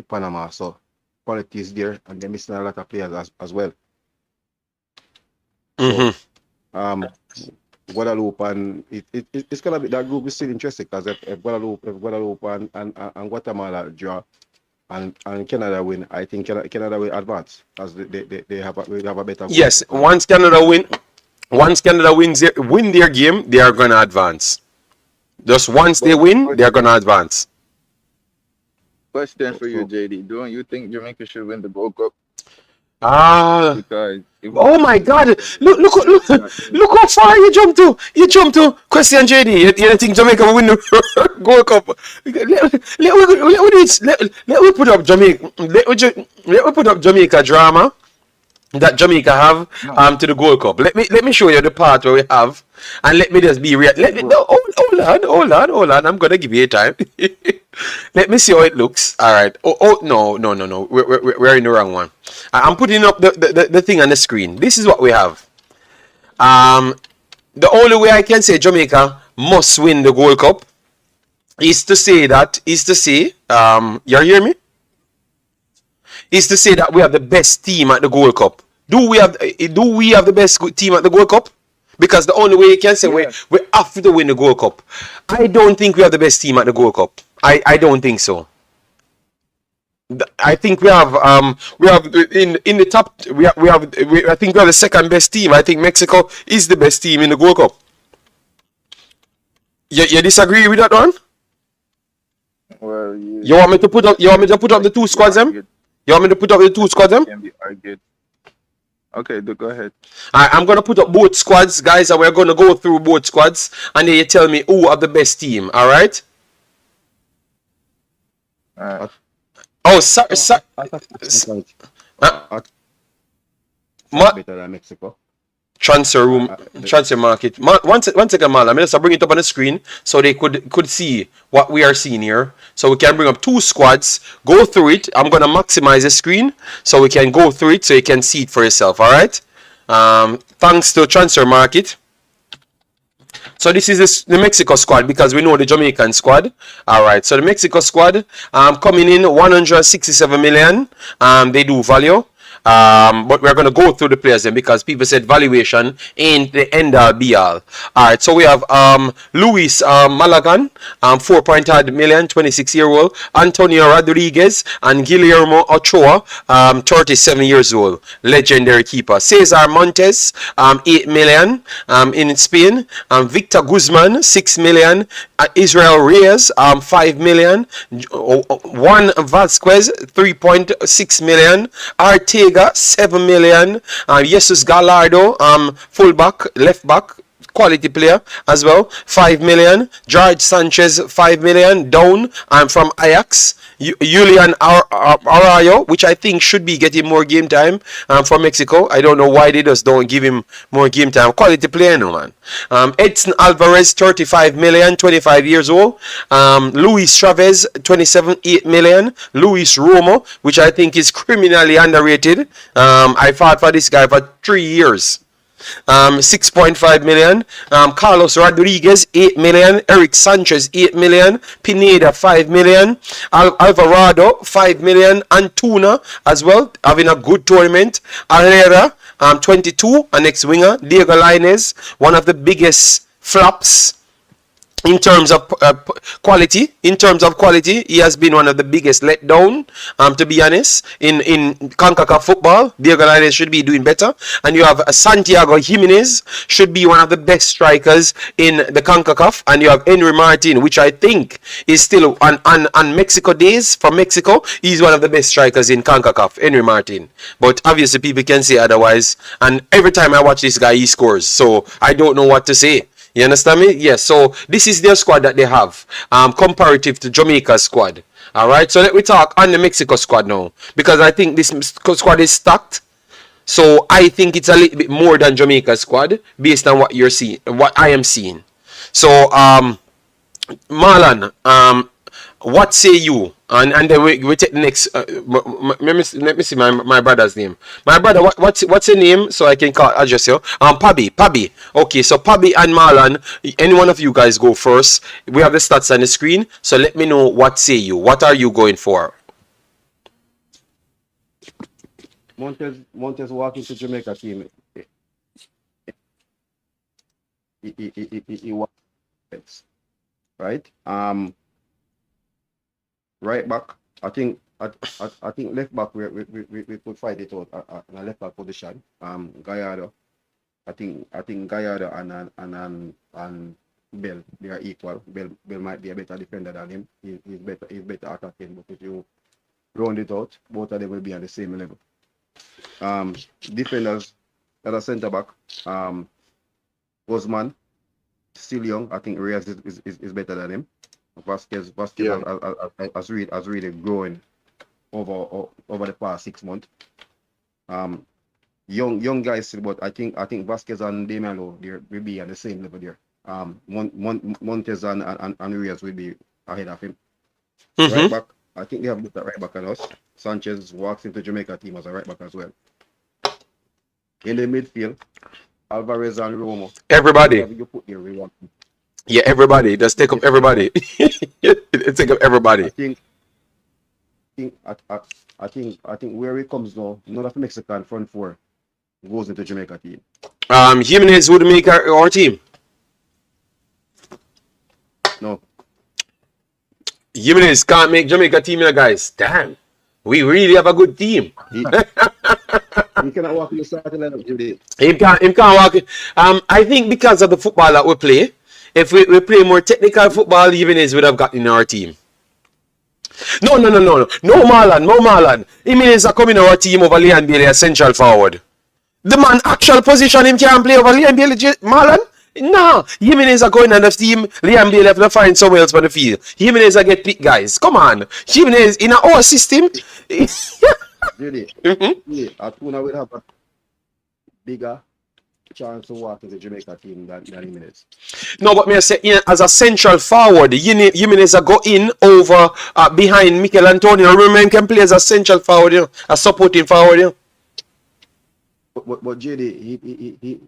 Panama. So quality is there, and they're missing a lot of players as well. So, Guadeloupe, and it's gonna be, that group is still interesting, because if Guadeloupe and Guatemala draw and Canada win, I think Canada will advance, as they have a better group. Yes, once Canada win their game, they are gonna advance. Just once they win, they are gonna advance. Question for you, JD. Don't you think Jamaica should win the Gold Cup? Because oh my God! Look how far you jumped to. Question, JD. You don't think Jamaica will win the Gold Cup? Let me put up Jamaica. Let me put up Jamaica drama that Jamaica have to the Gold Cup. Let me show you the part where we have, and let me just be real. Hold on. I'm gonna give you a time. Let me see how it looks. All right. No. We're in the wrong one. I'm putting up the thing on the screen. This is what we have. The only way I can say Jamaica must win the Gold Cup is to say, you hear me? Is to say that we have the best team at the Gold Cup. Do we have the best team at the Gold Cup? Because the only way you can say we have to win the Gold Cup. I don't think we have the best team at the Gold Cup. I don't think so. I think we have in the top. I think we have the second best team. I think Mexico is the best team in the Gold Cup. You disagree with that one? well, You want me to put up? The 2 squads them? You want me to put up the 2 squads them? can be argued. Okay, go ahead. I'm gonna put up both squads, guys, and we're gonna go through both squads, and then you tell me who are the best team. All right? Oh, sorry. Better than Mexico. Transfer market. One second, man. I'm just bring it up on the screen so they could see what we are seeing here. So we can bring up 2 squads, go through it. I'm gonna maximize the screen so we can go through it so you can see it for yourself. All right. Thanks to transfer market. So this is the Mexico squad because we know the Jamaican squad. All right. So the Mexico squad coming in 167 million. They do value. But we're going to go through the players then because people said valuation ain't the end all be all. All right, so we have Luis Malagan, 4.5 million, 26-year-old. Antonio Rodriguez and Guillermo Ochoa, 37 years old, legendary keeper. Cesar Montes, 8 million in Spain. Victor Guzman, 6 million. Israel Reyes, 5 million. Juan Vasquez, 3.6 million. Artega, 7 million. Jesus Gallardo, fullback, left back, quality player as well, 5 million. George Sanchez, 5 million. Down from Ajax. Julian Arroyo, which I think should be getting more game time for Mexico. I don't know why they just don't give him more game time. Quality player, no man. Edson Alvarez, 35 million, 25 years old. Luis Chavez, 27, 8 million. Luis Romo, which I think is criminally underrated. I fought for this guy for 3 years. 6.5 million. Carlos Rodriguez, 8 million. Eric Sanchez, 8 million. Pineda, 5 million. Alvarado, 5 million. Antuna as well, having a good tournament. Herrera, 22, a next winger. Diego Lainez, one of the biggest flops in terms of quality. He has been one of the biggest letdown, to be honest, in Concacaf football. Diego Lainez should be doing better. And you have Santiago Jimenez, should be one of the best strikers in the Concacaf. And you have Henry Martin, which I think is still on Mexico days. For Mexico, he's one of the best strikers in Concacaf, Henry Martin. But obviously people can say otherwise. And every time I watch this guy, he scores. So I don't know what to say. You understand me? Yes. So this is their squad that they have, comparative to Jamaica's squad. All right. So let me talk on the Mexico squad now, because I think this squad is stacked. So I think it's a little bit more than Jamaica's squad based on what you're seeing, what I am seeing. So Marlon, what say you? And then we take the next. Let me see my brother's name. My brother, what's your name so I can address you? Pabby. Okay, so Pabby and Marlon, any one of you guys go first. We have the stats on the screen, so let me know what say you. What are you going for? Montes walking to Jamaica team. He was right. Right back, I think left back we could fight it out in a left back position. Gallardo, I think Gallardo and Bell, they are equal. Bell might be a better defender than him. He's better attacking, but if you round it out, both of them will be on the same level. Defenders that are centre back, Guzman, still young. I think Reyes is better than him. Vasquez has really grown over the past 6 months. Young guys, but I think Vasquez and Damiano will be at the same level there. Montes and Reyes will be ahead of him. Mm-hmm. Right back, I think they have better right back than us. Sanchez walks into Jamaica team as a right back as well. In the midfield, Alvarez and Romo. Everybody. You put there, we want. Yeah, everybody. Just take up everybody. Take up everybody. I think where it comes now, none of the Mexican front four goes into Jamaica team. Jimenez would make our team. No. Jimenez can't make Jamaica team, guys. Damn. We really have a good team. He cannot walk in the starting lineup today. He can't walk. I think because of the football that we play, if we play more technical football, Jimenez would have gotten in our team. No, Marlon. Jimenez are coming in our team over Leon Bailey as central forward. The man actual position him can't play over Leon Bailey, Marlon. No, Jimenez are going on the team. Leon Bailey have to find somewhere else for the field. Jimenez are get picked, guys. Come on. Jimenez in our system. Really? Atuna will have a bigger chance to walk in the Jamaica team than Jimenez. No, but me I say, as a central forward, Jimenez go in over behind Mikel Antonio. Remember, him can play as a central forward, a supporting forward. But JD,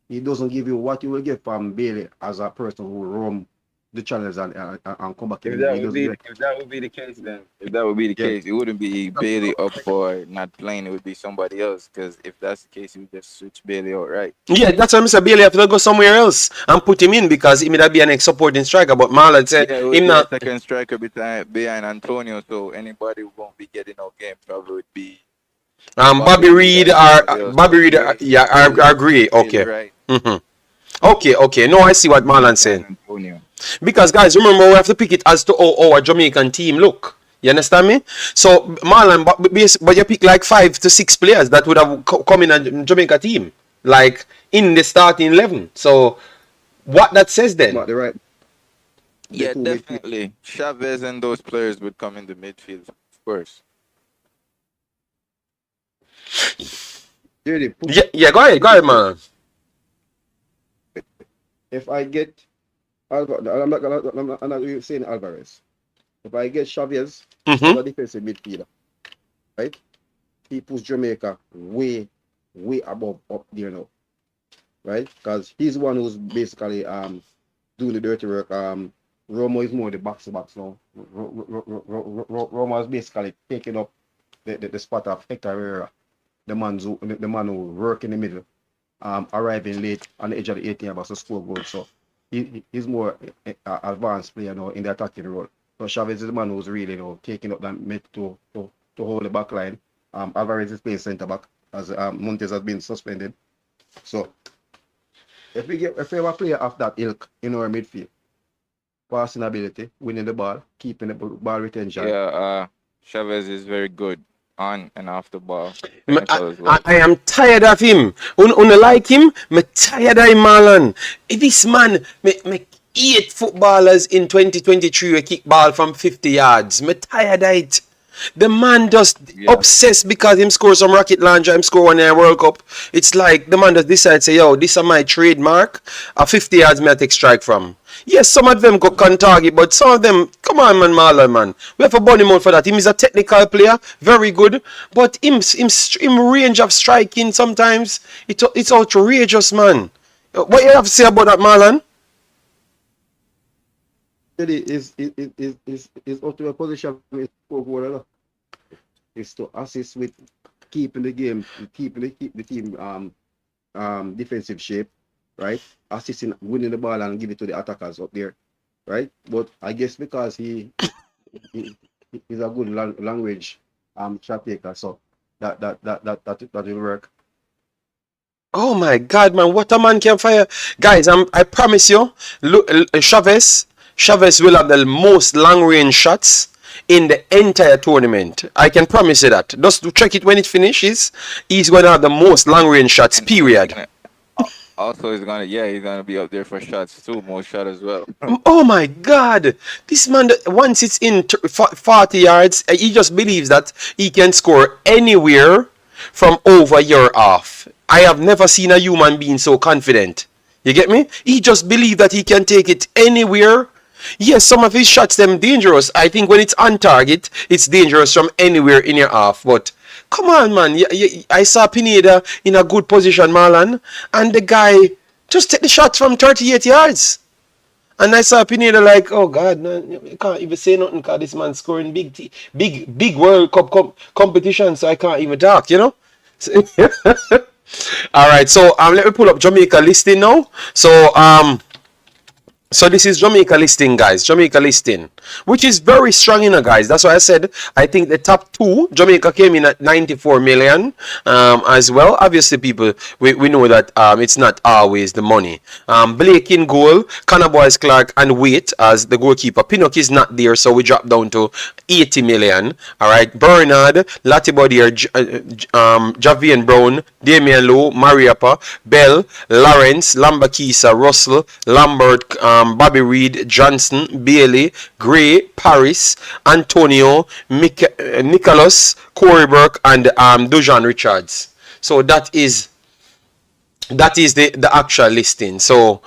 he he doesn't give you what you will get from Bailey as a person who roam the channels and come back in If the game. that He would doesn't be do it. if that would be the case, then if that would be the Yeah. case, it wouldn't be Bailey up for not playing. It would be somebody else. Because if that's the case, you would just switch Bailey out, right? Yeah, that's why Mr. Bailey have to go somewhere else and put him in because he may be an ex-supporting striker. But Marlon said Yeah, it would him be a not. second striker behind Antonio. So anybody who won't be getting no game probably would be Bobby Reed and are somebody else. Bobby Reed. Yeah, I agree. Bailey, Okay. right? Okay. No, I see what Marlon's saying. Antonio. Because guys, remember we have to pick it as to how our Jamaican team look. You understand me? So Marlon, but you pick like 5 to 6 players that would have come in a Jamaica team, like in the starting 11. So what that says then? But the right. Yeah, two midfield- definitely. Chavez and those players would come in the midfield first. JD, Yeah. Go ahead, man. if I get I'm not really saying Alvarez. If I get Chavez as a defensive midfielder, right? He puts Jamaica way above up there now, right? Because he's the one who's basically doing the dirty work. Romo is more the box to box now. Romo is basically taking up the spot of Hector Herrera, the man who work in the middle, arriving late on the edge of the 18 box to score goals. So he's more advanced player now in the attacking role. So Chavez is the man who's really taking up that mid to hold the back line. Alvarez is playing centre back as Montes has been suspended. So if we have a player of that ilk in our midfield, passing ability, winning the ball, keeping the ball retention. Yeah, Chavez is very good on and off the ball. Technical as well. I am tired of him. Una like him? Me tired of him, Marlon. This man, me 8 footballers in 2023 we kick ball from 50 yards. Me tired of it. The man just obsessed because him score some rocket launcher, him score one in a World Cup. It's like the man just decide say, yo, this is my trademark. A 50 yards me I take strike from. Yes, some of them go on target, but some of them, come on, man, Marlon, man. We have a bunny mode for that. Him is a technical player, very good, but him range of striking sometimes, it's outrageous, man. What you have to say about that, Marlon? Is up to a position is to assist with keeping the game, keep the team defensive shape, right? Assisting, winning the ball and give it to the attackers up there, right? But I guess because he's a good language shot taker, so that will work. Oh my God, man! What a man can fire, guys! I promise you, look, Chavez will have the most long-range shots in the entire tournament. I can promise you that. Just to check it when it finishes, he's going to have the most long-range shots. Period. Also, he's gonna be up there for shots too, more shot as well. Oh my God! This man, once it's in 40 yards, he just believes that he can score anywhere from over your half. I have never seen a human being so confident. You get me? He just believes that he can take it anywhere. Yes, some of his shots them dangerous. I think when it's on target, it's dangerous from anywhere in your half. But come on, man. I saw Pineda in a good position, Marlon, and the guy just take the shots from 38 yards. And I saw Pineda like, oh God, no, you can't even say nothing because this man's scoring big World Cup competition, so I can't even talk, you know? All right, so let me pull up Jamaica listing now. So this is Jamaica listing, guys. Jamaica listing, which is very strong, guys. That's why I said I think the top 2, Jamaica came in at 94 million as well. Obviously, people, we know that it's not always the money. Blake in goal, Connor Boys Clark and Waite as the goalkeeper. Pinnock is not there, so we drop down to 80 million. All right, Bernard, Latibodier, Javian Brown, Damian Lowe, Mariapa, Bell, Lawrence, Lambakisa, Russell, Lambert, Bobby Reed, Johnson, Bailey, Gray, Paris, Antonio, Nicholas, Corey Burke, and Dujan Richards. So that is the actual listing. So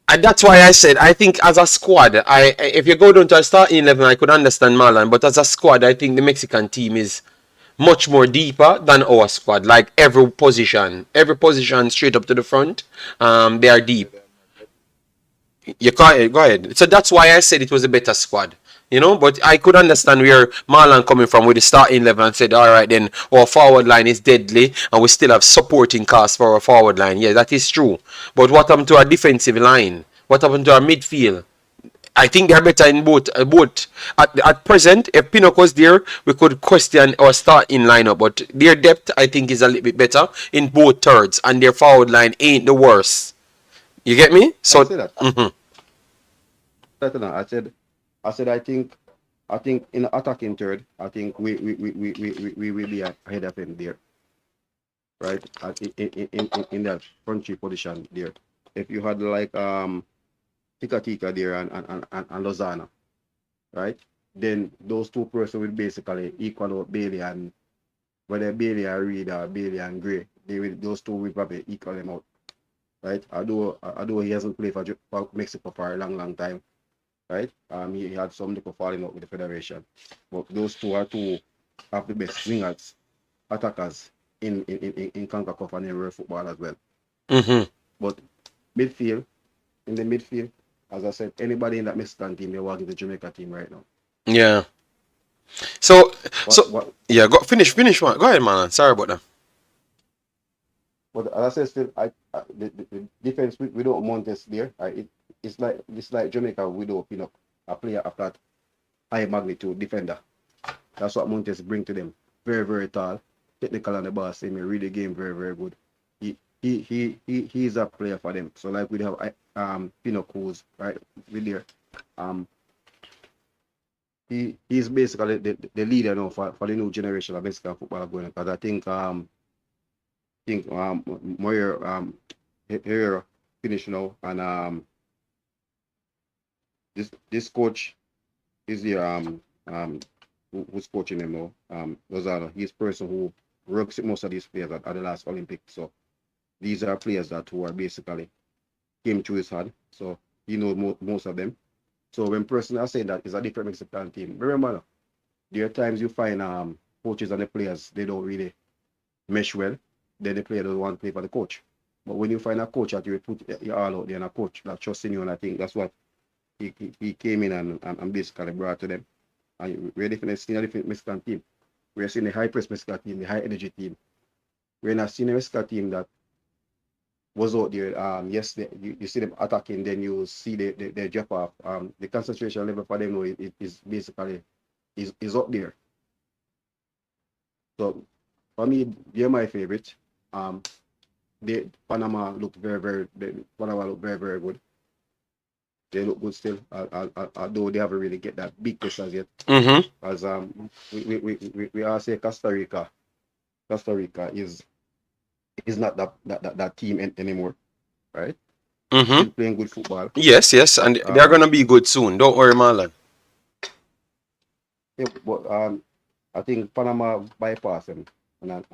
that's why I said I think as a squad, if you go down to a starting 11, I could understand Marlon, but as a squad, I think the Mexican team is much more deeper than our squad. Like every position straight up to the front, they are deep. You go ahead. So that's why I said it was a better squad. But I could understand where Marlon coming from with the starting level and said, all right, then our forward line is deadly and we still have supporting cast for our forward line. Yeah, that is true. But what happened to our defensive line? What happened to our midfield? I think they're better in both. At present, if Pinnock was there, we could question our starting lineup. But their depth, I think, is a little bit better in both thirds, and their forward line ain't the worst. You get me? I So, say that. I said I think in the attacking third, I think we will be ahead of him there, right? In that front three position there. If you had like Tika Tika there and Lozana, right? Then those two persons will basically equal out Bailey and whether Bailey and Reed or Bailey and Gray, those two will probably equal them out, right? Although he hasn't played for Mexico for a long time, right? He had some little falling out with the federation, but those two are two of the best wingers, attackers in Concacaf and in world football as well. But midfield, in the midfield, as I said, anybody in that Mexican team, they walk in the Jamaica team right now. yeah. So, What yeah, finish one. Go ahead, man. Sorry about that. But as I said, still, the defense we don't Montes there. It's like Jamaica. We don't a player of that high magnitude defender. That's what Montes bring to them. Very very tall, technical on the ball. Same, read the game very very good. He's a player for them. So like we have Pinnock who's right with there. He's basically the leader now for the new generation of Mexican football going. Because I think Moyer here finish now, and this coach is the who's coaching them now, Lozano. He's the person who works with most of these players at the last Olympics. So these are players who are basically came through his hand. So he knows most of them. So when person are saying that it's a different Mexican team, remember there are times you find coaches and the players they don't really mesh well. Then the player doesn't want to play for the coach. But when you find a coach that you put your all out there and a coach that trusts in you, and I think that's what he came in and basically brought to them. And we're definitely seeing a different Mexican team. We're seeing the high press Mexican team, the high energy team. We're not seeing a Mexican team that was out there. Yes, you see them attacking, then you see they drop off. The concentration level for them now is basically is up there. So for me, they're my favorite. Panama looked very very good. They look good still, although they haven't really get that big test as yet. As we all say Costa Rica is not that team anymore, right? Still playing good football. Yes, and they're gonna be good soon. Don't worry, Marlon. Yeah, but I think Panama bypass them. And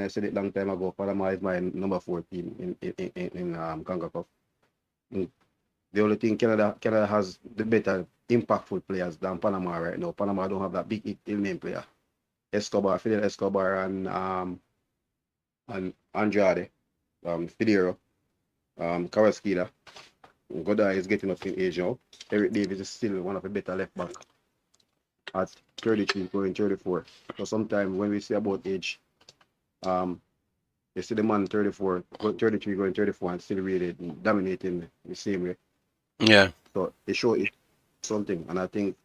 I said it long time ago. Panama is my number 4 team in Concacaf. The only thing Canada has the better impactful players than Panama right now. Panama don't have that big name player. Fidel Escobar and Andrade, Fidero, Carrasquilla. Goddard is getting up in age now. Eric Davis is still one of the better left back at 33 going 34. So sometimes when we say about age, you see the man 33 going 34 and still really dominating the same way. Yeah. So it shows something, and I think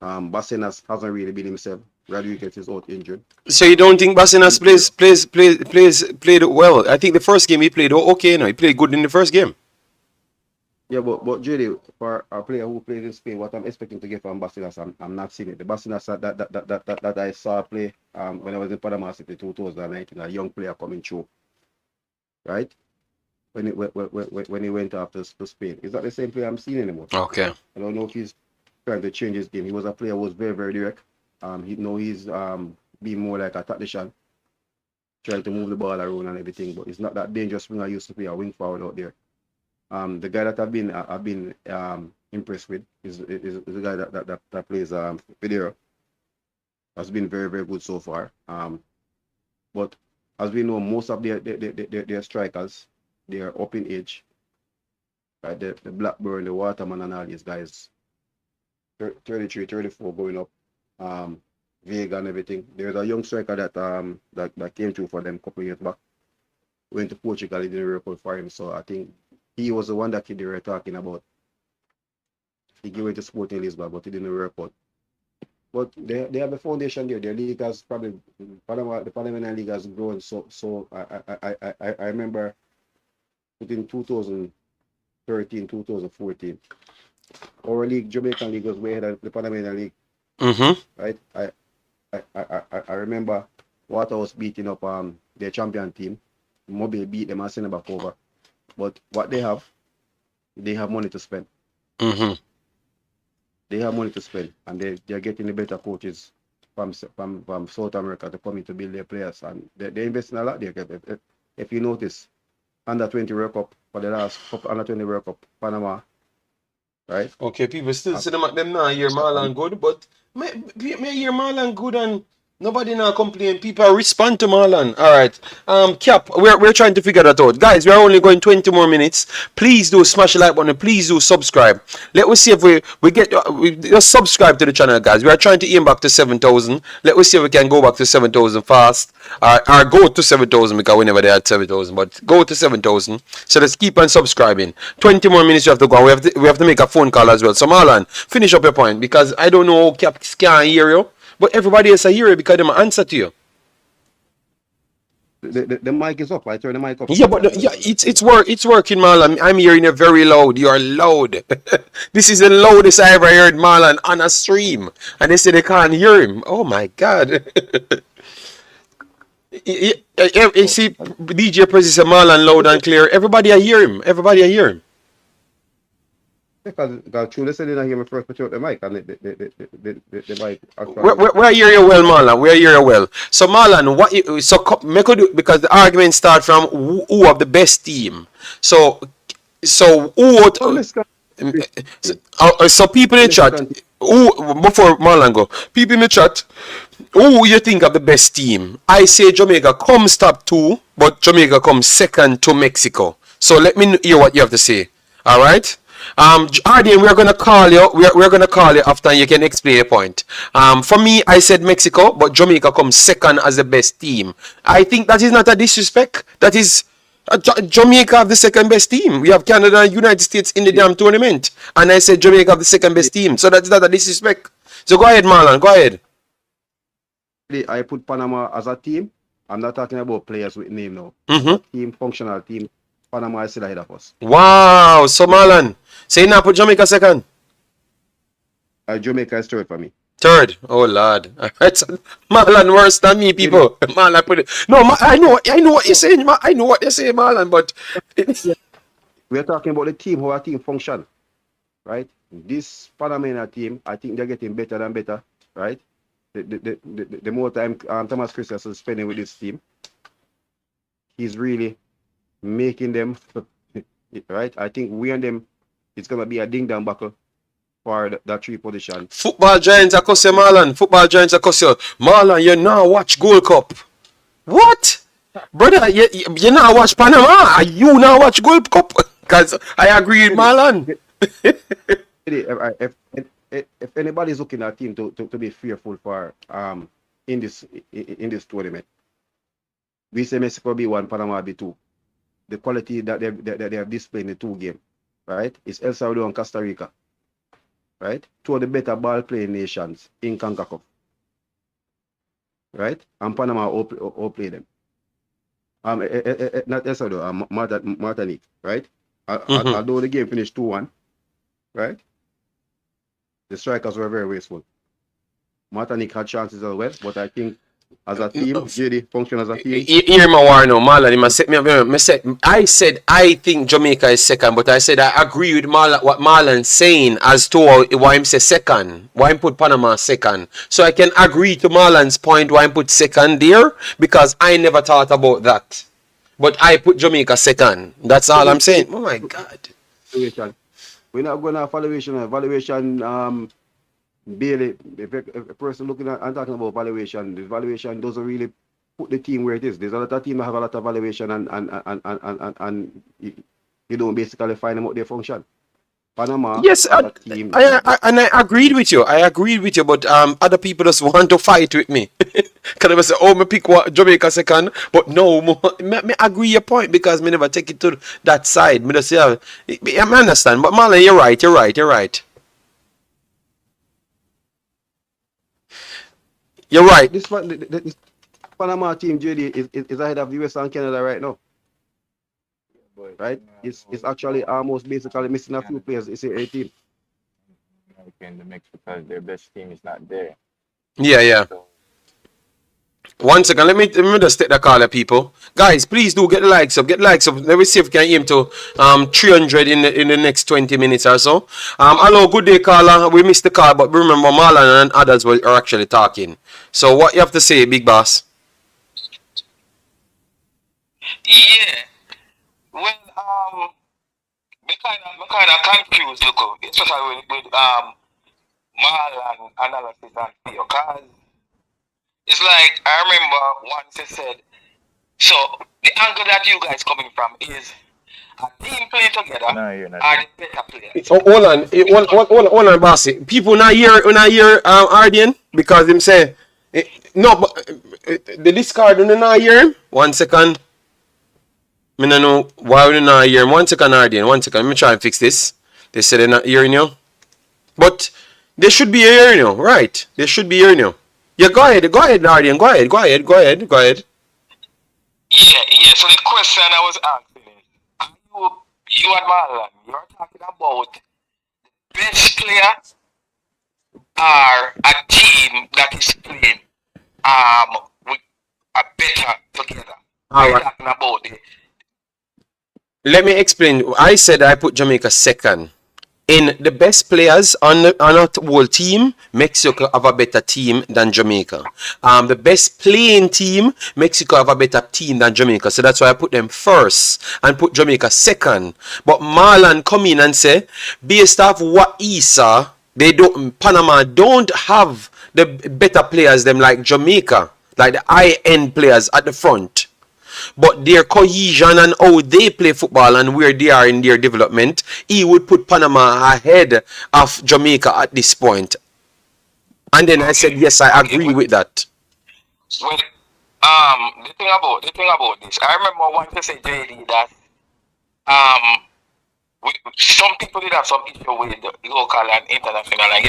Basinas hasn't really been himself. Rodriguez is out injured. So you don't think Basinas played well? I think the first game he played okay. No, he played good in the first game. Yeah, but JD, for a player who plays in Spain, what I'm expecting to get from Basinas, I'm not seeing it. The Basinas that I saw play when I was in Panama City 2019, a young player coming through, right? When he went after to Spain, is that the same player I'm seeing anymore? Okay. I don't know if he's trying to change his game. He was a player who was very very direct. He's being more like a tactician, trying to move the ball around and everything. But it's not that dangerous when I used to play a wing forward out there. The guy that I've been impressed with is the guy that plays Fidero. has been very, very good so far. But as we know, most of their strikers, they are up in age. Right? The Blackburn, the Waterman, and all these guys, 33, 34 going up. Vega and everything. There's a young striker that came through for them a couple of years back. Went to Portugal, it didn't work out for him. So I think he was the one that kid they were talking about. He gave to Sporting Lisbon, but it didn't work out. But they have a foundation there. Their league has probably the Panamanian league has grown. So I remember within 2013, 2014, our league, Jamaican league, was way ahead of the Panamanian league. Right? I remember Waterhouse beating up their champion team. Mobile beat them and send them back over. But what they have money to spend. They have money to spend, and they're getting the better coaches from South America to come in to build their players, and they're investing a lot there. If you notice, under 20 World Cup for the last under 20 World Cup, Panama, right? Okay, people still say them now hear Marlon good, but may hear Marlon good and nobody now complain. People respond to Marlon. All right. Cap, we're trying to figure that out. Guys, we're only going 20 more minutes. Please do smash the like button. Please do subscribe. Let us see if we get just subscribe to the channel, guys. We are trying to aim back to 7,000. Let us see if we can go back to 7,000 fast. Or go to 7,000 because we never there at 7,000. But go to 7,000. So let's keep on subscribing. 20 more minutes you have to go. We have to make a phone call as well. So Marlon, finish up your point because I don't know how Cap can hear you. But everybody else I hear it because they answer to you. The mic is up. I turn the mic up. Yeah, but it's working, Marlon. I'm hearing it very loud. You are loud. This is the loudest I ever heard Marlon on a stream, and they say they can't hear him. Oh my God! You see, DJ Prezi say Marlon loud and clear. Everybody I hear him. Everybody I hear him. Because truly said I hear me first put out the mic and the mic. Where I hear you well, Marlon. Where I hear you well. So Marlon, make do because the argument start from who have the best team. So who? So people in the chat. Who before Marlon go? People in the chat. Who you think of the best team? I say Jamaica comes top 2, but Jamaica comes second to Mexico. So let me hear what you have to say. All right. Arden, we're gonna call you. We're gonna call you after you can explain your point. For me, I said Mexico, but Jamaica comes second as the best team. I think that is not a disrespect. That is Jamaica have the second best team. We have Canada and United States in the damn tournament, and I said Jamaica have the second best team. So that's not a disrespect. So go ahead, Marlon. Go ahead. I put Panama as a team. I'm not talking about players with name now. Team, functional team. Panama is still ahead of us. Wow. So Marlon, say now put Jamaica second. Jamaica is third for me. Third. Oh Lord. Marlon worse than me, people. Marlon put it. No, I know what you're saying. I know what you're saying, Marlon, but we're talking about the team, how our team function. Right? This Panamanian team, I think they're getting better and better. Right? The more time Thomas Christian is spending with this team, he's really making them right. I think we and them, it's gonna be a ding dong battle for that 3 position. Football giants across you, Marlon. Football giants across you. Marlon, you now watch Gold Cup. What? Brother, you now watch Panama. You now watch Gold Cup. Because I agree with Marlon. If anybody's looking at team to be fearful for in this tournament, we say Mexico be 1, Panama be 2. The quality that they have displayed in the 2 games, right? It's El Salvador and Costa Rica, right? 2 of the better ball playing nations in Concacaf, right? And Panama all play them. Not El Salvador, Martinique, right? Although the game finished 2-1, right? The strikers were very wasteful. Martinique had chances as well, but I think as a team, JD function as a team. Hear my war now, Marlon. I said I think Jamaica is second, but I said I agree with Marlon, what Marlon's saying as to why him say second, why him put Panama second. So I can agree to Marlon's point why him put second there because I never thought about that. But I put Jamaica second. That's all I'm saying. Oh my God. We're not going to evaluation. barely, if a person looking at and talking about valuation, the valuation doesn't really put the team where it is. There's a lot of teams that have a lot of valuation and you don't basically find them out their function. Panama Yes, as a team, and I agreed with you. But other people just want to fight with me. Can I say, oh, me pick Jamaica second, but no, me agree your point because me never take it to that side. Me just say, I understand, but Marlon, you're right. You're right. this Panama team, JD, is ahead of the US and Canada right now. But Right? It's actually almost basically missing a few players. It's a team. in the mix because their best team is not there. Yeah. So 1 second, let me just take the caller, people. Guys, please do get the likes up. Let me see if we can aim to 300 in the next 20 minutes or so. Hello, good day, caller. We missed the call, but remember, Marlon and others are actually talking. So, what you have to say, big boss? Yeah. Well, me kind of confused, look, especially with Marlon analysis and video, cause it's like I remember once he said, so the angle that you guys coming from is a team playing together no, you're not. are the better players. Oh, hold on, bossy. People not hear Ardian because him say no, but the discard do not hear him. 1 second. Me no know why we not hear him. 1 second, Ardian. 1 second. Let me try and fix this. They say they're not hearing you, but they should be hearing you, right? They should be hearing you. Yeah, go ahead, Ardian. Go ahead. Yeah. So the question I was asking is, you and Marlon, you're talking about best player are a team that is playing with a better together. All You're right. talking about the Let me explain. I said I put Jamaica second. In the best players on our whole team, Mexico have a better team than Jamaica. The best playing team, Mexico have a better team than Jamaica. So that's why I put them first and put Jamaica second. But Marlon come in and say, based off what he saw, Panama don't have the better players them like Jamaica, like the high-end players at the front. But their cohesion and how they play football and where they are in their development, he would put Panama ahead of Jamaica at this point. And then I said, yes, I agree with that. well, the thing about this, I remember once you said JD that some people did have some issue with the local and international, and I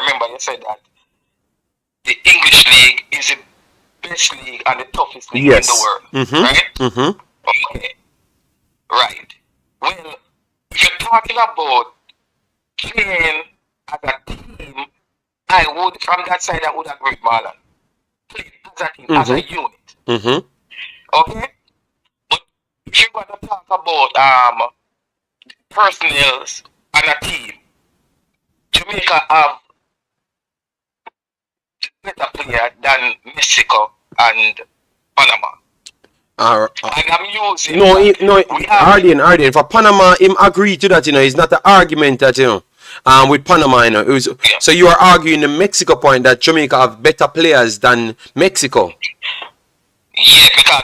remember you said that the English league is the best league and the toughest league in the world, right? Okay, right. Well, if you're talking about playing as a team, I would, from that side, I would agree with Marlon. Playing as a team, as a unit. Okay? But if you're going to talk about personnel and a team, Jamaica have better player than Mexico and Panama. And I'm using Ardian, for Panama, him agree to that, it's not an argument that, with Panama, so you are arguing the Mexico point that Jamaica have better players than Mexico. Yeah, because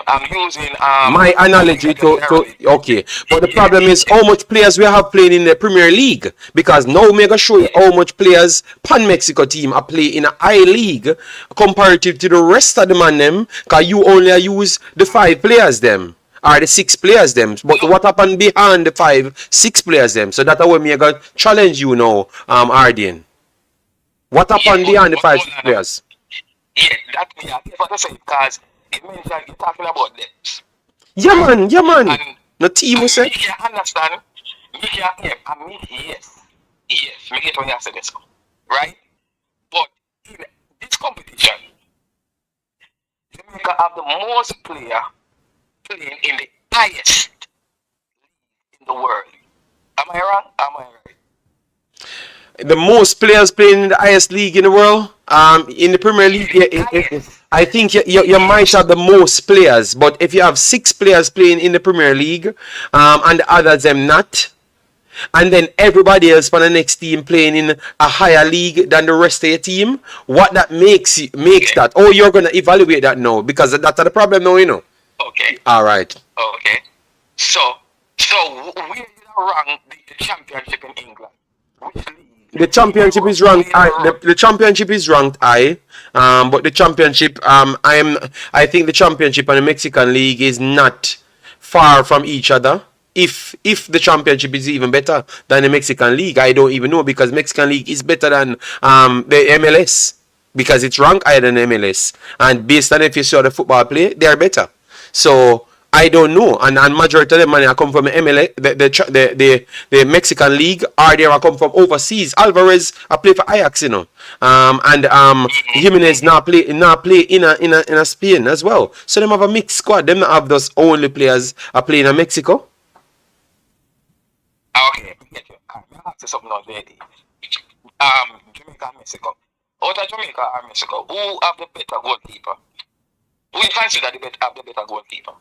I'm using my analogy to okay, but the problem is how much players we have playing in the Premier League, because now me gonna show you how much players Pan Mexico team are playing in a high league comparative to the rest of the man them, cause you only use the 5 players them or the 6 players them, but what happened behind the 5-6 players them? So that's why me gonna challenge you now, Ardian. What happened behind the 5-6 players? Yeah, that me I what I say, because it means that you're talking about depth. Yeah man. And, No team will say. me can understand. Me can yes. Me get what you say this, right? But in this competition, Jamaica have the most player playing in the highest league in the world. Am I wrong? Am I right? The most players playing in the highest league in the world, in the Premier League, I think you might have the most players, but if you have 6 players playing in the Premier League, and the others them not, and then everybody else for the next team playing in a higher league than the rest of your team, what that makes that? Oh, you're gonna evaluate that now because that's the problem now, you know. Okay. All right. Okay. So where did I rank the championship in England? Which league? The championship is ranked high. The championship is ranked high. But the championship, I think the championship and the Mexican league is not far from each other. If the championship is even better than the Mexican league, I don't even know because Mexican league is better than the MLS because it's ranked higher than MLS. And based on if you saw the football play, they are better. So I don't know, and majority of them money I come from the MLS, the Mexican league, or they are come from overseas. Alvarez I play for Ajax, you know, and Jimenez now play in a Spain as well. So them have a mixed squad. Them not have those only players are playing in Mexico. Okay, get you. I'm ask you something already. Jamaica and Mexico. Out of Jamaica and Mexico, who have the better goalkeeper? Who you consider have the better goalkeeper?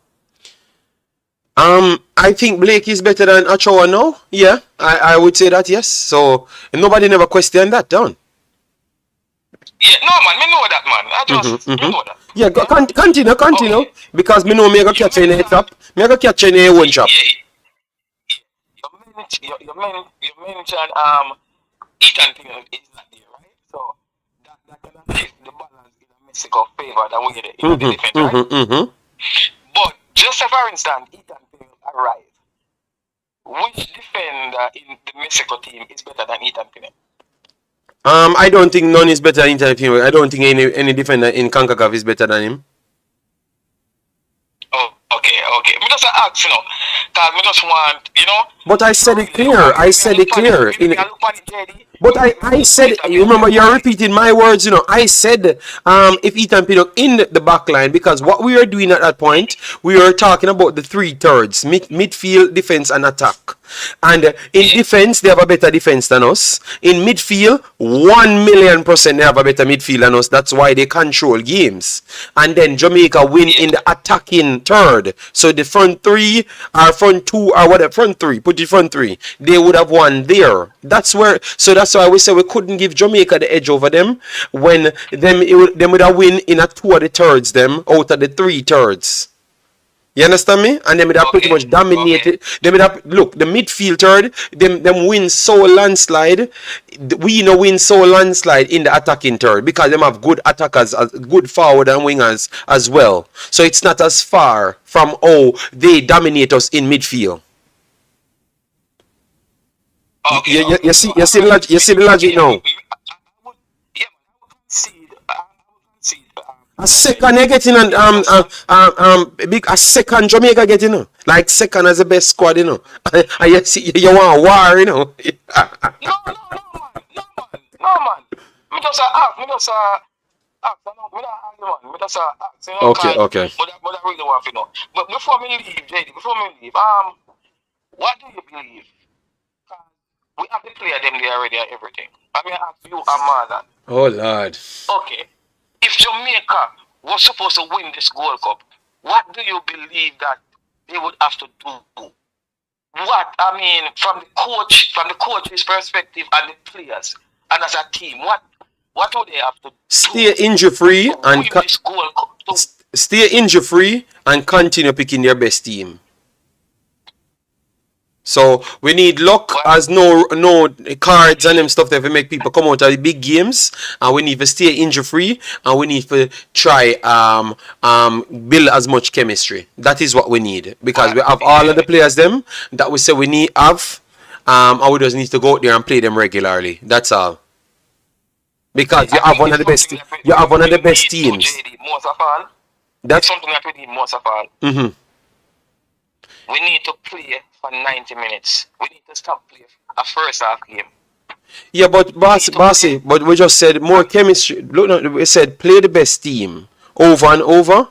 I think Blake is better than Ochoa now. Yeah, I would say that, yes. So nobody never questioned that, down. Yeah, no man, me know that man. I just me know that. Yeah, continue. Okay. Because me know me go catch in a trap. Me go catch in a one trap. You mentioned Ethan Pino is not there, right? So that can shift the balance in Mexico favor that we get in the defense, right? But just say for instance, Ethan Pino arrived. Which defender in the Mexico team is better than Ethan Pino? I don't think none is better than Ethan Pino. I don't think any defender in Concacaf is better than him. Oh, okay. Me just ask, you know, cause me just want, you know. But I said it clear. But I said, you remember, you're repeating my words, you know. I said, if Ethan Pinnock in the back line, because what we were doing at that point, we were talking about the 3/3, midfield, defense, and attack. And in defense, they have a better defense than us. In midfield, 1,000,000% they have a better midfield than us. That's why they control games. And then Jamaica win in the attacking third. So the front three, or front two, or whatever, front three, put the front three, they would have won there. That's why we say we couldn't give Jamaica the edge over them when them would have win in a 2 of the thirds them out of the 3/3. You understand me? And them would have pretty much dominated. Them would have, look, the midfield third, them win so landslide. We know win so landslide in the attacking third because them have good attackers, good forward and wingers as well. So it's not as far from they dominate us in midfield. You see the logic now. A second you getting a second Jamaica getting like second as the best squad, you know. And you see you want war, you know. No man. Me just ask, you know. Okay. But I really want to know. But before me leave, JD, what do you believe? We have to play them there already and everything. I mean, I ask you and Marlon. Oh Lord. Okay. If Jamaica was supposed to win this Gold Cup, what do you believe that they would have to do? What, I mean, from the coach's perspective and the players, and as a team, what do they have to do? Stay injury free and stay injury free and continue picking their best team. So we need luck as no cards and them stuff that will make people come out of the big games, and we need to stay injury free and we need to try build as much chemistry. That is what we need because we have all of the players them that we say we need have, and we just need to go out there and play them regularly. That's all. Because you have one of the best. You have one of the best teams. Most of all, that's something that we need most of all. We need to play for 90 minutes. We need to stop playing a first half game. Yeah, but Bossy, but we just said more chemistry. Look, we said play the best team over and over.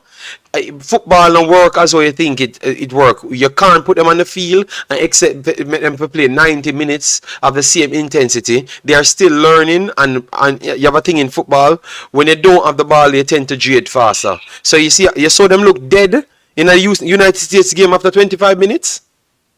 Football don't work as how you think it work. You can't put them on the field and expect them to play 90 minutes of the same intensity. They are still learning, and you have a thing in football. When they don't have the ball, they tend to jade faster. So you saw them look dead in a United States game after 25 minutes.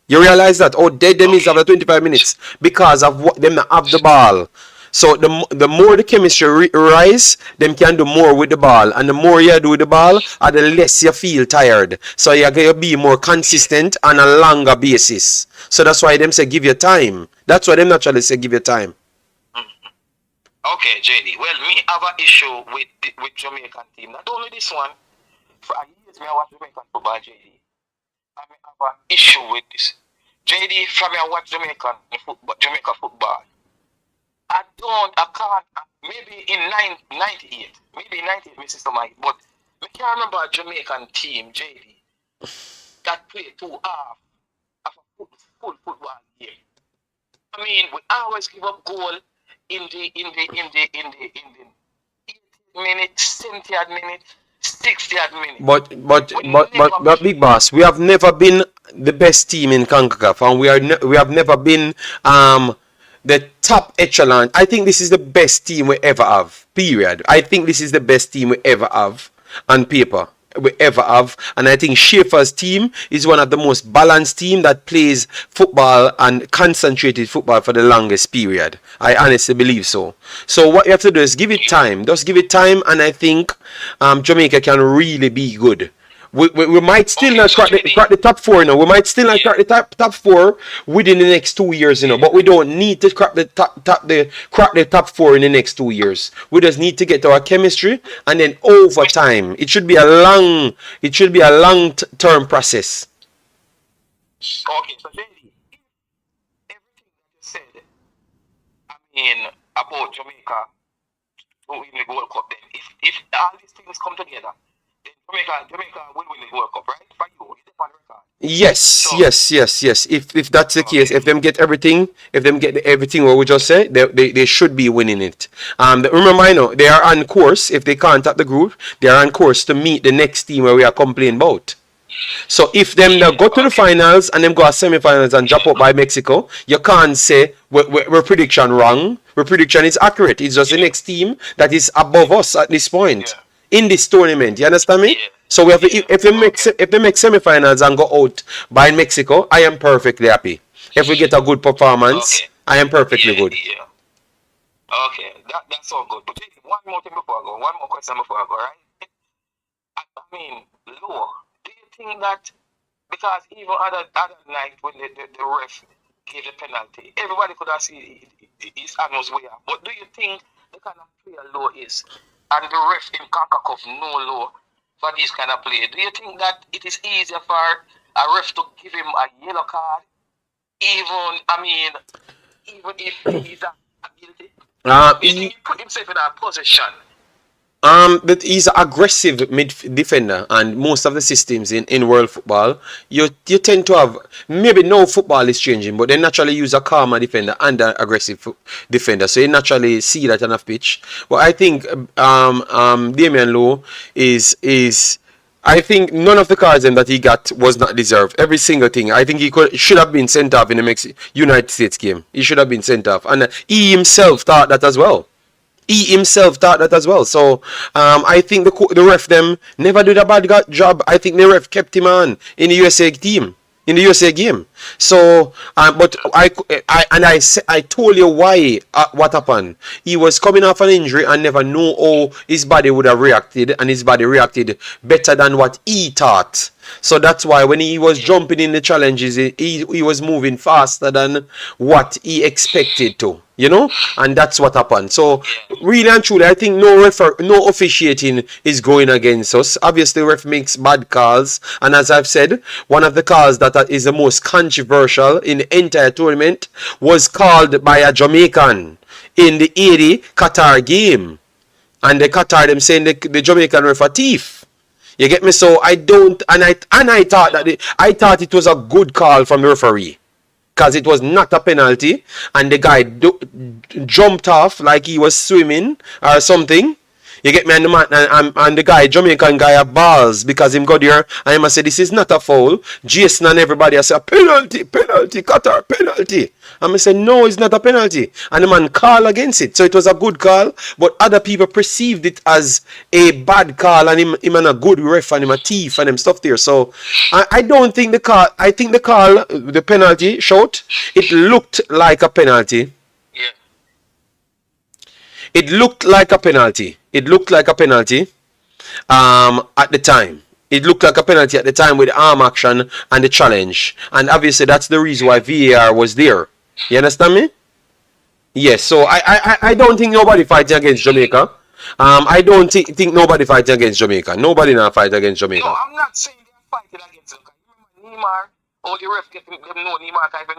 You realize that? Oh, dead them is after 25 minutes because of what them not have the ball. So the more the chemistry rise, them can do more with the ball, and the more you do with the ball, the less you feel tired. So you're gonna be more consistent on a longer basis. So that's why them say give you time. That's why them naturally say give you time. Okay, JD. Well, me have an issue with Jamaican team. Not only this one. For years, me I watch Jamaican football, JD. I have an issue with this. JD, from me I watch Jamaica football. I can't, maybe in 98, maybe in 98, my sister might, but I can't remember a Jamaican team, JD, that played 2 half of a full football game. I mean, we always give up goal in the 80th minute, 70th minute, 60th minute. But Big Boss, we have never been the best team in Concacaf, and we have never been the top echelon. I think this is the best team we ever have. Period. I think this is the best team we ever have on paper. We ever have, and I think Schaefer's team is one of the most balanced team that plays football and concentrated football for the longest period. I honestly believe so. So what you have to do is give it time. Just give it time, and I think Jamaica can really be good. We might still not crack the top 4, you know. We might still not crack the top 4 within the next 2 years, you know. But we don't need to crack the top 4 in the next 2 years. We just need to get our chemistry, and then over time, it should be a long term process. Okay, so JD, everything that you said, I mean, about Jamaica to win the World Cup, then if all these things come together, Jamaica will win the World Cup, right? For you, is it on record? Yes, so, yes. If that's the case, if them get everything, what we just said, they should be winning it. Remember, I know they are on course. If they can't top the group, they are on course to meet the next team where we are complaining about. So if them go to the finals and them go to semi-finals and drop out by Mexico, you can't say we're prediction wrong. Our prediction is accurate. It's just the next team that is above us at this point. Yeah. In this tournament, you understand me? Yeah. So we have if they make semi-finals and go out by Mexico, I am perfectly happy. If we get a good performance, I am perfectly good. Yeah. Okay, that's all good. But one more thing before I go, one more question before I go, right? I mean, Lou, do you think that because even other night when the ref gave the penalty, everybody could have seen his hand was way up. But do you think the kind of player Lou is? And the ref in Concacaf no law for this kind of play. Do you think that it is easier for a ref to give him a yellow card, even if he's guilty? Do you think he put himself in a position? That he's an aggressive defender, and most of the systems in world football, you tend to have, maybe no football is changing, but they naturally use a calmer defender and an aggressive defender, so you naturally see that on a pitch. But I think Damian Lowe is I think none of the cards that he got was not deserved. Every single thing. I think he should have been sent off in the United States game. He should have been sent off, and he himself thought that as well. So I think the ref them never did a bad job. I think the ref kept him on in the USA team, in the USA game. So, but I told you why what happened. He was coming off an injury and never knew how his body would have reacted, and his body reacted better than what he thought. So that's why when he was jumping in the challenges, he was moving faster than what he expected to, you know, and that's what happened. So really and truly, I think no officiating is going against us. Obviously, ref makes bad calls, and as I've said, one of the calls that is the most controversial in the entire tournament was called by a Jamaican in the 80 Qatar game, and the Qatar them saying the Jamaican ref a thief. You get me? So I don't, and I thought that I thought it was a good call from the referee, because it was not a penalty, and the guy jumped off like he was swimming or something. You get me? And the man and the guy, Jamaican guy, have balls because him got there and him a say this is not a foul. Jason and everybody I say penalty, penalty, Qatar, penalty. And I say no, it's not a penalty. And the man call against it. So it was a good call, but other people perceived it as a bad call and him and a good ref and him a thief and them stuff there. So I don't think the call. I think the penalty shot. It looked like a penalty. Yeah. It looked like a penalty. It looked like a penalty at the time. It looked like a penalty at the time with the arm action and the challenge. And obviously that's the reason why VAR was there. You understand me? Yes, so I don't think nobody fighting against Jamaica. I don't think nobody fighting against Jamaica. Nobody not fight against Jamaica. No, I'm not saying they're fighting against them. Remember Neymar, all the ref get them know Neymar type of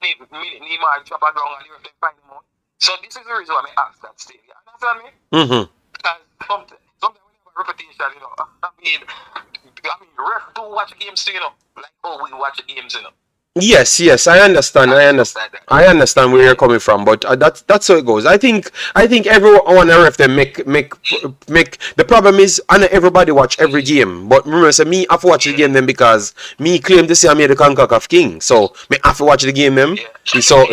Neymar chop a ground and the ref them find him out. So this is the reason why I asked that still. You understand me? Mm-hmm. Because sometimes we have a reputation, you know. I mean, ref do watch games too, you know. Like, oh, we watch the games, you know. Yes, I understand. I understand where you're coming from, but that's how it goes. I think everyone ref them make. The problem is, I know everybody watch every game, but remember, say me have to watch the game them because me claim to say I made the Concacaf king, so me have to watch the game them. So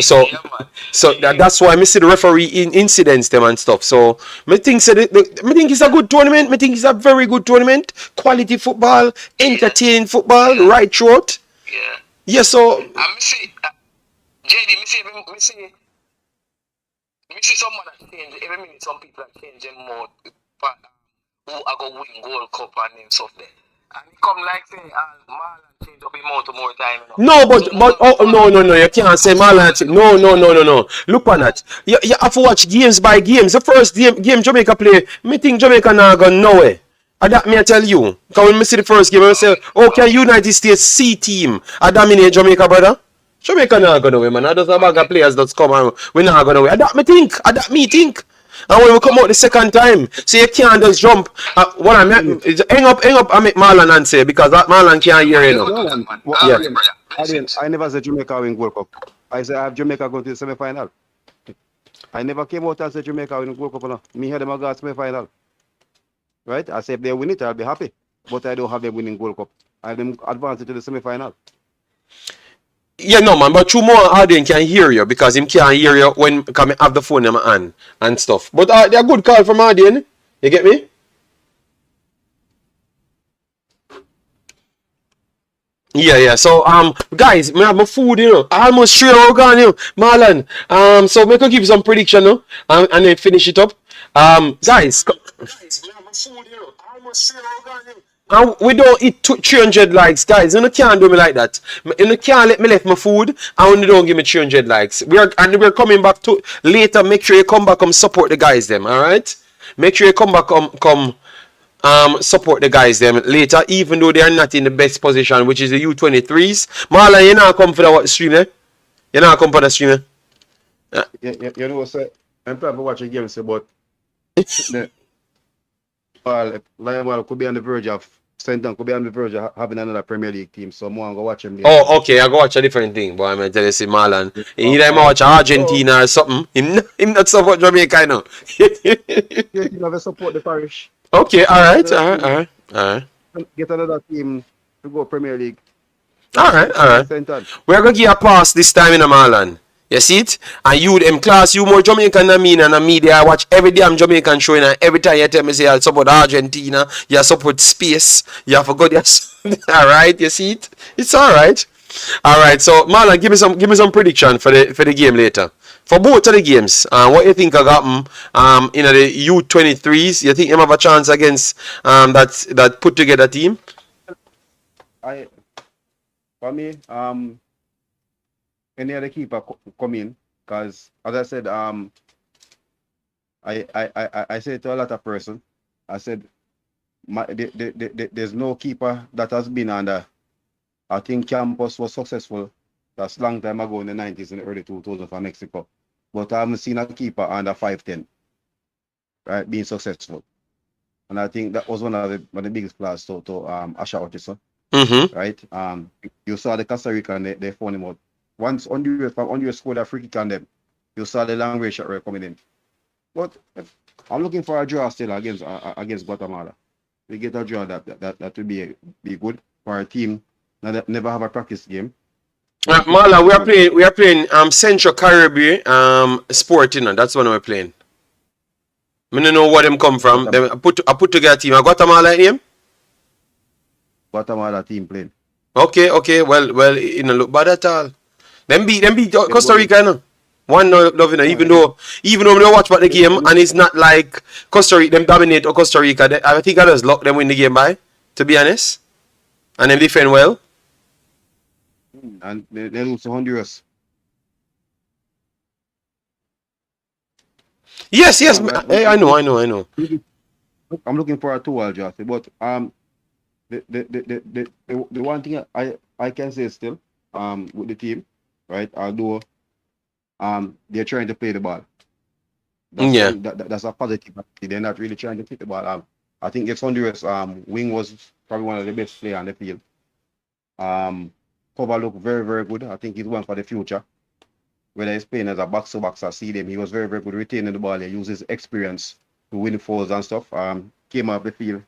that's why I see the referee incidents them and stuff. So me think it's a good tournament. Me think it's a very good tournament. Quality football, entertaining football, right throughout. Yeah. Yeah, so And me see, JD, me see someone that change every minute. Some people are changing more, but who are going to win Gold Cup and them stuff there. And it come like say, Marlon change up him more to more time. You know? no, but no, you can't say Marlon. No. Look on that. You have to watch games by games. The first game Jamaica play, me think Jamaica not gonna nowhere. And that me I tell you. Because when I see the first game, I say, okay, United States C team I dominate Jamaica, brother. Jamaica not gonna win, man. There's a bag of players that's come and we not gonna win. That me think. And when we come out the second time, so you can't just jump. What I mean is hang up and make Marlon answer because that Marlon can't hear you now. I never said Jamaica win Gold Cup. I said I have Jamaica go to the semi-final. I never came out and said Jamaica win Gold Cup. No. Me hear them go to semi-final. Right? I say if they win it, I'll be happy. But I don't have them winning Gold Cup. I have them advancing to the semi-final. Yeah, no, man, but two more audience can hear you because him can't hear you when come have the phone in my hand and stuff. But they're good call from audience. You get me? Yeah. So guys, me have my food, you know. Almost 3 hours gone, you know. Marlon. So me can give you some prediction, no? And then finish it up. Guys, me have my food, you know. Almost 3 hours gone, you know. And we don't eat 300 likes, guys. You can't do me like that. You can't let me left my food and you don't give me 300 likes. We're coming back to later. Make sure you come back and support the guys them. All right. Make sure you come back support the guys them later, even though they are not in the best position, which is the U23s. Marlon, you not come for the stream, eh? You not come for the stream, eh? You know what, sir? I'm probably watching games, but Lion could be on the verge of St. could be on the verge of having another Premier League team, so I'm going to watch him. Oh, okay, I go watch a different thing, but I'm going to tell you, see, Marlon. Either I'm watch Argentina or something. Him not support Jamaica, you know. You never support the parish. Okay, all right. Get another team to go Premier League. All right. We're going to give a pass this time in a Marlon. You see it? And you, them class, you more Jamaican than me and the media. I watch every damn Jamaican show and every time you tell me say I support Argentina, you support space, you have forgot your alright, you see it? It's alright. Alright, so Marlon, give me some prediction for the game later. For both of the games, what you think got them in the U23s? You think you have a chance against that put together team? For me, any other keeper come in, because as I said, I said to a lot of person, I said there's no keeper that has been under. I think Campos was successful. That's long time ago in the 90s and the early 2000s for Mexico. But I haven't seen a keeper under 5'10", right, being successful. And I think that was one of the biggest flaws to Asha Ortiz, right? You saw the Costa Rica and they found him out. Once on you scored a free kick on them, you saw the long range shot coming in. But I'm looking for a draw still against Guatemala. We get a draw that would be good for our team. That never have a practice game. Mala, we are playing Central Caribbean sport, you know. That's one we're playing. I don't know where them come from. I put together a team. A Guatemala name? Guatemala team playing. Okay. Well, you know, look bad at all. Them beat Costa Rica, you know. 1-0, you know, even though we don't watch about the game and it's not like Costa Rica them dominate or Costa Rica. I think I just luck them win the game by, to be honest. And them defend well. And they lose to Honduras. Yes. I know. I'm looking for a 2-all, Jossie, but the one thing I can say still with the team, right? Although they're trying to play the ball. That's a positive. They're not really trying to play the ball. I think against Honduras, Wing was probably one of the best players on the field. Cover looked very, very good. I think he's one for the future. Whether he's playing as a box-to-box, I see them. He was very, very good retaining the ball. He used his experience to win fouls and stuff. Came off the field.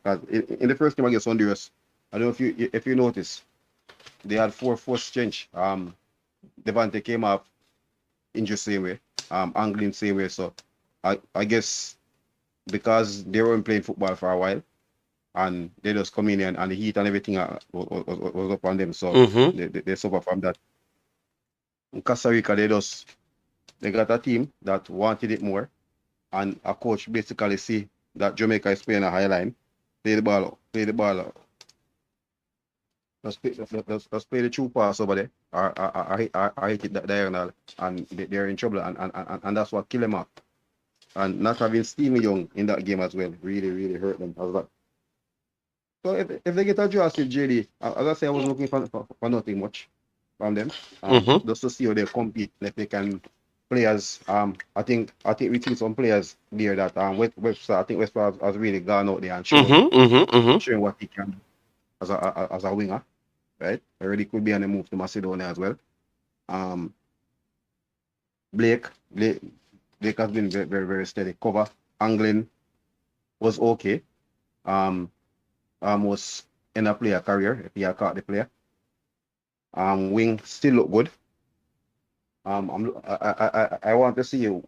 In the first game against Honduras, I don't know if you notice, they had 4 forced change. Devante came off injured same way. Angling same way. So I guess because they weren't playing football for a while, and they just come in and the heat and everything was up on them. So they suffer from that. In Costa Rica, they got a team that wanted it more, and a coach basically see that Jamaica is playing a high line, play the ball out. Let's play the true pass over there. I hit it that diagonal, and they're in trouble, and that's what kill them off. And not having Stevie Young in that game as well really, really hurt them as well. So if they get a draw with JD, as I say, I wasn't looking for nothing much from them. Just to see how they compete, if they can players. I think we see some players there that Webster. I think Webster has really gone out there and showing what he can do as a winger, right? Already could be on the move to Macedonia as well. Blake has been very, very, very steady. Cover angling was okay. Was in a player career if he had caught the player. Wing still look good. I want to see a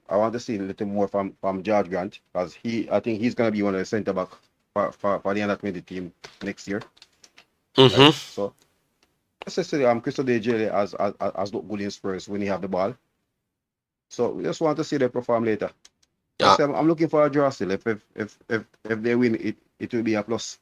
little more from George Grant, because I think he's gonna be one of the centre back for the under 20 team next year. Right? So necessarily Crystal Day Jelly has looked good in Spurs when he have the ball. So we just want to see them perform later. I'm looking for a draw still. If they win, it will be a plus.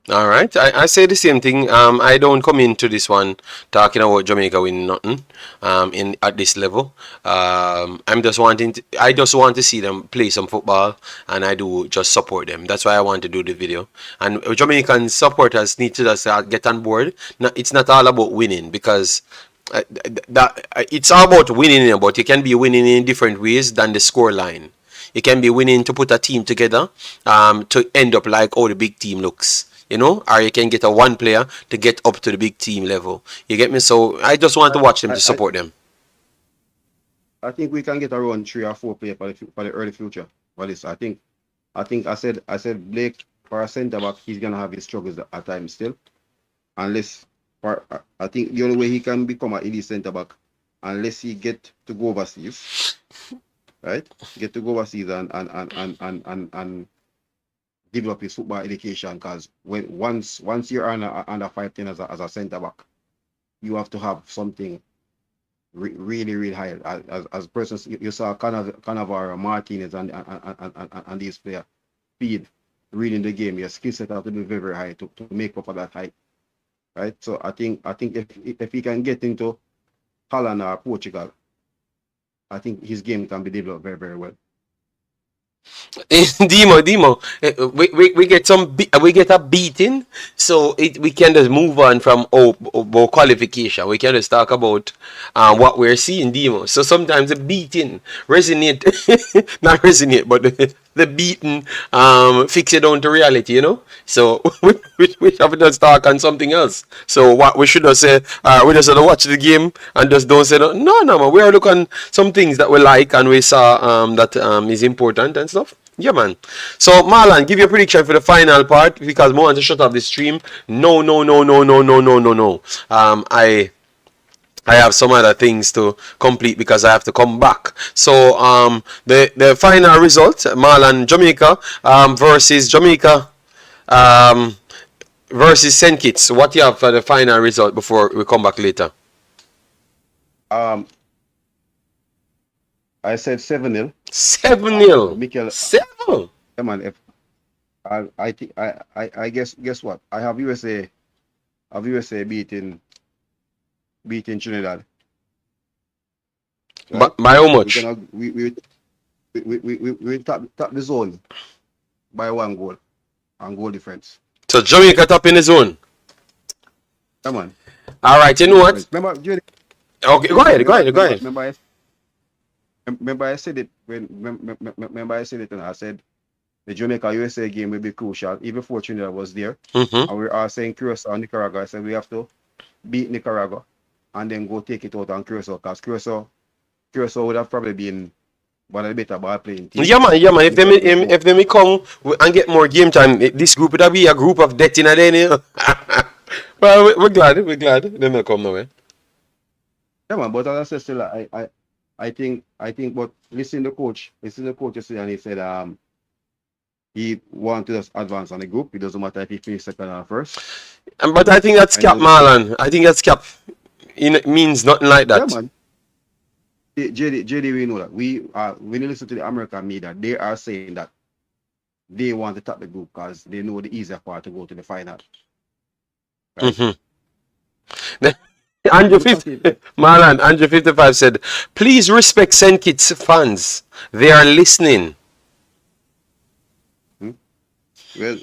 All right, I say the same thing. I don't come into this one talking about Jamaica winning nothing. At this level, I just want to see them play some football, and I do just support them. That's why I want to do the video. And Jamaican supporters need to just get on board. It's not all about winning, because it's all about winning, but you can be winning in different ways than the score line. You can be winning to put a team together to end up like how the big team looks. You know, or you can get a one player to get up to the big team level. You get me? So I just want to watch them to support them. I think we can get around 3 or 4 players for the early future. Well, I think I said Blake for a centre back, he's gonna have his struggles at times still. Unless I think the only way he can become an elite centre back, unless he get to go overseas, right? Get to go overseas and develop his football education, because once you're under 5'10" as a centre back, you have to have something really, really high. As persons, you saw Cannavaro, Martinez, and these players speed, reading the game. Your skill set have to be very, very high to make up for that height, right? So I think if he can get into Holland or Portugal, I think his game can be developed very, very well. Demo, we get a beating, so we can just move on from about qualification. We can just talk about what we're seeing, Demo. So sometimes the beating not resonate, but the beating fix it down to reality, you know. So we have to just talk on something else. So what we should have said, we just have to watch the game and just don't say no, man. We are looking some things that we like and we saw that is important and stuff. Yeah, man. So, Marlon, give your prediction for the final part because I want to shut off the stream. No, no, no, no, no, no, no, no, no. I have some other things to complete because I have to come back. So, the final result, Marlon, Jamaica versus Jamaica versus St. Kitts. What you have for the final result before we come back later? I said 7-0. 7-0. Mikel, 7. yeah, man. If I think I guess what? I have USA beating Trinidad. Right? By how We're much? gonna we top the zone by 1 goal and goal difference. So Jamaica top in the zone. Come on. All right, you know what? Remember, Judy, Okay, go ahead. Remember I said it remember I said it and I said the Jamaica USA game will be crucial even before Trinidad was there. Mm-hmm. And we are saying Curacao and Nicaragua. I said we have to beat Nicaragua and then go take it out on Curacao because Curacao would have probably been one of the better ball playing teams. Yeah, man. If they may come and get more game time, this group would be a group of death in a day. You know? Well, we're glad. They may come now. Yeah, man. But as I said, still, I think, but listen to the coach yesterday, and he said he wanted us advance on the group. It doesn't matter if he finishes second or first. But I think that's cap, Marlon. I think that's cap. It means nothing like that. Yeah, man. JD, we know that when you listen to the American media, they are saying that they want to top the group because they know the easier part to go to the final. Right? Mm-hmm. Andrew 55 said, please respect St. Kitts fans. They are listening. Well,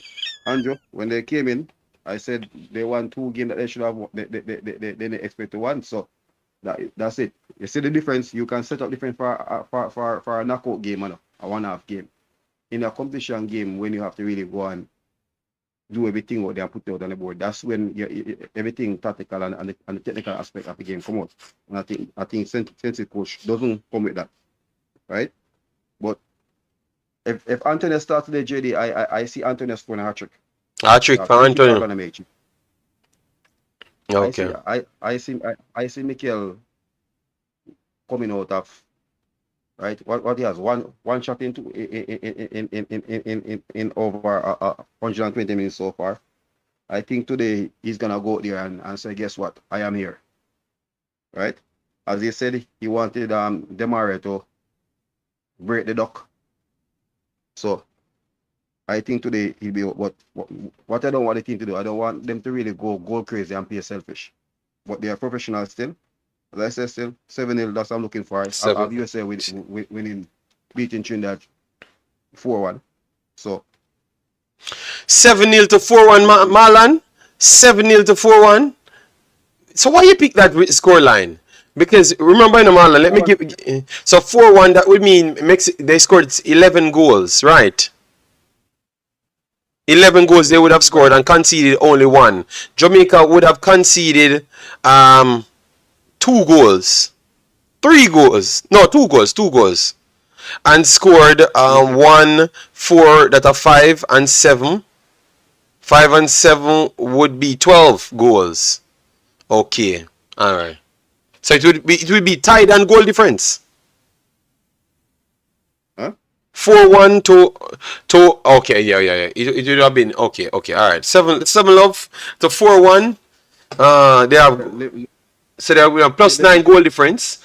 Andrew, when they came in, I said they won 2 games that they should have. They didn't expect to win. So that's it. You see the difference. You can set up different for a knockout game, a 1-half game. In a competition game, when you have to really go and do everything what they are putting out on the board, that's when everything tactical and the technical aspect of the game come out. And I think Sensitive coach doesn't come with that, right? But if Antonio starts today, JD, I see Antonio scoring a hat-trick. Hat-trick for Antonio. Okay. I see Mikel coming out of right. What he has one shot in over 120 minutes so far. I think today he's gonna go there and say, guess what? I am here. Right? As he said, he wanted Demare to break the duck. So I think today he'll be what I don't want the team to do. I don't want them to really go crazy and play selfish. But they are professionals still. As I said, still 7-0. That's what I'm looking for. I'll have USA winning, beating Trinidad 4-1. So 7-0 to 4-1, Marlon. 7-0 to 4-1. So why you pick that score line? Because remember, Marlon, let me give. So 4-1. That would mean they scored 11 goals, right? 11 goals they would have scored and conceded only 1. Jamaica would have conceded 2 goals. 3 goals. No, 2 goals. 2 goals. And scored 1, 4 that are 5 and 7. 5 and 7 would be 12 goals. Okay. Alright. So it would be tied and goal difference. 4-1 to okay, yeah. It would have been okay, all right. 7 love to 4-1. They have so there we have plus 9 goal difference,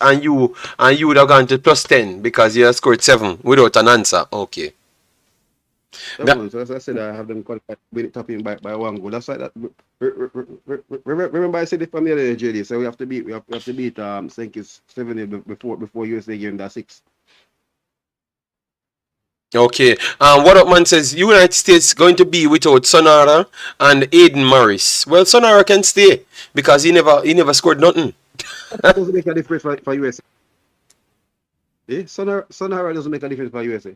and you would have gone to plus 10 because you have scored 7 without an answer. Okay. So as I said, I have them qualified with it topping by 1 goal. That's like that. Remember I said it from the other day, JD. So we have to beat St. Kitts 7 before USA game that 6. Okay. What up, man says United States going to be without Sonara and Aiden Morris. Well, Sonara can stay because he never scored nothing. That doesn't make a difference for USA. Sonara doesn't make a difference for USA.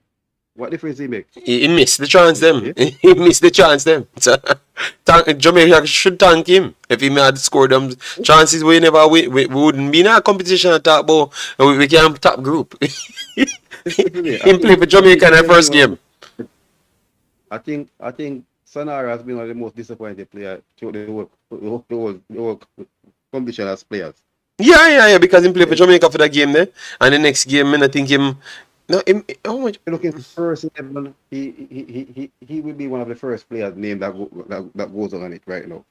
What difference he make? He missed the chance them. He missed the chance them. So, Jamaica should thank him if he had scored them chances we wouldn't be in a competition at top, but we can't top group. Listen to me. Him play for Jamaica in the first game. I think Sanara has been one of the most disappointed players to the whole competition as players. Yeah, because him play for Jamaica for that game there. And the next game, I think him. No, how much? Looking first, he will be one of the first players named that goes on it right now.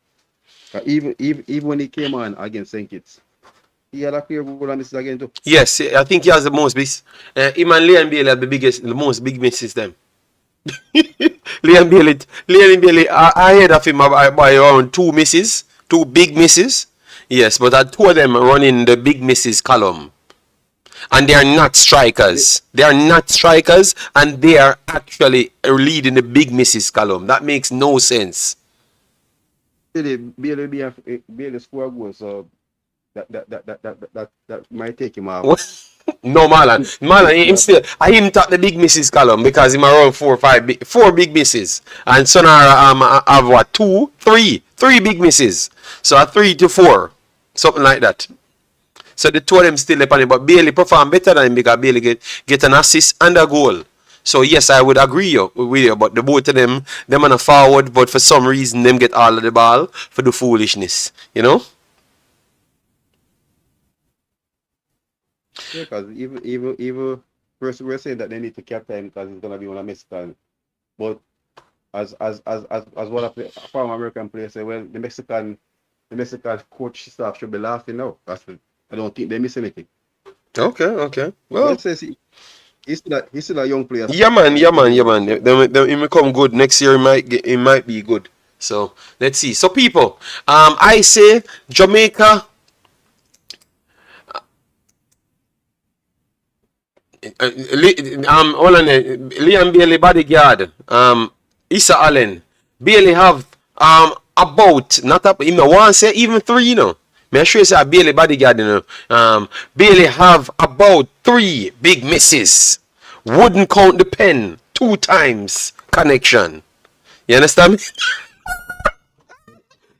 Even when he came on against St. Kitts, he had a clear goal on this again too. Yes, I think he has the most miss. Him and Leon Bailey have the most big misses them. Leon Bailey, I heard of him by around 2 misses, 2 big misses. Yes, but 2 of them running the big misses column. And they are not strikers. They are not strikers, and they are actually leading the big misses column. That makes no sense. Bailey score goals, so that might take him out. No, Marlon, him still. I him top the big misses column because him around 4 big misses, and Sonara have what 3 big misses. So a 3 to 4, something like that. So the 2 of them still upon it, but Bailey perform better than him because Bailey get an assist and a goal. So yes, I would agree with you, but the both of them on a forward, but for some reason them get all of the ball for the foolishness, you know. Yeah, because even we're saying that they need to captain because it's gonna be one of Mexican, but as one of the former American players say, well, the Mexican coach staff should be laughing now. I don't think they miss anything. Okay. Well, let's say he's still a young player. Yeah, man. They become good next year. It might be good. So let's see. So people, I say Jamaica. Hold on there. Liam Bailey bodyguard. Issa Allen. Bailey have about not up. You know, one say even 3. You know. Me sure say Bailey bodyguard. You know. Bailey have about 3 big misses. Wouldn't count the pen 2 times connection. You understand me?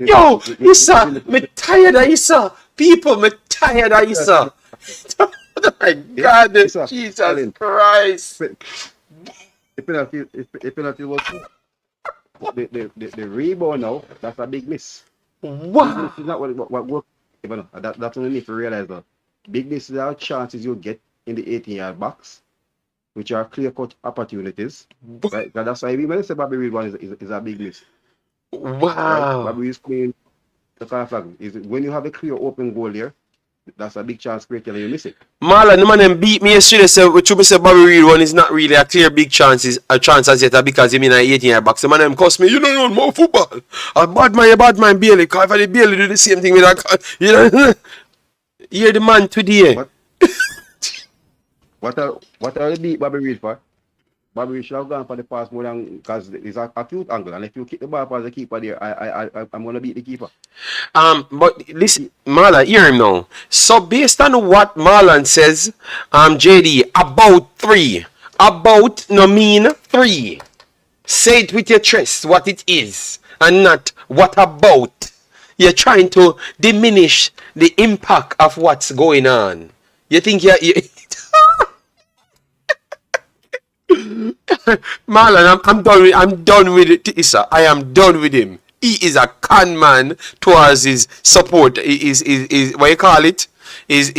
Yo, Issa, me tired of Issa. People, me tired of Issa. Oh my God, Issa, Jesus Allen. Christ. The penalty was the rebound now. That's a big miss. Wow. It's not what work. That's what we need to realize. Though. Big misses are chances you get in the 18-yard box, which are clear-cut opportunities. Right? That's why when I say Bobby Reed one is a big miss. Wow. Right? Bobby Reed's playing the kind flag. Is when you have a clear open goal there, that's a big chance created and you miss it. Marlon, the man them beat me yesterday. So which me say Bobby Reed one is not really a clear big chance as yet because him in an 18-yard box. The man them cost me, you don't know more football. A bad man Bailey. Cause if I Bailey do the same thing with that, you know. You're the man today. What are they beat Bobby Reed for? Bobby Reed should have gone for the pass more than because it's a acute angle, and if you kick the ball past the keeper there, I'm gonna beat the keeper. But listen, Marlon, hear him now. So based on what Marlon says, JD, about 3. About no mean 3. Say it with your chest what it is, and not what about. You're trying to diminish the impact of what's going on. You think you Marlon, I'm done with it, Issa. I am done with him. He is a con man towards his support. Is what you call it? Is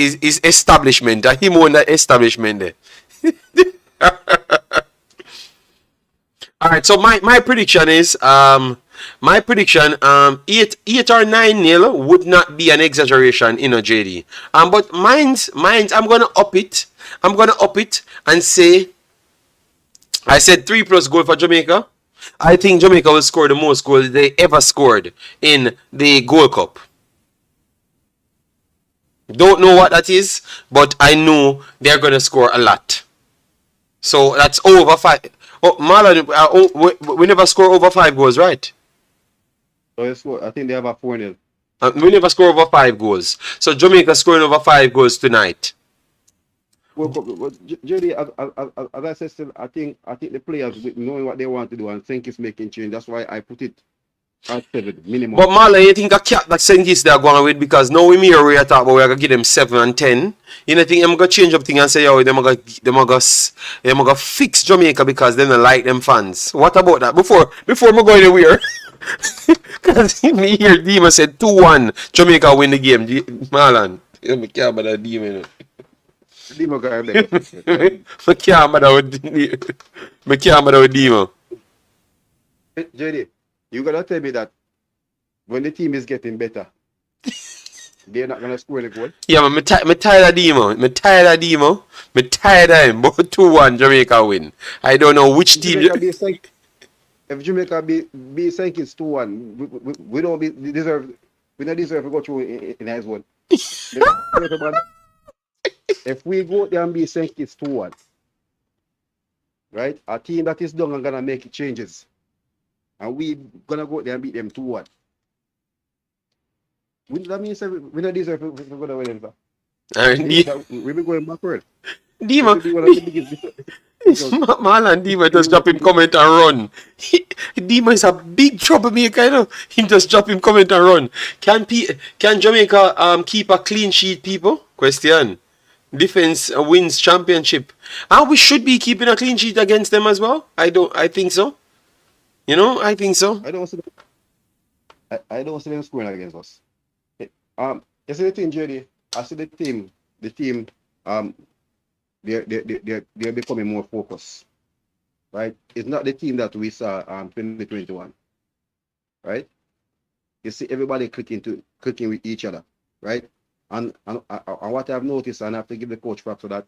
establishment. Him own the establishment there. Alright, so my prediction is 8 or 9-0 would not be an exaggeration, JD. But mine's I'm gonna up it. And say I said 3+ goal for Jamaica. I think Jamaica will score the most goals they ever scored in the Gold Cup. Don't know what that is, but I know they're gonna score a lot. So that's over 5. Oh, Marlon, we never score over 5 goals, right? So I think they have a 4-0. We never score over 5 goals. So Jamaica scoring over 5 goals tonight. Well, Jerry, as I said, still, I think the players knowing what they want to do and think it's making change. That's why I put it at 7 minimum. But Marlon, you think a cat that St. Kitts they're going with because now we mirror we are talking about we're gonna give them 7 and 10. You know, think I'm gonna change up thing and say, yo, them gonna fix Jamaica because they don't like them fans. What about that? Before me go anywhere. Because me hear Dima said 2-1 Jamaica win the game. Marlon. Me can't bother Dima, you know. Dimo guy there. Me can't bother with Dima. JD, you gotta tell me that when the team is getting better, they're not gonna score the goal. Yeah, man, me tired of Demo. Me tired of him. But 2-1 Jamaica win. I don't know which team. If Jamaica be St. Kitts 2-1, we don't deserve to go through in his one. If we go there and be St. Kitts 2-1, right? A team that is done and gonna make changes. And we gonna go there and beat them 2-1. That means we don't deserve to go there with them. We be going backward. Dima, Marlon Dima just drop him comment and run. Dima is a big troublemaker, you know. He just drop him comment and run. Can Jamaica keep a clean sheet, people? Question. Defense wins championship. And we should be keeping a clean sheet against them as well. I think so. You know, I think so. I don't see them scoring against us. You see the thing, JD. I see the team. They're becoming more focused, right? It's not the team that we saw 2021, right? You see everybody clicking with each other, right? And what I've noticed, and I have to give the coach props for that,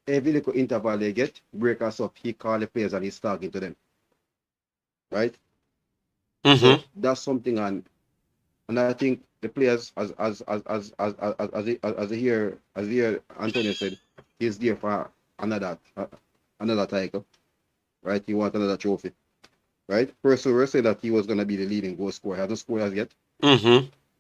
every little interval they get, break us up, he call the players and he's talking to them, right? Mm-hmm. So that's something, and I think the players, as here Antonio said, he's there for another title, right? He wants another trophy, right? First, we said that he was going to be the leading goal scorer. He hasn't scored as yet,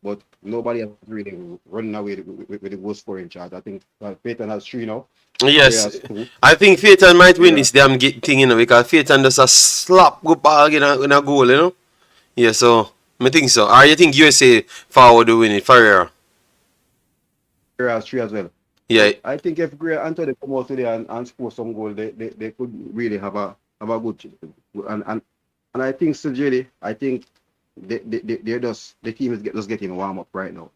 but nobody has really run away with the goal scoring chart. I think Peyton has 3 now. Yes, I think Peyton might win this damn thing, you know, because Peyton does a slap good ball in a goal, you know. Yeah, so I think so. Or you think USA forward to win it, Ferreira? Ferreira has 3 as well. Yeah. I think if Gray Anthony come out today and score some goal, they could really have a good and I think Sir I think the team is just getting warm up right now,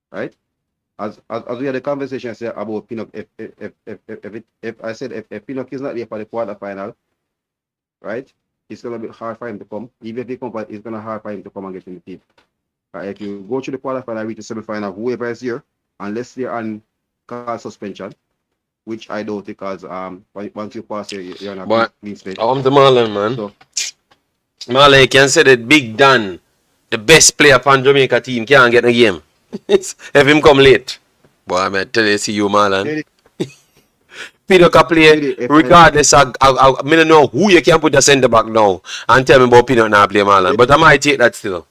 right? As we had a conversation I said about Pinnock, if Pinnock is not there for the quarterfinal, right? It's gonna be hard for him to come. Even if he comes, it's gonna be hard for him to come and get in the team. Right? If you go through the quarterfinal, reach the semi-final, whoever is here, unless they're on call suspension, which I don't, because once you pass it, you're on a clean state. I'm the Marlon, man. So, Marlon can say that Big Dan, the best player upon Jamaica team, can't get a game. Have him come late. Boy, I'm tell you, see you, Marlon. Peter can play regardless of I don't know who you can put the centre back now and tell me about Peter not play, Marlon. But I might take that still.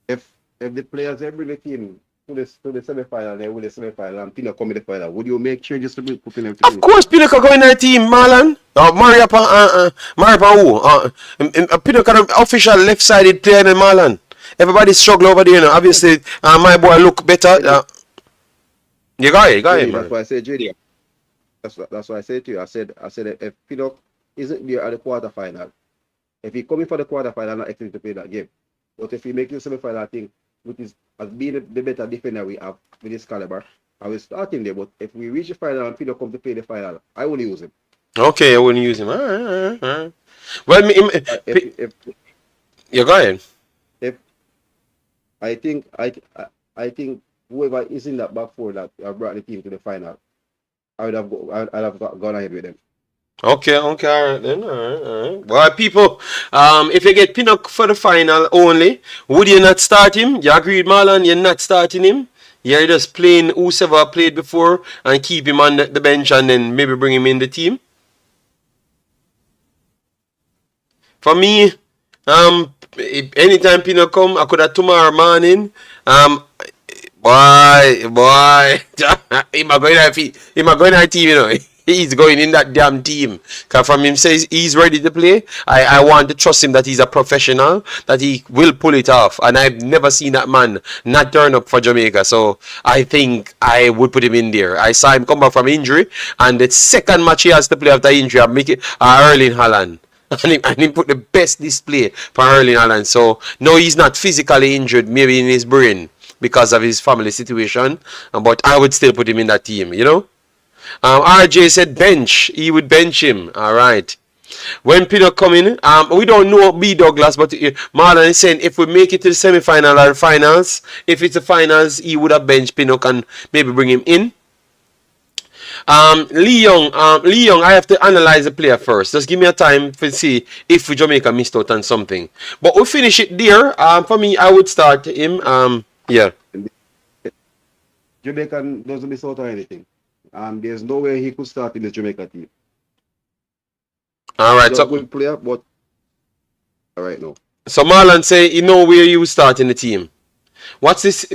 If the players bring the team to the semi-final, they win the semi-final and Pino come in the final, would you make changes to put in them? Of course, Pino can go in that team, Marlon. Mariapa who? Pino can official left-sided player than Marlon. Everybody struggle over there, you know. Obviously, my boy look better. You got it, man. That's why I said, JD. That's what I said to you. I said if Pino isn't there at the quarterfinal, if he coming for the quarterfinal, I'm not expecting to play that game. But if he make the semi-final, I think, which is as being the better defender we have with this caliber, I will start him there. But if we reach the final and Pino come to play the final, I will use him. Okay, I wouldn't use him. All right. Well, if you go ahead. If I think whoever is in that back four that brought the team to the final, I'd have gone ahead with them. Okay, all right then. All right. Well, people, if you get Pinnock for the final only, would you not start him? You agreed, Marlon? You're not starting him? You're just playing whoever played before and keep him on the bench and then maybe bring him in the team? For me, anytime Pinnock come, I could have tomorrow morning. Boy, he might go in our team, you know. He's going in that damn team. Cause from him says he's ready to play. I want to trust him that he's a professional, that he will pull it off. And I've never seen that man not turn up for Jamaica. So I think I would put him in there. I saw him come back from injury, and the second match he has to play after injury, I make it Erling Haaland. And he put the best display for Erling Haaland. So no, he's not physically injured, maybe in his brain because of his family situation. But I would still put him in that team, you know. RJ said bench. He would bench him. All right. When Pinnock come in, we don't know B Douglas, but Marlon is saying if we make it to the semi-final or finals, if it's the finals, he would have benched Pinnock and maybe bring him in. Lee Young, I have to analyze the player first. Just give me a time to see if Jamaica missed out on something. But we finish it there. For me, I would start him. Yeah. Jamaica doesn't miss out on anything. There's no way he could start in the Jamaica team. All right. He's a good player, but all right now. So Marlon say you know where you start in the team. What's this?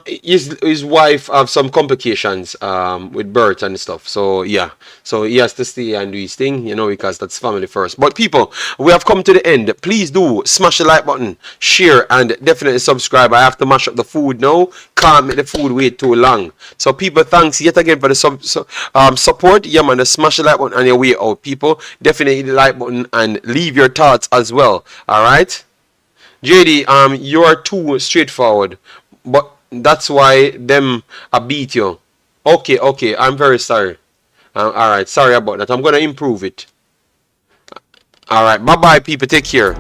His wife have some complications with birth and stuff. So yeah, so he has to stay and do his thing, you know, because that's family first. But people, we have come to the end. Please do smash the like button, share, and definitely subscribe. I have to mash up the food now. Can't make the food wait too long. So people, thanks yet again for the support. Yeah, man, smash the like button on your way out. People, definitely hit the like button and leave your thoughts as well. All right. JD, you are too straightforward, but that's why them I beat you. Okay, I'm very sorry. All right, sorry about that. I'm gonna improve it. All right, bye bye, people. Take care.